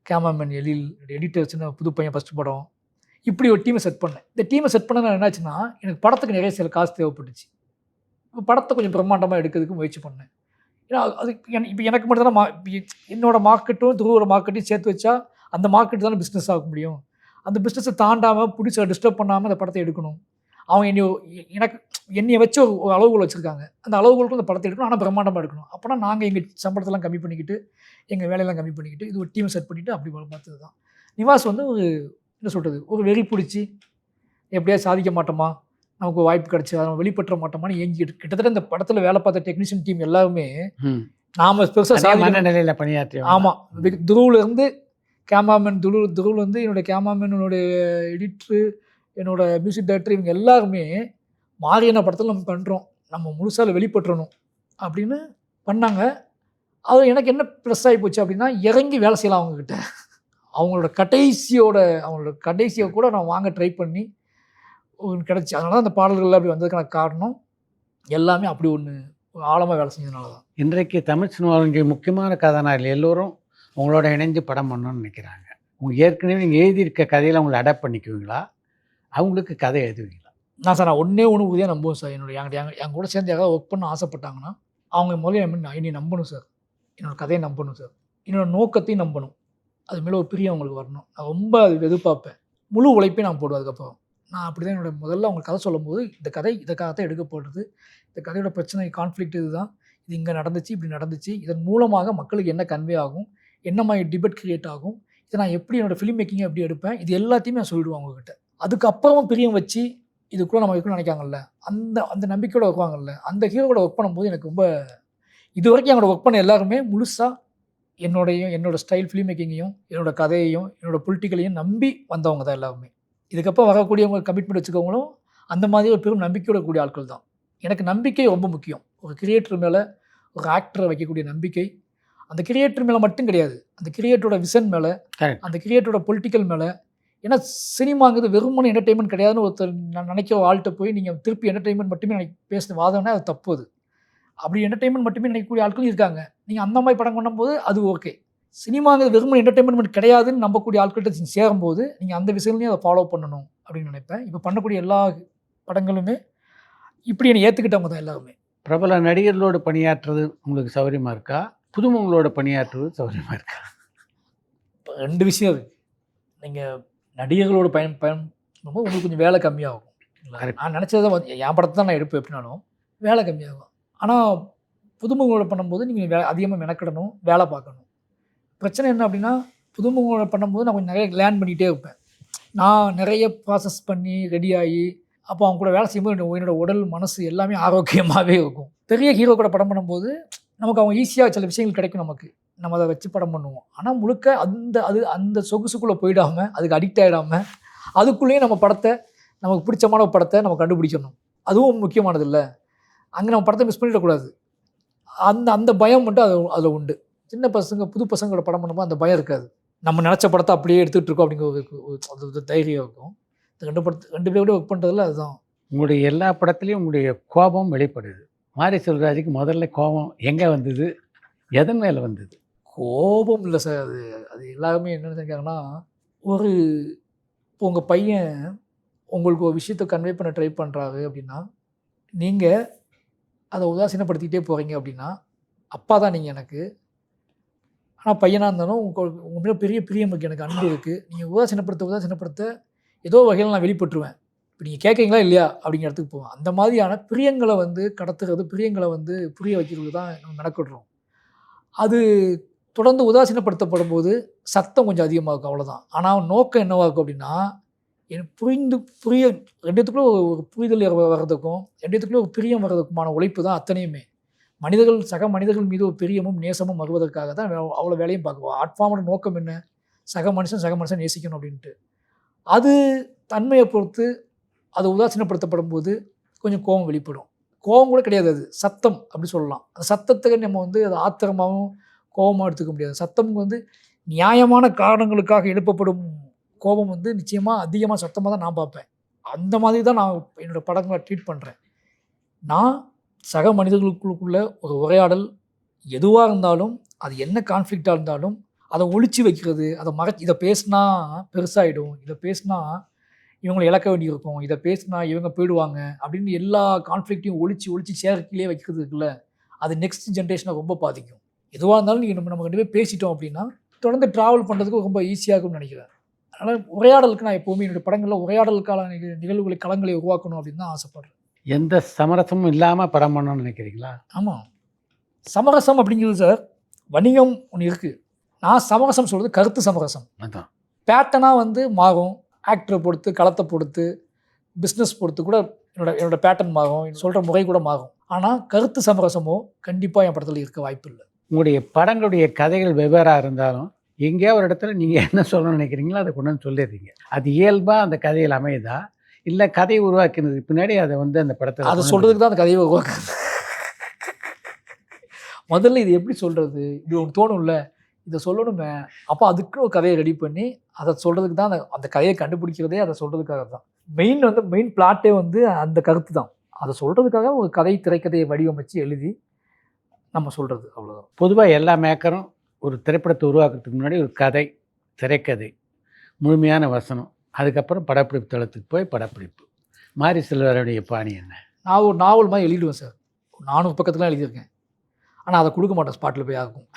கேமராமேன் எழில், எடிட்டர் சின்ன புது பையன் ஃபஸ்ட் படம், இப்படி ஒரு டீமை செட் பண்ணேன். இந்த டீமை செட் பண்ண என்னாச்சுன்னா, எனக்கு படத்துக்கு நிறைய சில காசு தேவைப்பட்டுச்சு. இப்போ படத்தை கொஞ்சம் பிரம்மாண்டமாக எடுக்கிறதுக்கு முயற்சி பண்ணேன். ஏன்னா அது இப்போ எனக்கு மட்டும் தானே என்னோட மார்க்கெட்டும் துருவோட மார்க்கெட்டையும் சேர்த்து வச்சா அந்த மார்க்கெட் தானே பிஸ்னஸ் ஆக முடியும். அந்த பிஸ்னஸை தாண்டாமல் பிடிச்ச டிஸ்டர்ப் பண்ணாமல் அந்த படத்தை எடுக்கணும். அவங்க என்னைய வச்சு ஒரு அளவுகோல் வச்சுருக்காங்க. அந்த அளவுகோலுக்கு அந்த படத்தை எடுக்கணும், ஆனால் பிரம்மாண்டமாக எடுக்கணும். அப்போனா நாங்கள் எங்கள் சம்பளத்தெல்லாம் கம்மி பண்ணிக்கிட்டு, எங்கள் வேலையெல்லாம் கம்மி பண்ணிக்கிட்டு, இது ஒரு டீமை செட் பண்ணிவிட்டு அப்படி பார்த்தது தான். நிவாஸ் வந்து ஒரு என்ன சொல்கிறது, ஒரு வெறி பிடிச்சி எப்படியாவது சாதிக்க மாட்டோமா, நமக்கு வாய்ப்பு கிடச்சி அதை வெளிப்பற்ற மாட்டோமான்னு ஏங்கிட்டு கிட்டத்தட்ட இந்த படத்தில் வேலை பார்த்த டெக்னீஷியன் டீம் எல்லாருமே நாம் பெருசாக நிலையில் பணியாற்றி. ஆமாம், துருவிலேருந்து கேமராமேன் துருவிலேருந்து என்னுடைய கேமராமேன், என்னுடைய எடிட்ரு, என்னோட மியூசிக் டைரக்டர், இவங்க எல்லாருமே மாரியண்ணா படத்தில் நம்ம பண்ணுறோம், நம்ம முழுசாக வெளிப்பற்றணும் அப்படின்னு பண்ணாங்க. அது எனக்கு என்ன ப்ளஸ் ஆகி போச்சு அப்படின்னா, இறங்கி வேலை செய்யலாம் அவங்கக்கிட்ட. அவங்களோட கடைசியை கூட நான் வாங்க ட்ரை பண்ணி கிடச்சி. அதனால தான் அந்த பாடல்கள் அப்படி வந்ததுக்கான காரணம் எல்லாமே அப்படி ஒன்று ஆழமாக வேலை செஞ்சதுனால தான். இன்றைக்கு தமிழ் சினிமாவின் முக்கியமான கதாநாயகர்கள் எல்லோரும் உங்களோட இணைஞ்சு படம் பண்ணணும்னு நினைக்கிறாங்க. ஏற்கனவே நீங்கள் எழுதியிருக்க கதையில் அவங்களை அடாப்ட் பண்ணிக்குவீங்களா, அவங்களுக்கு கதை எழுதுவீங்களா? நான் ஒன்றே ஒன்று உறுதியாக நம்புவேன் சார். என் கூட சேர்ந்து யாராவது ஒர்க் பண்ண ஆசைப்பட்டாங்கன்னா அவங்க முதல்ல என்னை நம்பணும் சார், என்னோடய கதையை நம்பணும் சார், என்னோடய நோக்கத்தையும் நம்பணும். அது மேலே ஒரு பிரியம் அவங்களுக்கு வரணும். நான் ரொம்ப அது எதிர்பார்ப்பேன். முழு உழைப்பே நான் போடுவேன். அதுக்கப்புறம் நான் அப்படி தான் முதல்ல அவங்க கதை சொல்லும்போது, இந்த கதை இதுக்காகத்தான் எடுக்கப்படுறது, இந்த கதையோட பிரச்சனை கான்ஃப்ளிக்ட் இதுதான், இது இங்கே நடந்துச்சு, இப்படி நடந்துச்சு, இதன் மூலமாக மக்களுக்கு என்ன கன்வே ஆகும், என்ன மாதிரி டிபேட் க்ரியேட் ஆகும், இதை நான் எப்படி என்னோடய ஃபிலிம் மேக்கிங்கை எப்படி எடுப்பேன், இது எல்லாத்தையுமே நான் சொல்லிவிடுவேன் அவங்கக்கிட்ட. அதுக்கப்புறமும் பிரியம் வச்சு இதுக்குள்ளே நம்ம இருக்கணும்னு நினைக்காங்கல்ல, அந்த நம்பிக்கையோட வைப்பாங்கல்ல, அந்த ஹீரோட ஒர்க் பண்ணும்போது எனக்கு ரொம்ப இது வரைக்கும் என்னோட ஒர்க் பண்ண எல்லாருமே முழுசாக என்னோட ஸ்டைல் ஃபிலிம் மேக்கிங்கையும், என்னோடய கதையையும், என்னோடய பொலிட்டிக்கலையும் நம்பி வந்தவங்க தான் எல்லாருமே. இதுக்கப்புறம் வரக்கூடியவங்க கமிட்மெண்ட் வச்சுக்கவங்களும் அந்த மாதிரி ஒரு பெரும் நம்பிக்கையோட கூடிய ஆட்கள் தான். எனக்கு நம்பிக்கை ரொம்ப முக்கியம். ஒரு கிரியேட்டர் மேலே, ஒரு ஆக்டரை வைக்கக்கூடிய நம்பிக்கை, அந்த கிரியேட்டர் மேலே மட்டும் கிடையாது, அந்த கிரியேட்டரோட விஷன் மேலே, அந்த கிரியேட்டரோட பொலிட்டிக்கல் மேலே. ஏன்னா சினிமாங்கிறது வெறுமனே என்டர்டெயின்மெண்ட் கிடையாதுன்னு ஒருத்தர் நான் நினைக்கிற ஆள்கிட்ட போய் நீங்கள் திருப்பி என்டர்டெயின்மெண்ட் மட்டுமே பேசுன வாதம்னா அது தப்பு. அது அப்படி என்டர்டெயின்மெண்ட் மட்டுமே நினைக்கக்கூடிய ஆட்களும் இருக்காங்க. நீங்கள் அந்த மாதிரி படம் பண்ணும்போது அது ஓகே. சினிமாங்கிறது வெறுமனே என்டர்டெயின்மெண்ட் கிடையாதுன்னு நம்பக்கூடிய ஆட்கள்கிட்ட சேரும்போது நீங்கள் அந்த விஷயங்களையும் அதை ஃபாலோ பண்ணணும் அப்படின்னு நினைப்பேன். இப்போ பண்ணக்கூடிய எல்லா படங்களுமே இப்படி என்னை ஏற்றுக்கிட்டவங்க தான் எல்லாருமே. பிரபல நடிகர்களோடு பணியாற்றுறது உங்களுக்கு சௌகரியமாக இருக்கா, புதுமுகளோட பணியாற்றுவது சௌகரியமாக இருக்கா? ரெண்டு விஷயம் இருக்குது. நீங்கள் நடிகர்களோட பயன்படும்போது உங்களுக்கு கொஞ்சம் வேலை கம்மியாகும். நான் நினச்சதை என் படத்தை தான் நான் எடுப்பேன், எப்படினாலும் வேலை கம்மியாகும். ஆனால் புதுமுகளோட பண்ணும்போது நீங்கள் அதிகமாக மெனக்கிடணும், வேலை பார்க்கணும். பிரச்சனை என்ன அப்படின்னா, புதுமுகளோட பண்ணும்போது நான் கொஞ்சம் நிறைய லேர்ன் பண்ணிகிட்டே இருப்பேன். நான் நிறைய ப்ராசஸ் பண்ணி ரெடியாகி அப்போ அவங்க கூட வேலை செய்யும்போது என்னோடய உடல் மனசு எல்லாமே ஆரோக்கியமாகவே இருக்கும். பெரிய ஹீரோ கூட படம் பண்ணும்போது நமக்கு அவங்க ஈஸியாக சில விஷயங்கள் கிடைக்கும், நமக்கு நம்ம அதை வச்சு படம் பண்ணுவோம். ஆனால் முழுக்க அந்த சொகுசுக்குள்ளே போயிடாமல், அதுக்கு அடிக்ட் ஆகிடாமல், அதுக்குள்ளேயே நம்ம படத்தை, நமக்கு பிடிச்சமான படத்தை நம்ம கண்டுபிடிக்கணும். அதுவும் முக்கியமானது இல்லை. அங்கே நம்ம படத்தை மிஸ் பண்ணிடக்கூடாது. அந்த பயம் மட்டும் அதில் உண்டு. சின்ன பசங்க புது பசங்களோட படம் பண்ணும்போது அந்த பயம் இருக்காது. நம்ம நினச்ச படத்தை அப்படியே எடுத்துகிட்டு இருக்கோம் அப்படிங்கிற ஒரு தைரியம் இருக்கும். ரெண்டு பேரோட ஒர்க் பண்ணுறதுல அதுதான். உங்களுடைய எல்லா படத்துலையும் உங்களுடைய கோபம் வெளிப்படுது. மாரி செல்வராஜுக்கு முதல்ல கோபம் எங்கே வந்தது, எதன் மேலே வந்தது? கோபம் இல்லை சார், அது எல்லாருமே என்ன நினைக்கிறாங்கன்னா, இப்போ உங்கள் பையன் உங்களுக்கு ஒரு விஷயத்தை கன்வே பண்ண ட்ரை பண்ணுறாரு அப்படின்னா, நீங்கள் அதை உதாசீனப்படுத்திக்கிட்டே போகிறீங்க அப்படின்னா, அப்பா தான் நீங்கள் எனக்கு. ஆனால் பையனாக இருந்தாலும் உங்கள் மேலே பெரிய பிரியம் இருக்குது, எனக்கு அன்பு இருக்குது. நீங்கள் உதாசீனப்படுத்த ஏதோ வகையில் நான் வெளிப்பட்டுருவேன். இப்போ நீங்கள் கேட்குறீங்களா இல்லையா அப்படிங்கிற இடத்துக்கு போவேன். அந்த மாதிரியான பிரியங்களை கடத்துறது, பிரியங்களை புரிய வைக்கிறது தான் நம்ம மெனக்கிடுறோம். அது தொடர்ந்து உதாசீனப்படுத்தப்படும் போது சத்தம் கொஞ்சம் அதிகமாக இருக்கும், அவ்வளோதான். ஆனால் நோக்கம் என்னவாக இருக்கும் அப்படின்னா, புரிய ரெண்டுத்துக்குள்ளே ஒரு புரிதல் வர்றதுக்கும், ரெண்டுத்துக்குள்ளே ஒரு பிரியம் வர்றதுக்குமான உழைப்பு தான் அத்தனையுமே. சக மனிதர்கள் மீது ஒரு பிரியமும் நேசமும் வருவதற்காக தான் அவ்வளோ வேலையும் பார்க்குவோம். ஆர்ட் ஃபார்மோட நோக்கம் என்ன? சக மனுஷன் நேசிக்கணும் அப்படின்ட்டு. அது தன்மையை பொறுத்து அது உதாசீனப்படுத்தப்படும் போது கொஞ்சம் கோபம் வெளிப்படும். கோபம் கூட கிடையாது, அது சத்தம் அப்படி சொல்லலாம். அந்த சத்தத்துக்கு நம்ம அது ஆத்திரமாகவும் கோபமாக எடுத்துக்க முடியாது. சத்தம் வந்து நியாயமான காரணங்களுக்காக எழுப்பப்படும் கோபம் வந்து நிச்சயமாக அதிகமாக சத்தமாக தான் நான் பார்ப்பேன். அந்த மாதிரி தான் நான் என்னோடய படங்களை ட்ரீட் பண்ணுறேன். நான் சக மனிதர்களுக்குள்ள ஒரு உரையாடல் எதுவாக இருந்தாலும், அது என்ன கான்ஃப்ளிக்டாக இருந்தாலும், அதை ஒளிச்சு வைக்கிறது, அதை இதை பேசினா பெருசாகிடும், இதை பேசினா இவங்களை இழக்க வேண்டியிருக்கும், இதை பேசினா இவங்க போயிடுவாங்க அப்படின்னு எல்லா கான்ஃப்ளிக்ட்டையும் ஒளிச்சு சேர்க்கையிலே வைக்கிறது இருக்குல்ல, அது நெக்ஸ்ட் ஜென்ரேஷனை ரொம்ப பாதிக்கும். எதுவாக இருந்தாலும் நீங்கள் நம்ம 2 பேர் பேசிட்டோம் அப்படின்னா தொடர்ந்து ட்ராவல் பண்ணுறதுக்கு ரொம்ப ஈஸியாகும்னு நினைக்கிறேன். அதனால் உரையாடலுக்கு நான் எப்போவுமே என்னுடைய படங்களில் உரையாடலுக்கான நிகழ்வுகளை களங்களை உருவாக்கணும் அப்படின்னு தான் ஆசைப்படுறேன். எந்த சமரசமும் இல்லாமல் படம் பண்ணணும்னு நினைக்கிறீங்களா? ஆமாம், சமரசம் அப்படிங்கிறது சார் வணிகம் ஒன்று இருக்குது. நான் சமரசம் சொல்கிறது கருத்து சமரசம். அதான் பேட்டர்னாக வந்து மாறும், ஆக்டரை பொறுத்து, களத்தை பொறுத்து, பிஸ்னஸ் பொறுத்து கூட என்னோட பேட்டர்ன் மாறும், சொல்கிற முறை கூட மாறும். ஆனால் கருத்து சமரசமோ கண்டிப்பாக என் படத்தில் இருக்க வாய்ப்பு இல்லை. உங்களுடைய படங்களுடைய கதைகள் வெவ்வேறாக இருந்தாலும் எங்கேயோ ஒரு இடத்துல நீங்கள் என்ன சொல்லணும்னு நினைக்கிறீங்களோ அதை கொண்டு வந்து சொல்லிடுறீங்க. அது இயல்பாக அந்த கதையில் அமையுதா, இல்லை கதையை உருவாக்கினதுக்கு பின்னாடி அதை வந்து அந்த படத்தை அதை சொல்கிறதுக்கு தான் அந்த கதையை உருவாக்குறது. முதல்ல இது எப்படி சொல்கிறது, இது ஒன்று தோணும்ல, இதை சொல்லணுமே, அப்போ அதுக்குன்னு ஒரு கதையை ரெடி பண்ணி அதை சொல்கிறதுக்கு தான் அந்த கதையை கண்டுபிடிக்கிறதே அதை சொல்கிறதுக்காக தான். மெயின் பிளாட்டே வந்து அந்த கருத்து தான். அதை சொல்கிறதுக்காக ஒரு திரைக்கதையை வடிவமைச்சு எழுதி நம்ம சொல்கிறது, அவ்வளோதான். பொதுவாக எல்லா மேக்கரும் ஒரு திரைப்படத்தை உருவாக்குறதுக்கு முன்னாடி ஒரு கதை, திரைக்கதை, முழுமையான வசனம், அதுக்கப்புறம் படப்பிடிப்பு தளத்துக்கு போய் படப்பிடிப்பு. மாரி செல்வருடைய பாணி என்ன? நான் ஒரு நாவல் மாதிரி எழுதிடுவேன் சார். 400 பக்கத்துலாம் எழுதியிருக்கேன். ஆனால் அதை கொடுக்க மாட்டேன் ஸ்பாட்டில் போய் யாருக்கும்.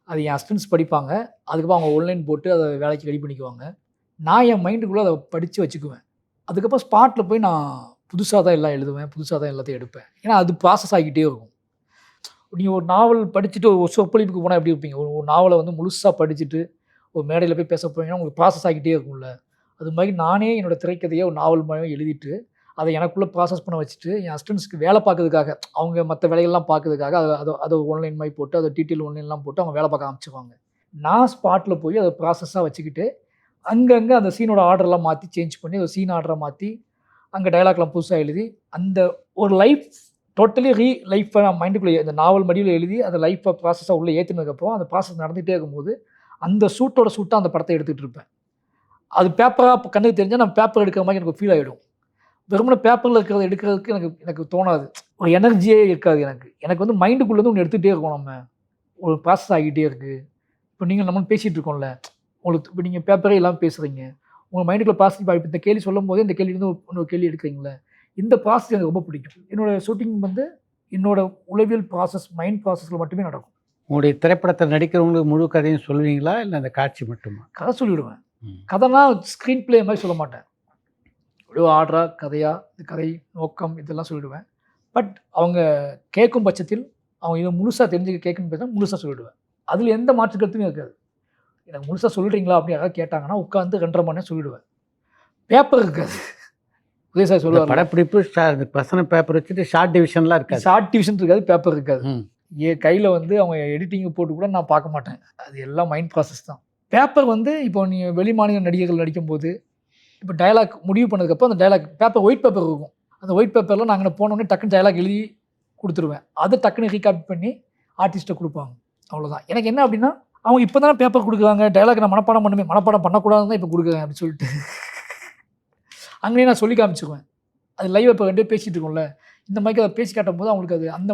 அது என் அசிஸ்டன்ட்ஸ் படிப்பாங்க, அதுக்கப்புறம் அவங்க ஆன்லைன் போட்டு அதை வேலைக்கு ரெடி பண்ணிக்குவாங்க. நான் என் மைண்டுக்குள்ளே அதை படித்து வச்சுக்குவேன். அதுக்கப்புறம் ஸ்பாட்டில் போய் நான் புதுசாக தான் எல்லாம் எழுதுவேன், புதுசாக தான் எல்லாத்தையும் எடுப்பேன். ஏன்னா அது ப்ராசஸ் ஆகிக்கிட்டே இருக்கும். நீங்கள் ஒரு நாவல் படிச்சுட்டு ஒரு சொற்பொழிப்புக்கு போனால் எப்படி இருப்பீங்க? ஒரு நாவலை வந்து முழுசாக படிச்சுட்டு ஒரு மேடையில் போய் பேச போனீங்கன்னா உங்களுக்கு ப்ராசஸ் ஆகிட்டே இருக்கும்ல. அது மாதிரி நானே என்னோடய திரைக்கதையை ஒரு நாவல் மாதிரி எழுதிட்டு அதை எனக்குள்ளே ப்ராசஸ் பண்ண வச்சுட்டு என் அசிஸ்டன்ட்ஸ்க்கு வேலை பார்க்கறதுக்காக, அவங்க மற்ற வேலைகள்லாம் பார்க்கறதுக்காக அதை ஆன்லைன் மாதிரி போட்டு அதை டீட்டெயில் ஆன்லைன்லாம் போட்டு அவங்க வேலை பார்க்க ஆரம்பிச்சுக்குவாங்க. நான் ஸ்பாட்டில் போய் அதை ப்ராசஸாக வச்சுக்கிட்டு அங்கங்கே அந்த சீனோட ஆர்டர்லாம் மாற்றி சேஞ்ச் பண்ணி ஒரு சீன் ஆர்டரை மாற்றி அங்கே டைலாக்லாம் புதுசாக எழுதி அந்த ஒரு டோட்டலி லைஃப்பை நான் மைண்டுக்குள்ளே அந்த நாவல் மடியில் எழுதி அந்த லைஃப்பை ப்ராசஸாக உள்ளே ஏற்றினதுக்கப்புறம் அந்த ப்ராசஸ் நடந்துகிட்டே இருக்கும்போது அந்த சூட்டாக அந்த படத்தை எடுத்துகிட்டு இருப்பேன். அது பேப்பராக கண்ணுக்கு தெரிஞ்சால் நான் பேப்பர் எடுக்கிற மாதிரி எனக்கு ஃபீல் ஆகிடும். வெறுமனே பேப்பரில் இருக்கிறத எடுக்கிறதுக்கு எனக்கு தோணாது, ஒரு எனர்ஜியே இருக்காது எனக்கு வந்து மைண்டுக்குள்ளேருந்து ஒன்று எடுத்துகிட்டே இருக்கும். நம்ம ஒரு ப்ராசஸ் ஆகிட்டே இருக்குது. இப்போ நீங்கள் நம்ம பேசிகிட்டு இருக்கோம்ல, உங்களுக்கு இப்போ நீங்கள் பேப்பரே இல்லாமல் பேசுகிறீங்க, உங்கள் மைண்டுக்குள்ளே ப்ராசஸ் ஆகி இந்த கேள்வி சொல்லும் போதே இந்த கேள்விலேருந்து இன்னொரு கேள்வி எடுக்கிறீங்களே, இந்த ப்ராசஸ் எனக்கு ரொம்ப பிடிக்கும். என்னோடய ஷூட்டிங் வந்து என்னோட உளவியல் ப்ராசஸ், மைண்ட் ப்ராசஸில் மட்டுமே நடக்கும். உங்களுடைய திரைப்படத்தில் நடிக்கிறவங்களுக்கு முழு கதையும் சொல்லுவீங்களா, இல்லை அந்த காட்சி மட்டுமா? கதை சொல்லிவிடுவேன். கதைனா ஸ்க்ரீன் பிளே மாதிரி சொல்ல மாட்டேன். அப்படியே ஆர்டரா கதையா, இந்த கதை நோக்கம் இதெல்லாம் சொல்லிவிடுவேன். பட் அவங்க கேட்கும் பட்சத்தில் அவங்க இதை முழுசாக தெரிஞ்சுக்க கேட்கணும்னு பேசினா முழுசாக சொல்லிவிடுவேன். அதில் எந்த மாற்று கருத்துமே இருக்காது. எனக்கு முழுசாக சொல்கிறீங்களா அப்படின்னு யாராவது கேட்டாங்கன்னா உட்காந்து 2.5 மணி நேரம் சொல்லிவிடுவேன். பேப்பர் இருக்காது. உதயசார் சொல்லுவார், படப்பிடிப்பு பர்சனல் பேப்பர் வச்சுட்டு ஷார்ட் டிவிஷன்லாம் இருக்காது. ஷார்ட் டிவிஷன் இருக்காது, பேப்பர் இருக்காது. என் கையில் வந்து அவங்க எடிட்டிங்கை போட்டு கூட நான் பார்க்க மாட்டேன். அது எல்லாம் மைண்ட் ப்ராசஸ் தான். பேப்பர் வந்து இப்போ நீங்கள் வெளி மாநில நடிகர்கள் நடிக்கும்போது இப்போ டைலாக் முடிவு பண்ணதுக்கப்புறம் அந்த டைலாக் பேப்பர் ஒயிட் பேப்பர் இருக்கும். அந்த ஒயிட் பேப்பரில் நாங்கள் போனோடனே டக்குன்னு டைலாக் எழுதி கொடுத்துருவேன். அதை டக்குன்னு ரீகாப்பி பண்ணி ஆர்டிஸ்ட்டை கொடுப்பாங்க. அவ்வளோதான். எனக்கு என்ன அப்படின்னா அவங்க இப்போ தானே பேப்பர் கொடுக்குறாங்க, டைலாக் நான் மனப்பாடம் பண்ணக்கூடாதுன்னு தான் இப்போ கொடுக்குறேன் அப்படின்னு சொல்லிட்டு அங்கேயே நான் சொல்லி காமிச்சிக்குவேன். அது லைவ் இப்போ 2 பேர் பேசிகிட்டு இருக்கோம்ல, இந்த மாதிரி அதை பேசி காட்டும் போது அவங்களுக்கு அது அந்த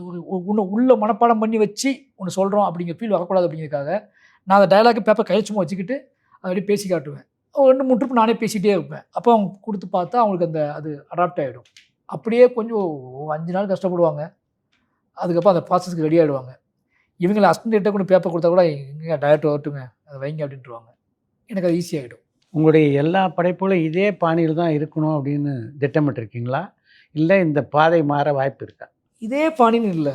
ஒரு ஒன்று உள்ள மனப்பாடம் பண்ணி வச்சு ஒன்று சொல்கிறோம் அப்படிங்கிற ஃபீல் வரக்கூடாது அப்படிங்கிறதுக்காக நான் அந்த டைலாக்கு பேப்பர் கையச்சுமா வச்சுக்கிட்டு அதை அப்படியே பேசி காட்டுவேன். 2-3 ட்ரிப் நானே பேசிகிட்டே இருப்பேன். அப்போ அவங்க கொடுத்து பார்த்தா அவங்களுக்கு அது அடாப்ட் ஆகிடும். அப்படியே கொஞ்சம் 5 நாள் கஷ்டப்படுவாங்க. அதுக்கப்புறம் அந்த ப்ராசஸ்க்கு ரெடி ஆகிடுவாங்க. இவங்களை அசிஸ்டன்ட்டை கொண்டு பேப்பர் கொடுத்தா கூட எங்கே டைரக்டர் வரட்டுங்க அதை வைங்க அப்படின்ட்டுருவாங்க. எனக்கு அது ஈஸியாகிடும். உங்களுடைய எல்லா படைப்புகளும் இதே பாணியில் தான் இருக்கணும் அப்படின்னு திட்டமிட்டிருக்கீங்களா, இல்லை இந்த பாதை மாற வாய்ப்பு இருக்கா? இதே பாணின்னு இல்லை,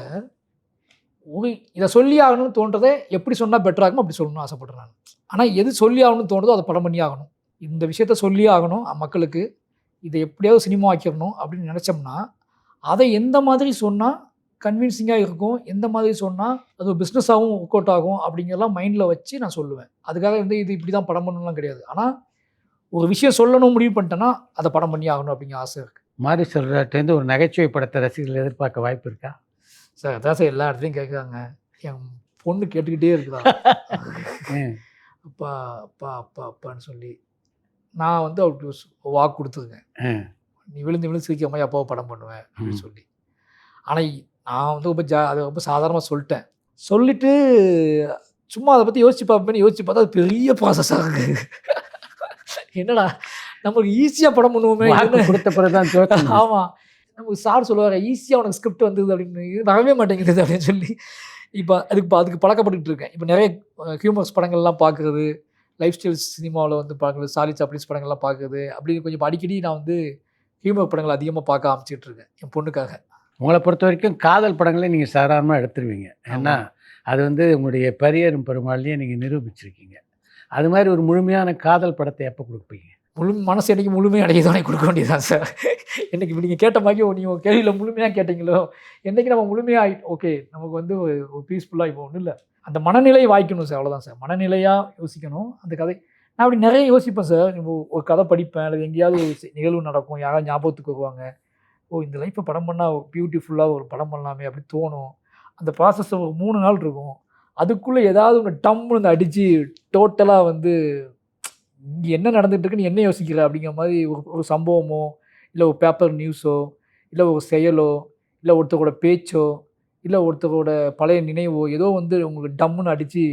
இதை சொல்லி ஆகணும்னு தோன்றதை எப்படி சொன்னால் பெட்டராகும் அப்படி சொல்லணும்னு ஆசைப்படுறேன் நான். ஆனால் எது சொல்லி ஆகணும்னு தோன்றதோ அதை படம் பண்ணி ஆகணும். இந்த விஷயத்த சொல்லி ஆகணும் மக்களுக்கு, இதை எப்படியாவது சினிமா ஆக்கிடணும் அப்படின்னு நினச்சோம்னா அதை எந்த மாதிரி சொன்னால் கன்வின்சிங்காக இருக்கும், எந்த மாதிரி சொன்னால் அது ஒரு பிஸ்னஸாகவும் ஒர்க் அவுட் ஆகும் அப்படிங்கிறலாம் மைண்டில் வச்சு நான் சொல்லுவேன். அதுக்காக வந்து இது இப்படி தான் படம் பண்ணணும்லாம் கிடையாது. ஆனால் ஒரு விஷயம் சொல்லணும் முடிவு பண்ணிட்டேன்னா அதை படம் பண்ணி ஆகணும் அப்படிங்கிற ஆசை இருக்குது. மாரி செல்வராஜ்டேருந்து ஒரு நகைச்சுவை படத்தை ரசிகர்கள் எதிர்பார்க்க வாய்ப்பு இருக்கா? சார் அதான் சார் எல்லா இடத்துலையும் கேட்குறாங்க. என் பொண்ணு கேட்டுக்கிட்டே இருக்குதா ம். அப்பா அப்பா அப்பா அப்பான்னு சொல்லி நான் வந்து அவருக்கு வாக்கு கொடுத்துருக்கேன். ம். நீ விழுந்து விழுந்து சிரிக்கிற மாதிரி அப்பாவை படம் பண்ணுவேன் அப்படின்னு ம். சொல்லி. ஆனால் நான் வந்து ரொம்ப அதை ரொம்ப சாதாரணமாக சொல்லிட்டேன். சொல்லிட்டு சும்மா அதை பற்றி யோசிச்சு பார்த்தா அது பெரிய ப்ராசஸாக இருக்கு. என்னடா நமக்கு ஈஸியாக படம் பண்ணுவோமே. வாக்கு கொடுத்த பிறகு தான் தோற்று. ஆமாம், நமக்கு சார் சொல்லுவாங்க ஈஸியாக உனக்கு ஸ்கிரிப்ட் வந்தது அப்படின்னு, வரவே மாட்டேங்குது அப்படின்னு சொல்லி இப்போ அதுக்கு பழக்கப்பட்டுக்கிட்டு இருக்கேன். இப்போ நிறைய ஹியூமர்ஸ் படங்கள்லாம் பார்க்குறது, லைஃப் ஸ்டைல் சினிமாவில் வந்து பார்க்குறது, சார்லி சாப்ளின்ஸ் படங்கள்லாம் பார்க்குறது, அப்படின்னு கொஞ்சம் அடிக்கடி நான் வந்து ஹியூமர் படங்கள் அதிகமாக பார்க்க ஆரம்பிச்சிட்டு இருக்கேன் என் பொண்ணுக்காக. உங்களை பொறுத்த வரைக்கும் காதல் படங்களே நீங்கள் சாதாரணமாக எடுத்துருவீங்க. ஏன்னா அது வந்து உங்களுடைய பரியரும் பெருமாள்லேயே நீங்கள் நிரூபிச்சிருக்கீங்க. அது மாதிரி ஒரு முழுமையான காதல் படத்தை எப்போ கொடுப்பீங்க? மனசு என்றைக்கு முழுமையாக அடையதானே கொடுக்க வேண்டியதான் சார். என்றைக்கு இப்போ நீங்கள் கேட்ட மாதிரி நீங்கள் கேள்வியில் முழுமையாக கேட்டீங்களோ, என்றைக்கு நம்ம முழுமையாக ஓகே நமக்கு வந்து ஒரு பீஸ்ஃபுல்லாக இப்போ ஒன்றும் இல்லை, அந்த மனநிலையை வாய்க்கணும் சார், அவ்வளோதான் சார். மனநிலையாக யோசிக்கணும் அந்த கதை. நான் அப்படி நிறைய யோசிப்பேன் சார். இப்போ ஒரு கதை படிப்பேன், அல்லது எங்கேயாவது ஒரு நிகழ்வு நடக்கும், யாராவது ஞாபகத்துக்கு வருவாங்க, ஓ இந்த லைஃப்பை படம் பண்ணால் பியூட்டிஃபுல்லாக ஒரு படம் பண்ணலாமே அப்படி தோணும். அந்த ப்ராசஸ் ஒரு 3 நாள் இருக்கும். அதுக்குள்ளே ஏதாவது ஒன்று டம்முன்னு அடித்து டோட்டலாக வந்து இங்கே என்ன நடந்துட்டு இருக்குன்னு என்ன யோசிக்கிற அப்படிங்கிற மாதிரி ஒரு சம்பவமோ, இல்லை ஒரு பேப்பர் நியூஸோ, இல்லை ஒரு செயலோ, இல்லை ஒருத்தரோட பேச்சோ, இல்லை ஒருத்தரோட பழைய நினைவோ ஏதோ வந்து உங்களுக்கு டம்முன்னு அடித்து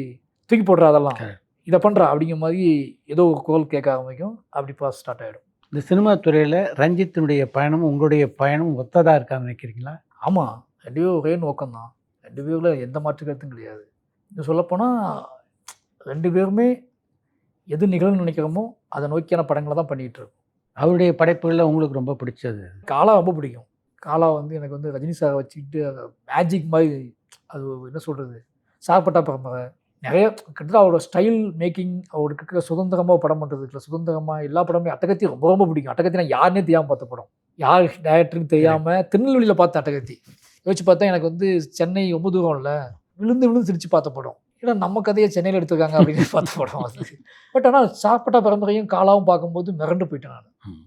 தூக்கி போடுறா அதெல்லாம் இதை பண்ணுறா அப்படிங்கிற மாதிரி ஏதோ ஒரு குரல் கேட்க ஆரம்பிக்கும். அப்படி ப்ராசஸ் ஸ்டார்ட் ஆகிடும். இந்த சினிமா துறையில் ரஞ்சித்தினுடைய பயணமும் உங்களுடைய பயணமும் ஒத்ததாக இருக்கான்னு நினைக்கிறீங்களா? ஆமாம், 2 பேரும் ஒரே நோக்கம்தான். 2 பேரில் எந்த மாற்று கருத்தும் கிடையாது. இன்னும் சொல்லப்போனால் 2 பேருமே எது நிகழ்னு நினைக்கிறோமோ அதை நோக்கியான படங்களை தான் பண்ணிகிட்டு இருக்கோம். அவருடைய படைப்புகளில் உங்களுக்கு ரொம்ப பிடிச்சது? காலா ரொம்ப பிடிக்கும். காலா வந்து எனக்கு வந்து ரஜினி சாரை வச்சுக்கிட்டு மேஜிக் மாதிரி, அது என்ன சொல்கிறது, சார்பட்டா பரம்பரை நிறைய கிட்டத்தட்ட அவரோட ஸ்டைல் மேக்கிங், அவருக்கு இருக்கிற சுதந்திரமாக படம் பண்ணுறதுக்குள்ள சுதந்திரமாக எல்லா படமே அட்டகத்தி ரொம்ப ரொம்ப பிடிக்கும். அட்டகத்தி நான் யாருன்னே தெரியாமல் பார்த்த படம், யார் டைரக்டர்னு தெரியாமல் திருநெல்வேலியில் பார்த்த அட்டகத்தி. யோசிச்சு பார்த்தா எனக்கு வந்து சென்னை ரொம்ப தூரம் இல்லை, விழுந்து விழுந்து சிரித்து பார்த்த படம். ஏன்னா நம்ம கதையை சென்னையில் எடுத்துருக்காங்க அப்படின்னு பார்த்த படம் அது. பட் ஆனால் சார்பட்டா பரம்பரையும் காலாவும் பார்க்கும்போது மிரண்டு போயிட்டேன் நான்.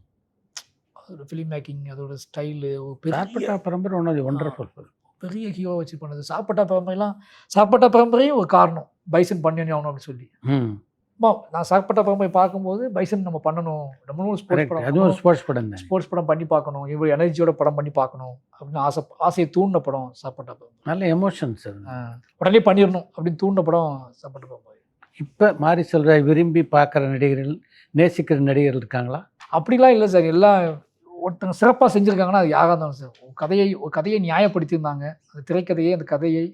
அதோட ஃபிலிம் மேக்கிங், அதோட ஸ்டைலு, சார்பட்டா பரம்பரை ஒன்று ஒண்டர்ஃபுல், பெரிய ஹீரோ வச்சு பண்ணது. சார்பட்டா பரம்பரையும் ஒரு காரணம், பைசன் பண்ணி ஆகணும் அப்படின்னு சொல்லி. நான் சார்பட்டா பரம்பரை பார்க்கும்போது பைசன் நம்ம பண்ணணும், நம்மளும் ஸ்போர்ட்ஸ் படம், அதுவும் ஸ்போர்ட்ஸ் படம் தான், ஸ்போர்ட்ஸ் படம் பண்ணி பார்க்கணும், இவ்வளோ எனர்ஜியோட படம் பண்ணி பார்க்கணும் அப்படின்னு ஆசையை தூண்டின படம் சார்பட்டா பரம்பரை. நல்ல எமோஷன்ஸ் அது, உடனே பண்ணிடணும் அப்படின்னு தூண்டின படம் சார்பட்டா பரம்பரை. இப்போ மாரி செல்வராஜ் விரும்பி பார்க்குற நடிகர்கள், நேசிக்கிற நடிகர்கள் இருக்காங்களா? அப்படிலாம் இல்லை சார். எல்லாம் ஒருத்தங்க சிறப்பாக செஞ்சுருக்காங்கன்னா அது யாராக இருந்தாலும் சார். ஒரு கதையை நியாயப்படுத்தியிருந்தாங்க, அந்த திரைக்கதையை, அந்த கதையை,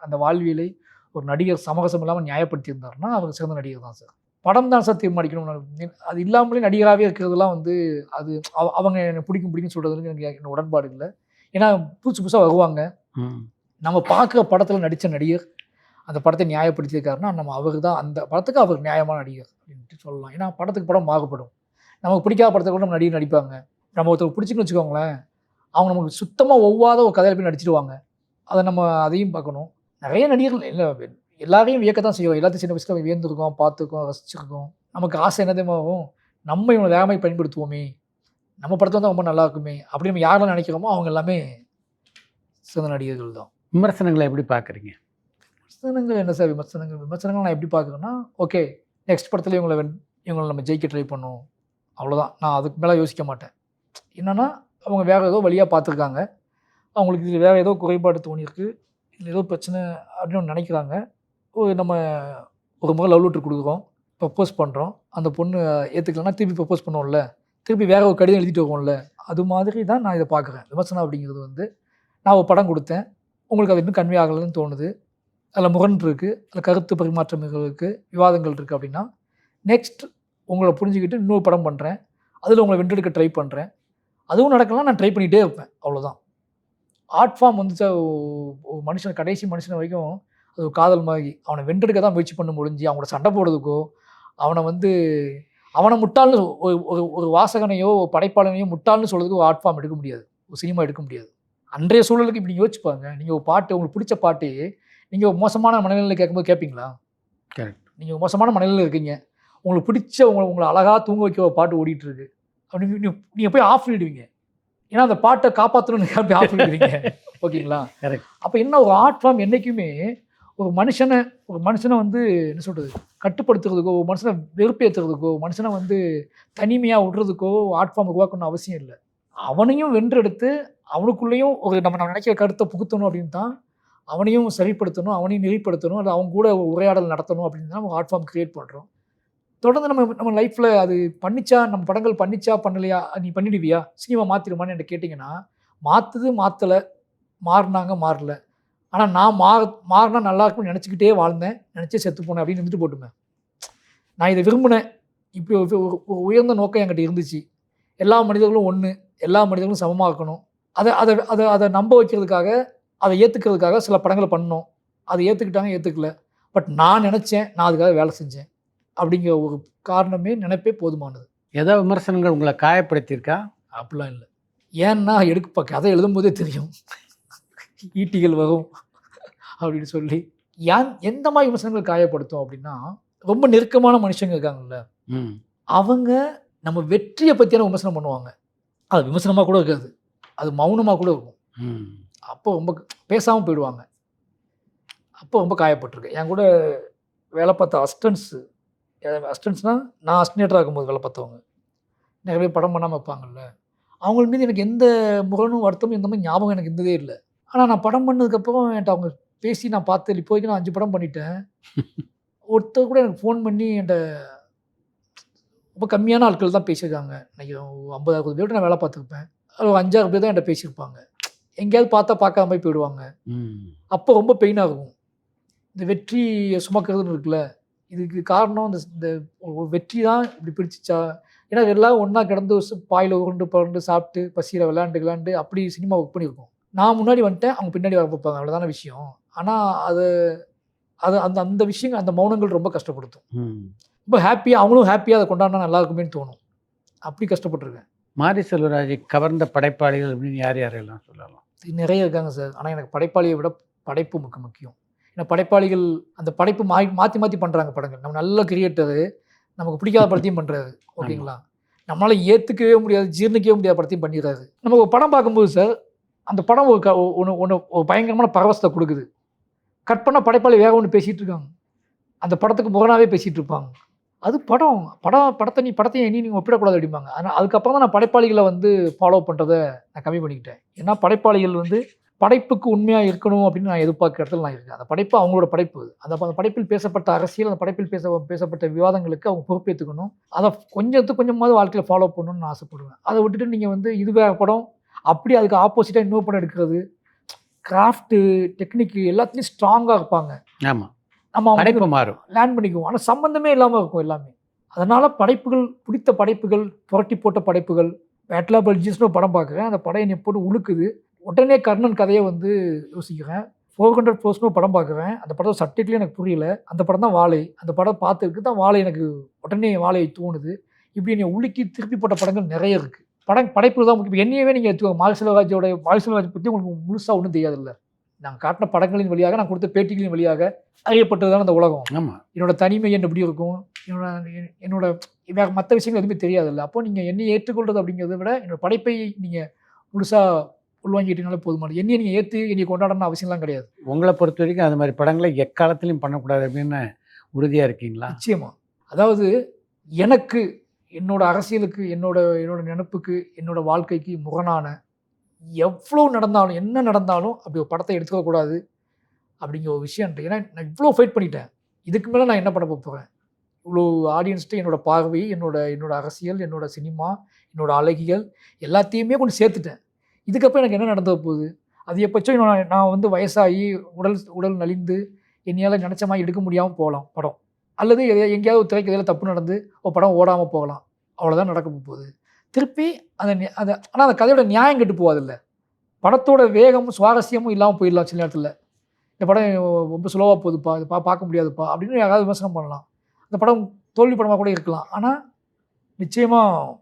அந்த வாழ்வியலை ஒரு நடிகர் சமரசம் இல்லாமல் நியாயப்படுத்தியிருந்தாருன்னா அவர் சிறந்த நடிகர் தான் சார். படம் தான் சார் தீர்மானிக்கணும். அது இல்லாமலே நடிகராகவே இருக்கிறதுலாம் வந்து அது அவங்க எனக்கு பிடிக்கும் சொல்கிறதுக்கு எனக்கு உடன்பாடு இல்லை. ஏன்னா புதுசாக வருவாங்க, நம்ம பார்க்குற படத்தில் நடித்த நடிகர் அந்த படத்தை நியாயப்படுத்தியிருக்காருன்னா நம்ம அவர் தான் அந்த படத்துக்கு அவர் நியாயமான நடிகர் அப்படின்ட்டு சொல்லலாம். ஏன்னா படத்துக்கு படம் மாறுபடும். நமக்கு பிடிக்காத படத்தை கூட நம்ம நடிகர் நடிப்பாங்க. நம்ம ஒருத்தர் பிடிச்சின்னு வச்சுக்கோங்களேன், அவங்க நமக்கு சுத்தமாக ஒவ்வாத ஒரு கதையில் போய் நடிச்சிடுவாங்க. அதை நம்ம அதையும் பார்க்கணும். நிறைய நடிகர்கள் இல்லை, எல்லாரையும் வியக்கத்தான் செய்வோம். எல்லாத்தையும் சின்ன வயசில் வியந்திருக்கோம், பார்த்துருக்கோம், ரசிச்சிருக்கோம். நமக்கு ஆசை என்னதேமாகும், நம்ம இவனை வேகமாக பயன்படுத்துவோமே, நம்ம படத்தை வந்து ரொம்ப நல்லா இருக்குமே அப்படி நம்ம யாரெல்லாம் நினைக்கிறோமோ அவங்க எல்லாமே சிறந்த நடிகர்கள் தான். விமர்சனங்களை எப்படி பார்க்குறீங்க? விமர்சனங்கள் என்ன சார், விமர்சனங்கள் நான் எப்படி பார்க்குறேன்னா, ஓகே நெக்ஸ்ட் படத்தில் இவங்களை நம்ம ஜெயிக்க ட்ரை பண்ணுவோம், அவ்வளோதான். நான் அதுக்கு மேலே யோசிக்க மாட்டேன். என்னென்னா அவங்க வேறு ஏதோ வழியாக பார்த்துருக்காங்க, அவங்களுக்கு இதில் வேறு ஏதோ குறைபாடு தோணியிருக்கு, இதில் ஏதோ பிரச்சனை அப்படின்னு நினைக்கிறாங்க. நம்ம ஒரு முறை லவ் லெட்டர் கொடுக்குறோம், ப்ரப்போஸ் பண்ணுறோம், அந்த பொண்ணு ஏற்றுக்கலன்னா திருப்பி ப்ரப்போஸ் பண்ணுவோம்ல, திருப்பி வேறு ஒரு கடிதம் எழுதிட்டு வருவோம்ல, அது மாதிரி தான் நான் இதை பார்க்குறேன். விமர்சனம் அப்படிங்கிறது வந்து நான் ஒரு படம் கொடுத்தேன், உங்களுக்கு அது இன்னும் கன்வே ஆகலைன்னு தோணுது, அதில் முரண் இருக்குது, அதில் கருத்து பரிமாற்றங்கள் இருக்குது, விவாதங்கள் இருக்குது அப்படின்னா நெக்ஸ்ட் உங்களை புரிஞ்சுக்கிட்டு இன்னொரு படம் பண்ணுறேன், அதில் உங்களை வென்றெடுக்க ட்ரை பண்ணுறேன். அதுவும் நடக்கலாம், நான் ட்ரை பண்ணிகிட்டே இருப்பேன், அவ்வளோதான். ஆர்ட் ஃபார்ம் வந்து ஒரு மனுஷன் கடைசி மனுஷனை வரைக்கும் அது ஒரு காதல் மாதிரி. அவனை வென்றெடுக்க தான் முயற்சி பண்ண முடிஞ்சு, அவங்களோட சண்டை போடுறதுக்கோ, அவனை முட்டாள்னு ஒரு வாசகனையோ ஒரு படைப்பாளனையோ முட்டாள்னு சொல்கிறதுக்கு ஒரு ஆர்ட் ஃபார்ம் எடுக்க முடியாது, ஒரு சினிமா எடுக்க முடியாது. அன்றைய சூழலுக்கு இப்படி யோசிச்சுப்பாங்க. நீங்கள் ஒரு பாட்டு, உங்களுக்கு பிடிச்ச பாட்டு நீங்கள் ஒரு மோசமான மனநிலையில் கேட்கும்போது கேட்பீங்களா? கரெக்ட். நீங்கள் ஒரு மோசமான மனநிலையில் இருக்கீங்க, உங்களுக்கு பிடிச்ச உங்களை அழகாக தூங்க வைக்க ஒரு பாட்டு ஓடிட்டுருக்கு, அப்படி நீங்கள் போய் ஆஃப் பண்ணிடுவீங்க. ஏன்னா அந்த பாட்டை காப்பாற்றணும்னு போய் ஆஃப் பண்ணிடுவீங்க. ஓகேங்களா? கரெக்ட். அப்போ என்ன, ஒரு ஆர்ட் ஃபார்ம் என்றைக்குமே ஒரு மனுஷனை வந்து என்ன சொல்கிறது, கட்டுப்படுத்துறதுக்கோ, ஒரு மனுஷனை வெறுப்பேற்றுறதுக்கோ, மனுஷனை வந்து தனிமையாக விடுறதுக்கோ ஆர்ட் ஃபார்ம் உருவாக்கணும்னு அவசியம் இல்லை. அவனையும் வென்றெடுத்து அவனுக்குள்ளேயும் ஒரு நம்ம நினைக்கிற கருத்தை புகுத்தணும் அப்படின்னு தான், அவனையும் சரிப்படுத்தணும், அவனையும் நெறிப்படுத்தணும், அது அவங்க கூட ஒரு உரையாடல் நடத்தணும் அப்படின்னு தான் நம்ம ஆர்ட் ஃபார்ம் கிரியேட் பண்ணுறோம். தொடர்ந்து நம்ம லைஃப்பில் அது பண்ணிச்சா, நம்ம படங்கள் பண்ணிச்சா பண்ணலையா, நீ பண்ணிடுவியா, சினிமா மாற்றிடுமான்னு என்கிட்ட கேட்டிங்கன்னா, மாற்றுது மாற்றலை, மாறினாங்க மாறல. ஆனால் நான் மாறினா நல்லா இருக்கும்னு நினச்சிக்கிட்டே வாழ்ந்தேன், நினச்சே செத்து போனேன் அப்படின்னு இருந்துட்டு போட்டுமே. நான் இதை விரும்பினேன், இப்படி ஒரு உயர்ந்த நோக்கம் என்கிட்ட இருந்துச்சு. எல்லா மனிதர்களும் ஒன்று, எல்லா மனிதர்களும் சமமாக இருக்கணும். அதை அதை அதை அதை நம்ப வைக்கிறதுக்காக, அதை ஏற்றுக்கிறதுக்காக சில படங்களை பண்ணோம். அதை ஏற்றுக்கிட்டாங்க, ஏற்றுக்கல. பட் நான் நினச்சேன், நான் அதுக்காக வேலை செஞ்சேன் அப்படிங்கிற ஒரு காரணமே, நினைப்பே போதுமானது. ஏதாவது விமர்சனங்கள் உங்களை காயப்படுத்தியிருக்கா? அப்படிலாம் இல்லை. ஏன்னா கதை எழுதும்போதே தெரியும் ஈட்டிகள் வரும் அப்படின்னு சொல்லி. எந்த மாதிரி விமர்சனங்கள் காயப்படுத்தும் அப்படின்னா, ரொம்ப நெருக்கமான மனுஷங்க இருக்காங்கல்ல, அவங்க நம்ம வெற்றியை பற்றியான விமர்சனம் பண்ணுவாங்க. அது விமர்சனமாக கூட இருக்காது, அது மௌனமாக கூட இருக்கும். அப்போ ரொம்ப பேசாமல் போயிடுவாங்க. அப்போ ரொம்ப காயப்பட்டிருக்கு. என் கூட வேலை பார்த்த அசிஸ்டன்ட்ஸ்னால் நான் அசிஸ்டன்டேட்டராக இருக்கும்போது வேலை பார்த்தவங்க நிறைய பேர் படம் பண்ணாமல் வைப்பாங்கல்ல, அவங்க மீது எனக்கு எந்த முரணும் வருத்தமும் எந்த மாதிரி ஞாபகம் எனக்கு இருந்ததே இல்லை. ஆனால் நான் படம் பண்ணதுக்கப்புறம் என்கிட்ட அவங்க பேசி நான் பார்த்து இப்போதைக்கு நான் 5 படம் பண்ணிட்டேன். ஒருத்தர் கூட எனக்கு ஃபோன் பண்ணி என்கிட்ட ரொம்ப கம்மியான ஆட்கள் தான் பேசியிருக்காங்க. இன்றைக்கி 50-60 பேர்கிட்ட நான் வேலை பார்த்துருப்பேன். ஒரு 5-6 பேர் தான் என்கிட்ட பேசியிருப்பாங்க. எங்கேயாவது பார்த்தா பார்க்காம போய் போயிடுவாங்க. அப்போ ரொம்ப பெயினாக இருக்கும். இந்த வெற்றியை சுமக்கிறதுன்னு இருக்குல்ல, இதுக்கு காரணம் இந்த வெற்றி தான் இப்படி பிடிச்சிச்சா. ஏன்னா எல்லாம் ஒன்றா கிடந்து பாயில் உருண்டு பரண்டு சாப்பிட்டு பசியில் விளையாண்டு அப்படி சினிமா ஒர்க் பண்ணியிருக்கோம். நான் முன்னாடி வந்துட்டேன், அவங்க பின்னாடி வர பார்ப்பாங்க, அவ்வளோதான விஷயம். ஆனால் அது அந்த அந்த விஷயங்கள், அந்த மௌனங்கள் ரொம்ப கஷ்டப்படுத்தும். ரொம்ப ஹாப்பியாக, அவங்களும் ஹாப்பியாக அதை கொண்டாடினா நல்லா இருக்குமேன்னு தோணும். அப்படி கஷ்டப்பட்டுருக்கேன். மாரி செல்வராஜை கவர்ந்த படைப்பாளிகள் அப்படின்னு யாரெல்லாம் சொல்லலாம்? நிறைய இருக்காங்க சார். ஆனால் எனக்கு படைப்பாளியை விட படைப்பு முக்கியம். ஏன்னா படைப்பாளிகள் அந்த படைப்பு மாற்றி பண்ணுறாங்க படங்கள். நம்ம நல்ல கிரியேட்டரு நமக்கு பிடிக்காத படத்தையும் பண்ணுறாரு, ஓகேங்களா. நம்மளால் ஏற்றுக்கவே முடியாது, ஜீர்ணிக்கவே முடியாத படத்தையும் பண்ணிடுறாரு. நம்ம ஒரு படம் பார்க்கும்போது சார், அந்த படம் ஒரு பயங்கரமான பரவசத்தை கொடுக்குது. கட் பண்ண படைப்பாளி வேற ஒன்று பேசிகிட்டு இருக்காங்க, அந்த படத்துக்கு முரணாகவே பேசிகிட்டு இருப்பாங்க. அது படத்தையும் நீங்கள் ஒப்பிடக்கூடாது அப்படிம்பாங்க. ஆனால் அதுக்கப்புறம் தான் நான் படைப்பாளிகளை வந்து ஃபாலோ பண்ணுறதை நான் கம்மி பண்ணிக்கிட்டேன். ஏன்னா படைப்பாளிகள் வந்து படைப்புக்கு உண்மையாக இருக்கணும் அப்படின்னு நான் எதிர்பார்க்குற இடத்துல நான் இருக்கேன். அந்த படைப்பு அவங்களோட படைப்பு. அந்த படைப்பில் பேசப்பட்ட அரசியல், அந்த படைப்பில் பேசப்பட்ட விவாதங்களுக்கு அவங்க பொறுப்பேற்றுக்கணும். அதை கொஞ்சமாவது வாழ்க்கையில் ஃபாலோ பண்ணணும்னு நான் ஆசைப்படுவேன். அதை விட்டுட்டு நீங்கள் வந்து இது வேறு படம், அப்படி அதுக்கு ஆப்போசிட்டாக இன்னொரு படம் எடுக்கிறது, கிராஃப்ட்டு டெக்னிக்கு எல்லாத்துலேயும் ஸ்ட்ராங்காக இருப்பாங்க. ஆமாம், நம்ம படைப்பு மாறும், லேர்ன் பண்ணிக்குவோம். ஆனால் சம்மந்தமே இல்லாமல் இருக்கும் எல்லாமே. அதனால் பிடித்த படைப்புகள், புரட்டி போட்ட படைப்புகள். பேட்லா பல்ஜிஸ்னு ஒரு படம் பார்க்குறேன், அந்த படம் என்னை போட்டு உழுக்குது. உடனே கர்ணன் கதையை வந்து யோசிக்கிறேன். 400 Crores ஒரு படம் பார்க்குறேன், அந்த படம் சப்டைட்டிலும் எனக்கு புரியல. அந்த படம் தான் வாழை. அந்த படம் பார்த்துருக்கு தான் வாழை, எனக்கு உடனே வாழை தோணுது. இப்படி என்னை உலுக்கி திருப்பி போட்ட படங்கள் நிறைய இருக்குது. படைப்பு தான் முக்கியம். என்னையவே நீங்கள் எடுத்துக்கோங்க, மாரி செல்வராஜ் பற்றி உங்களுக்கு முழுசாக ஒன்றும் தெரியாதுல்ல. நாங்கள் காட்டின படங்களின் வழியாக, நான் கொடுத்த பேட்டிகளின் வழியாக அறியப்பட்டது தான் அந்த உலகம். ஆமாம், என்னோட தனிமை என்ன எப்படி இருக்கும், என்னோட வேறு மற்ற விஷயங்கள் எதுவுமே தெரியாதுல்ல. அப்போ நீங்கள் என்னை ஏற்றுக்கொள்வது அப்படிங்கிறத விட என்னோடய படைப்பை நீங்கள் முழுசாக உள்வாங்கிட்டீங்கனாலே போதுமானது. என்னையை கொண்டாடணும்னு அவசியம்லாம் கிடையாது. உங்களை பொறுத்த வரைக்கும் அது மாதிரி படங்களை எக்காலத்திலையும் பண்ணக்கூடாது அப்படின்னு உறுதியாக இருக்கீங்களா? நிச்சயமாக. அதாவது எனக்கு, என்னோட அரசியலுக்கு, என்னோட நினைப்புக்கு, என்னோட வாழ்க்கைக்கு முரணான எவ்வளோ நடந்தாலும், என்ன நடந்தாலும் அப்படி ஒரு படத்தை எடுத்துக்கக்கூடாது அப்படிங்கிற ஒரு விஷயம். ஏன்னா நான் இவ்வளோ ஃபைட் பண்ணிட்டேன், இதுக்கு மேலே நான் என்ன பண்ண போகிறேன்? இவ்வளோ ஆடியன்ஸ்ட்டு என்னோடய பார்வை, என்னோட அரசியல், என்னோட சினிமா, என்னோட அழகியல் எல்லாத்தையுமே கொண்டு சேர்த்துட்டேன். இதுக்கப்புறம் எனக்கு என்ன நடந்த போகுது? அதிகபட்சம் நான் வந்து வயசாகி உடல் நலிந்து என்னையால் நினச்ச மாதிரி எடுக்க முடியாமல் போகலாம் படம். அல்லது எங்கேயாவது ஒரு திரைக்கதையில் தப்பு நடந்து ஒரு படம் ஓடாமல் போகலாம். அவ்வளோதான் நடக்க போகுது. திருப்பி ஆனால் அந்த கதையோட நியாயம் கெட்டு போகாதில்ல. படத்தோட வேகமும் சுவாரஸ்யமும் இல்லாமல் போயிடலாம் சில நேரத்தில். இந்த படம் ரொம்ப ஸ்லோவாக போகுதுப்பா, இது பார்க்க முடியாதுப்பா அப்படின்னு யாராவது விமர்சனம் பண்ணலாம். அந்த படம் தோல்வி படமாக கூட இருக்கலாம். ஆனால் நிச்சயமாக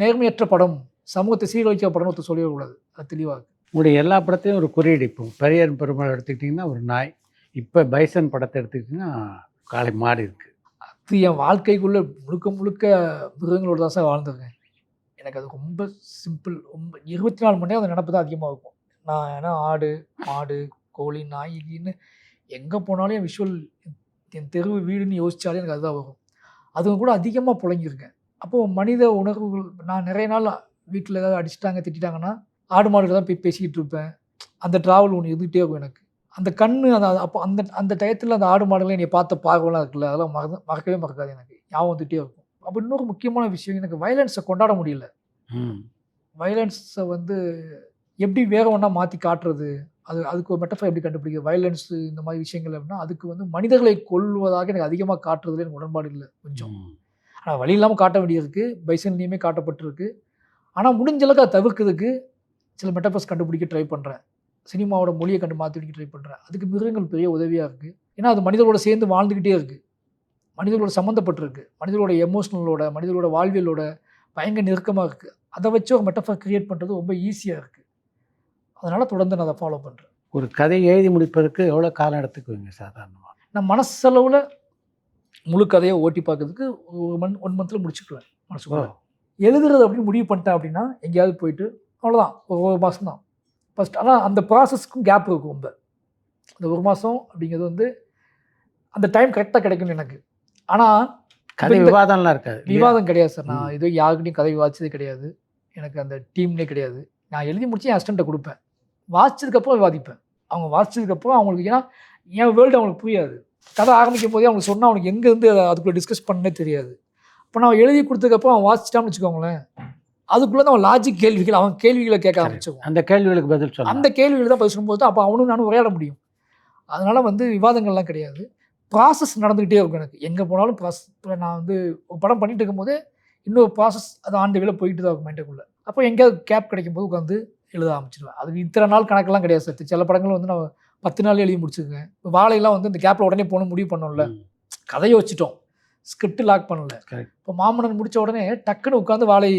நேர்மையற்ற படம், சமூகத்தை சீர்குலைக்கிற படம் ஒருத்தர் சொல்லக்கூடாது. அது தெளிவாக. உங்களுடைய எல்லா படத்தையும் ஒரு குறியீடு. இப்போ பரியன் பெருமாள் எடுத்துக்கிட்டிங்கன்னா ஒரு நாய், இப்போ பைசன் படத்தை எடுத்துக்கிட்டிங்கன்னா காளை மாடு இருக்குது. அது என் வாழ்க்கைக்குள்ளே முழுக்க மிருகங்களோட தான் சார் வாழ்ந்துருக்கேன். எனக்கு அது ரொம்ப சிம்பிள். ரொம்ப 24 மணி நேரம் அந்த நினப்பு தான் அதிகமாக இருக்கும். நான் ஏன்னா ஆடு, மாடு, கோழி, நாய், இதுன்னு எங்கே போனாலும் என் விஷுவல், என் தெரு வீடுன்னு யோசிச்சாலே எனக்கு அதுதான் வரும். அதுவும் கூட அதிகமாக புழங்கியிருக்கேன். அப்போது மனித உணர்வுகள், நான் நிறைய நாள் வீட்டில் ஏதாவது அடிச்சிட்டாங்க திட்டாங்கன்னா ஆடு மாடுகள் தான் போய் பேசிக்கிட்டு இருப்பேன். அந்த ட்ராவல் ஒன்று இருந்துகிட்டே இருக்கும் எனக்கு. அந்த கண்ணு அந்த அப்போ அந்த அந்த டயத்தில் அந்த ஆடு மாடுகளை என்னை பார்த்த பார்வைலாம் இருக்குல்ல, அதெல்லாம் மறக்கவே மறக்காது எனக்கு. ஞாபகம் வந்துகிட்டே இருக்கும். அப்போ இன்னொரு முக்கியமான விஷயம், எனக்கு வயலன்ஸை கொண்டாட முடியல. வயலன்ஸை வந்து எப்படி வேற ஒன்றா மாற்றி காட்டுறது, அதுக்கு ஒரு மெட்டஃபர் எப்படி கண்டுபிடிக்கிறது, வயலன்ஸு இந்த மாதிரி விஷயங்கள் அப்படின்னா அதுக்கு வந்து மனிதர்களை கொல்வதாக எனக்கு அதிகமாக காட்டுறதுல எனக்கு உடன்பாடு இல்லை கொஞ்சம். ஆனால் வழி இல்லாமல் காட்ட வேண்டியிருக்கு, பைசன்லேயுமே காட்டப்பட்டிருக்கு. ஆனால் முடிஞ்ச அளவுக்கு அதை தவிர்க்கிறதுக்கு சில மெட்டஃபர்ஸ் கண்டுபிடிக்க ட்ரை பண்ணுறேன். சினிமாவோட மொழியை மாற்றிக்க ட்ரை பண்ணுறேன். அதுக்கு மிருகங்கள் பெரிய உதவியாக இருக்குது. ஏன்னா அது மனிதர்களோட சேர்ந்து வாழ்ந்துக்கிட்டே இருக்குது, மனிதர்களோட சம்மந்தப்பட்டிருக்கு, மனிதர்களோட எமோஷ்னலோட, மனிதர்களோட வாழ்வியலோட பயங்கர நெருக்கமாக இருக்குது. அதை வச்சு ஒரு மெட்டஃபர் க்ரியேட் பண்ணுறது ரொம்ப ஈஸியாக இருக்குது. அதனால் தொடர்ந்து நான் அதை ஃபாலோ பண்ணுறேன். ஒரு கதை எழுதி முடிப்பதற்கு எவ்வளோ காலம் எடுத்துக்குவீங்க சாதாரணமாக? நான் மனசளவில் முழு கதையை ஓட்டி பார்க்கறதுக்கு ஒரு 1 மந்த்தில் முடிச்சுக்குவேன் மனசுக்குள்ள. எழுதுறது அப்படின்னு முடிவு பண்ணிட்டேன் அப்படின்னா எங்கேயாவது போயிட்டு அவ்வளோதான், ஒரு மாதம் தான் ஃபஸ்ட். ஆனால் அந்த ப்ராசஸ்க்கும் கேப் இருக்கும். ரொம்ப அந்த 1 மாதம் அப்படிங்கிறது வந்து அந்த டைம் கரெக்டாக கிடைக்கும் எனக்கு. ஆனால் கதை விவாதம்லாம் இருக்காது? விவாதம் கிடையாது சார். நான் இது யாருக்கிட்டையும் கதை விவாதிச்சதே கிடையாது. எனக்கு அந்த டீம்லேயே கிடையாது. நான் எழுதி முடிச்சு என் அசிஸ்டண்ட்டை கொடுப்பேன், வாசிச்சதுக்கப்புறம் விவாதிப்பேன். அவங்க வாசிச்சதுக்கப்புறம் அவங்களுக்கு, ஏன்னா என் வேர்ல்டு அவங்களுக்கு புரியாது. கதை ஆரம்பிக்கும் போதே அவங்களுக்கு சொன்னால் அவனுக்கு எங்கேருந்து அதுக்குள்ளே டிஸ்கஸ் பண்ணே தெரியாது. இப்போ நான் எழுதி கொடுத்ததுக்கப்புறம் அவன் வாசிச்சிட்டான்னு வச்சுக்கோங்களேன், அதுக்குள்ளே தான் அவன் லாஜிக் கேள்விகள், அவன் கேள்விகளை கேட்க ஆரம்பிச்சுக்கும். அந்த கேள்விகளுக்கு பதில் சொல்ல, அந்த கேள்விகள் தான் பதில் சொல்லும்போது தான் அப்போ அவனும் நானும் உரையாட முடியும். அதனால் வந்து விவாதங்கள்லாம் கிடையாது. ப்ராசஸ் நடந்துக்கிட்டே இருக்கும் எனக்கு. எங்கே போனாலும் ப்ராசஸ். இப்போ நான் வந்து ஒரு படம் பண்ணிட்டு இருக்கும்போது இன்னொரு ப்ராசஸ் அது ஆண்டு வேலை போயிட்டு தான் இருக்கும் மைண்டுக்குள்ளே. அப்போ எங்கேயாவது கேப் கிடைக்கும் போது உட்காந்து எழுத ஆரம்பிச்சிடுவேன். அதுக்கு இத்தனை நாள் கணக்கெல்லாம் கிடையாது சார். சில படங்கள் வந்து நான் 10 நாள் எழுதி முடிச்சுருக்கேன். இப்போ வாழையெல்லாம் வந்து இந்த கேப்பில் உடனே போகணும் முடிவு பண்ணோம்ல, கதையை வச்சுட்டோம், ஸ்கிரிப்ட் லாக் பண்ணல. இப்போ மாமன்னன் முடித்த உடனே டக்குன்னு உட்காந்து வாழை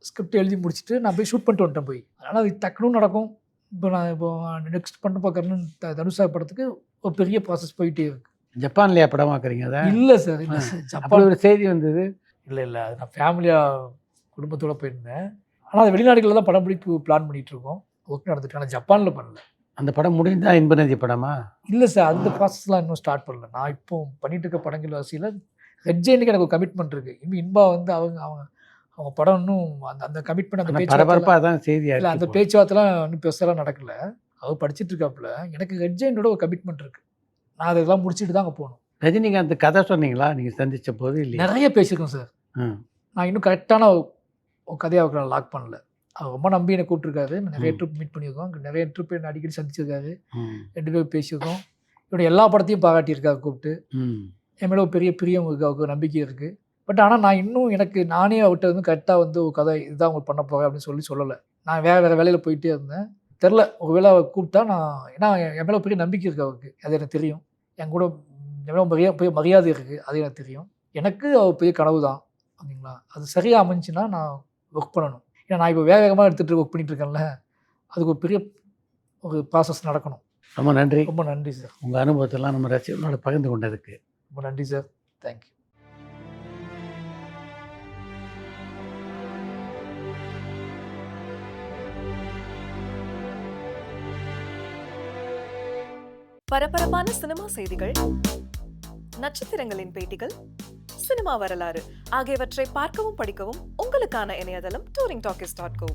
ஸ்கிரிப்ட் எழுதி முடிச்சுட்டு நான் போய் ஷூட் பண்ணிட்டு வந்துட்டேன் போய். அதனால் அது டக்குன்னு நடக்கும். இப்போ நெக்ஸ்ட் பண்ண பார்க்குறேன்னு தனுஷா படத்துக்கு ஒரு பெரிய ப்ராசஸ் போயிட்டே இருக்கு. ஜப்பான்லையா படமாக்குறீங்க அதை? இல்லை சார், இல்லை சார். ஜப்பான் ஒரு செய்தி வந்தது. இல்லை அது நான் ஃபேமிலியாக குடும்பத்தோடு போயிருந்தேன். ஆனால் அது வெளிநாடுகளில் தான் படம் பிடிப்பு பிளான் பண்ணிகிட்டு இருக்கோம். ஒர்க் நடந்துட்டு. ஆனால் ஜப்பானில் பண்ணல. அந்த படம் முடிந்தா இன்பநதி படமா? இல்லை சார், அந்த ப்ராசஸ்லாம் இன்னும் ஸ்டார்ட் பண்ணல. நான் இப்போ பண்ணிட்டு இருக்க படங்கள் வரிசையில் ரெட் ஜெயினுக்கு எனக்கு ஒரு கமிட்மெண்ட் இருக்குது. இன்னும் இன்பா வந்து அவங்க படம் இன்னும் அந்த கமிட்மெண்ட், அந்த பரபரப்பாக தான் செய்தியாக இல்லை, அந்த பேச்சுவார்த்தைலாம் இன்னும் பெருசாலாம் நடக்கலை. அவர் படிச்சுட்டு இருக்காப்புல. எனக்கு ரெட் ஜெயினோட ஒரு கமிட்மெண்ட் இருக்குது. நான் அதெல்லாம் முடிச்சுட்டு தான் அங்கே போகணும். ரஜினிகாந்த் கதை சொன்னீங்களா நீங்கள் சந்தித்த போது? இல்லை, நிறைய பேசியிருக்கோம் சார். நான் இன்னும் கரெக்டான ஒரு கதையாக நான் லாக் பண்ணல. அவர் ரொம்ப நம்பி என்னை கூப்பிட்டுருக்காரு. நிறைய ட்ரிப் மீட் பண்ணியிருக்கோம். நிறைய ட்ரிப் என்னை அடிக்கடி சந்திச்சிருக்காரு. 2 பேரும் பேசியிருக்கோம். இவருடைய எல்லா படத்தையும் பாராட்டியிருக்காரு கூப்பிட்டு. என் மேலே ஒரு பெரிய பிரியம் இருக்குது, அவருக்கு நம்பிக்கை இருக்குது. பட் ஆனால் நான் இன்னும் நானே அவர்கிட்ட வந்து கரெக்டாக வந்து ஒரு கதை இதுதான் உங்களுக்கு பண்ண போகிறேன் அப்படின்னு சொல்லலை. நான் வேறு வேலையில் போயிட்டே இருந்தேன். தெரில, ஒரு வேளை அவர் கூப்பிட்டா நான், ஏன்னா என் மேலே பெரிய நம்பிக்கை இருக்குது அவருக்கு, அது எனக்கு தெரியும். என் கூட என் மேலே பெரிய மரியாதை இருக்குது, அது எனக்கு தெரியும். எனக்கு அவர் பெரிய கனவு தான், ஓகேங்களா. அது சரியாக அமைஞ்சுன்னா நான் ஒர்க் பண்ணணும். ஏன்னா நான் இப்போ வேகமாக எடுத்துகிட்டு ஒர்க் பண்ணிகிட்டு இருக்கேன்ல, அதுக்கு ஒரு பெரிய ஒரு ப்ராசஸ் நடக்கணும். ரொம்ப நன்றி. ரொம்ப நன்றி சார். உங்கள் அனுபவத்தெல்லாம் நம்ம ரசிகர்களோட பகிர்ந்து கொண்டதுக்கு ரொம்ப நன்றி சார். தேங்க்யூ. பரபரப்பான சினிமா செய்திகள், நட்சத்திரங்களின் பேட்டிகள், சினிமா வரலாறு ஆகியவற்றை பார்க்கவும் படிக்கவும் உங்களுக்கான இணையதளம் touringtalkies.co.